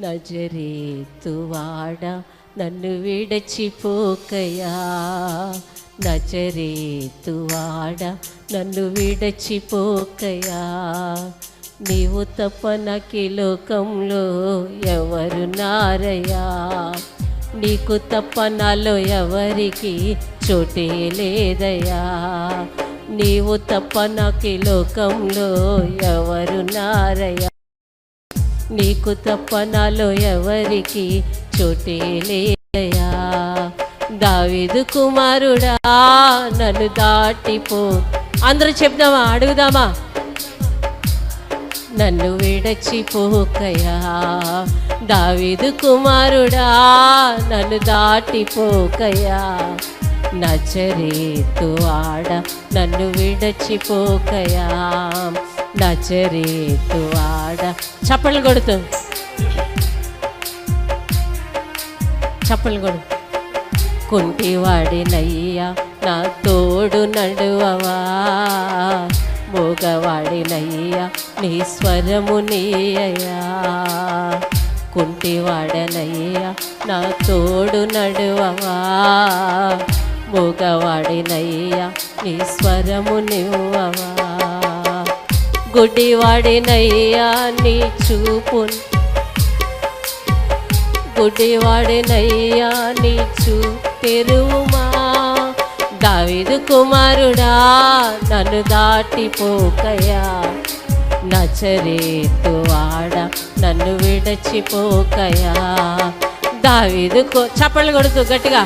నజరేతువాడా, నన్ను విడచిపోకయ్యా. నజరేతువాడ నన్ను విడచిపోకయా, నీవు తప్ప నాకీ లోకంలో ఎవరున్నారయ్యా, నీకు తప్ప నాలో ఎవరికి చోటే లేదయ్యా, నీవు తప్ప నాకీ లోకంలో ఎవరున్నారయ్యా, నీకు తప్ప నాలో ఎవరికి చోటే లేదయ్యా. దావీదు కుమారుడా నన్ను దాటిపో, అందరూ చెప్దామా, అడుగుదామా, నన్ను విడచిపోకయా, దావీదు కుమారుడా నన్ను దాటిపోకయా, నజరేతువాడ నన్ను విడచిపోకయా, నజరేతువాడ. చప్పట్లు కొడుతూ, చప్పట్లు కొడు. కుంటివాడినయ్యా నా తోడు నడువవా, మోగవాడినయ్యా నీ స్వరము నీయయ్యా, కుంటివాడనయ్యా నా తోడు నడువవా, మోగవాడినయ్యా నీ స్వరము నివ్వవా, గుడ్డివాడినయ్యా నీ చూపు, గుడ్డివాడినయ్యా నీ తెరువుమా, దావీదు కుమారుడా నన్ను దాటిపోకయా, నజరేతువాడ నన్ను విడచిపోకయా. దావీదు చప్పట్లు కొడుతూ గట్టిగా,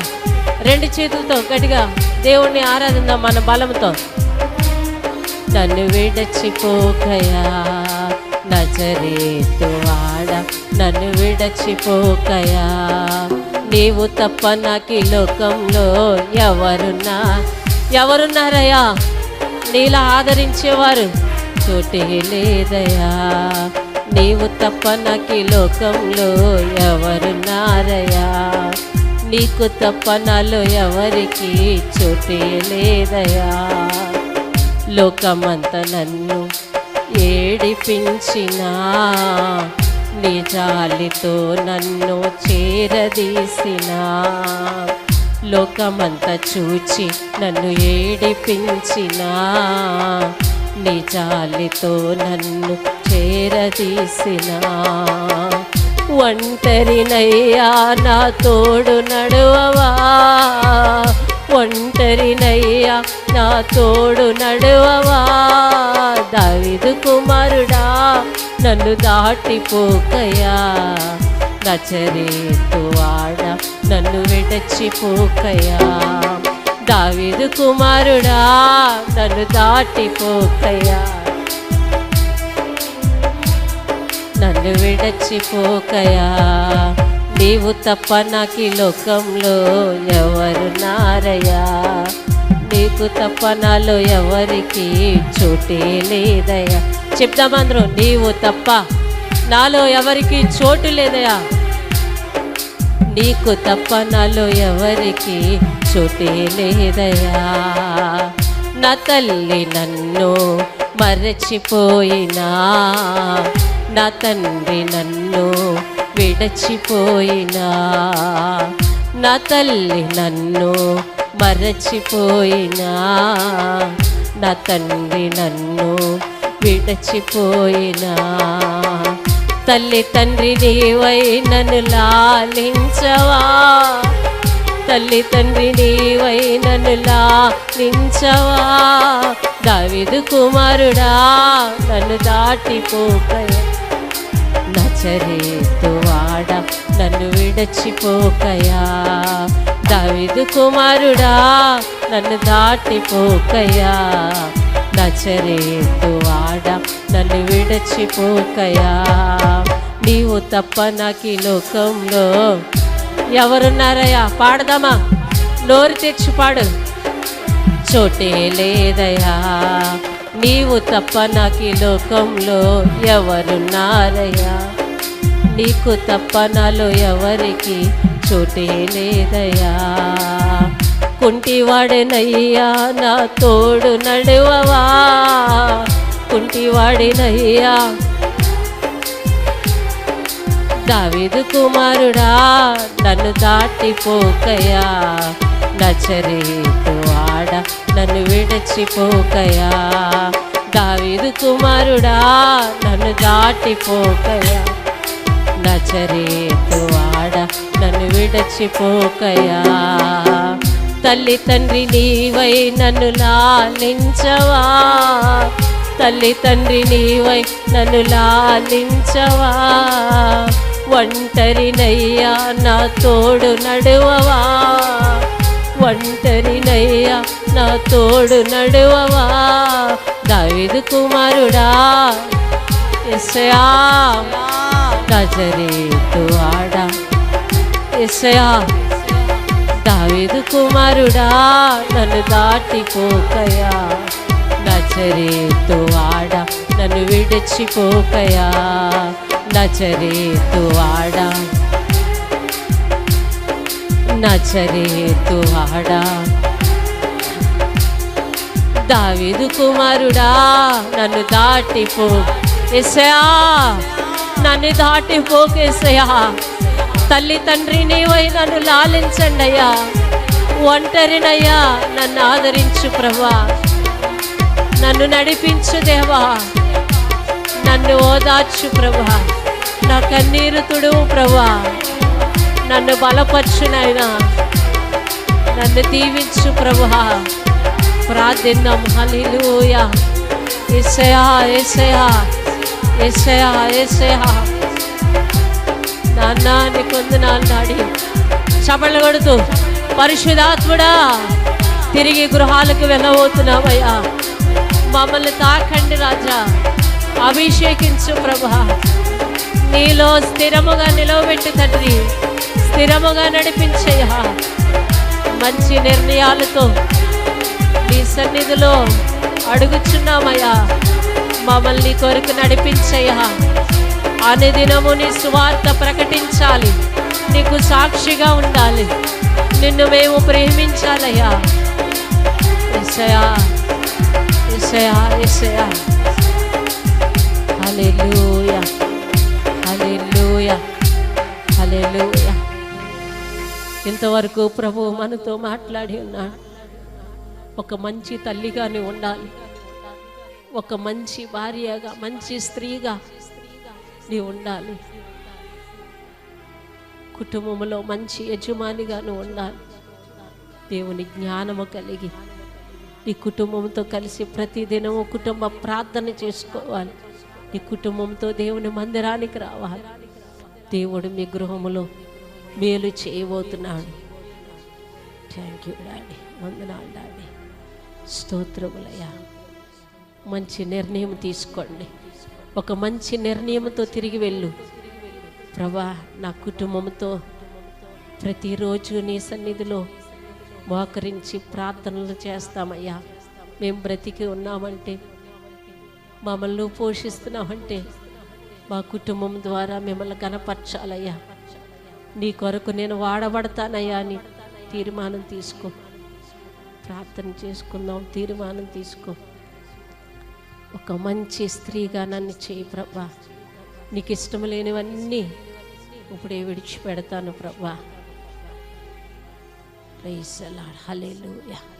రెండు చేతులతో గట్టిగా దేవుణ్ణి ఆరాధిద్దాం మన బలంతో. నన్ను విడచిపోకయా, నజరేతువాడ నన్ను విడచిపోకయా, నీవు తప్ప నాకీ లోకంలో ఎవరున్నారయ్యా, నీలా ఆదరించేవారు చోటే లేదయ్యా, నీవు తప్ప నాకీ లోకంలో ఎవరున్నారయ్యా, నీకు తప్ప నాలో ఎవరికి చోటే లేదయ్యా. లోకమంతా నన్ను ఏడిపించినా, నీ జాలితో నన్ను చేరదీసినా, లోకమంతా చూచి నన్ను ఏడిపించినా, నీ జాలితో నన్ను చేరదీసినా, ఒంటరినయ్యా నా తోడు నడువవా, ఒంటరినయ్యా నా తోడు నడువవా, దావీదు కుమారుడా నన్ను దాటిపోకయా, నజరేతువాడ నన్ను విడచిపోకయా, దావీదు కుమారుడా నన్ను దాటిపోకయా, నన్ను విడచిపోకయా, నీవు తప్ప నాకీ లోకంలో ఎవరున్నారయ్యా, నీకు తప్ప నాలో ఎవరికి చోటే లేదయ్యా. చెప్దామందరూ, నీవు తప్ప నాలో ఎవరికి చోటు లేదయ్యా, నీకు తప్ప నాలో ఎవరికి చోటే లేదయ్యా. నా తల్లి నన్ను మరచిపోయినా, నా తండ్రి నన్ను విడచిపోయినా, నా తల్లి నన్ను మరచిపోయినా, నా తండ్రి నన్ను విడచిపోయినా, తల్లి తండ్రి నీవై నన్ను లాలించవా, తల్లి తండ్రి నీవై నన్ను లాలించవా, దావీదు కుమారుడా నన్ను దాటిపోకయా, నజరేతువాడ నన్ను విడచిపోకయా, దావీదు కుమారుడా నన్ను దాటిపోకయా, నజరేతువాడ నన్ను విడచిపోకయా, నీవు తప్ప నాకీ లోకంలో ఎవరున్నారయ్యా. పాడదామా, నోరు తెచ్చి పాడు. చోటే లేదయ్యా, నీవు తప్ప నాకీ లోకంలో ఎవరున్నారయ్యా, నీకు తప్ప నాలో ఎవరికి చోటే లేదయ్యా. కుంటివాడినయ్యా నా తోడు నడువవా, కుంటివాడినయ్యా దావీదు కుమారుడా నన్ను దాటిపోకయా, నజరేతువాడ వాడా నన్ను విడిచిపోకయా, దావీదు కుమారుడా నన్ను దాటిపోకయా, నజరేతు వాడా నన్ను విడిచిపోకయా. తల్లి తండ్రి నీవై నన్ను లాలించవా, తల్లి తండ్రి నీవై నన్ను లాలించవా, ఒంటరినయ్యా నా తోడు నడువవా, ఒంటరినయ్యా నా తోడు నడువవా. దావీదు కుమారుడా యేసయ్యా, నజరేతు వాడా యేసయ్యా, దావీదు కుమారుడా నన్ను దాటిపోకయా, నజరేతు వాడా నన్ను విడిచిపోకయా, నజరేతు వాడా నజరేతు వాడా. దావీదు కుమారుడా నన్ను దాటిపో యేసయ్యా, నన్ను దాటిపోకేసయ్యా. తల్లి తండ్రి నీవై నన్ను లాలించండి అయ్యా, ఒంటరినయ్యా నన్ను ఆదరించు ప్రభా, నన్ను నడిపించు దేవా, నన్ను ఓదార్చు ప్రభా, నా కన్నీరు తుడువు ప్రభా, నన్ను బలపరచునైనా, నన్ను దీవించు ప్రభా. ప్రార్థిద్దాం. హల్లెలూయా. యేసయ్యా యేసయ్యా యేసయ్యా యేసయ్యా, నాన్న నీకు వందనాలు నాడి చపళ్ళు కొడుతూ పరిశుద్ధాత్ముడా తిరిగి గృహాలకు వెళ్ళబోతున్నావయ్యా, మమ్మల్ని తాకండి రాజా, అభిషేకించు ప్రభా, నీలో స్థిరముగా నిలవబెట్టి తండ్రి, స్థిరముగా నడిపించయ్యా. మంచి నిర్ణయాలతో నీ సన్నిధిలో అడుగుచున్నామయ్యా, మమ్మల్ని కొరకు నడిపించయ్యా. అనుదినము నీ సువార్త ప్రకటించాలి, నీకు సాక్షిగా ఉండాలి, నిన్ను మేము ప్రేమించాలయ్యా. యేసయ్యా యేసయ్యా యేసయ్యా. హల్లెలూయా హల్లెలూయా హల్లెలూయా. ఇంతవరకు ప్రభు మనతో మాట్లాడి ఉన్నాడు. ఒక మంచి తల్లిగా నీవు ఉండాలి, ఒక మంచి భార్యగా, మంచి స్త్రీగా నీవు ఉండాలి, కుటుంబంలో మంచి యజమానిగా నువ్వు ఉండాలి. దేవుని జ్ఞానము కలిగి నీ కుటుంబంతో కలిసి ప్రతిదినము కుటుంబ ప్రార్థన చేసుకోవాలి, నీ కుటుంబంతో దేవుని మందిరానికి రావాలి. దేవుడు మీ గృహములో మేలు చేయబోతున్నాడు. థ్యాంక్ యూ డాడీ, వందనాలు డాడీ, స్తోత్రములయ్యా. మంచి నిర్ణయం తీసుకోండి, ఒక మంచి నిర్ణయంతో తిరిగి వెళ్ళు ప్రభా. నా కుటుంబంతో ప్రతిరోజు నీ సన్నిధిలో మోకరించి ప్రార్థనలు చేస్తామయ్యా. మేము బ్రతికి ఉన్నామంటే, మమ్మల్ని పోషిస్తున్నామంటే మా కుటుంబం ద్వారా మిమ్మల్ని కనపరచాలయ్యా. నీ కొరకు నేను వాడబడతానయ్యా అని తీర్మానం తీసుకో. ప్రార్థన చేసుకుందాం, తీర్మానం తీసుకో. ఒక మంచి స్త్రీగా నన్ను చేయి ప్రభా, నీకు ఇష్టం లేనివన్నీ ఇప్పుడే విడిచిపెడతాను ప్రభా. Praise the lord. హల్లెలూయా.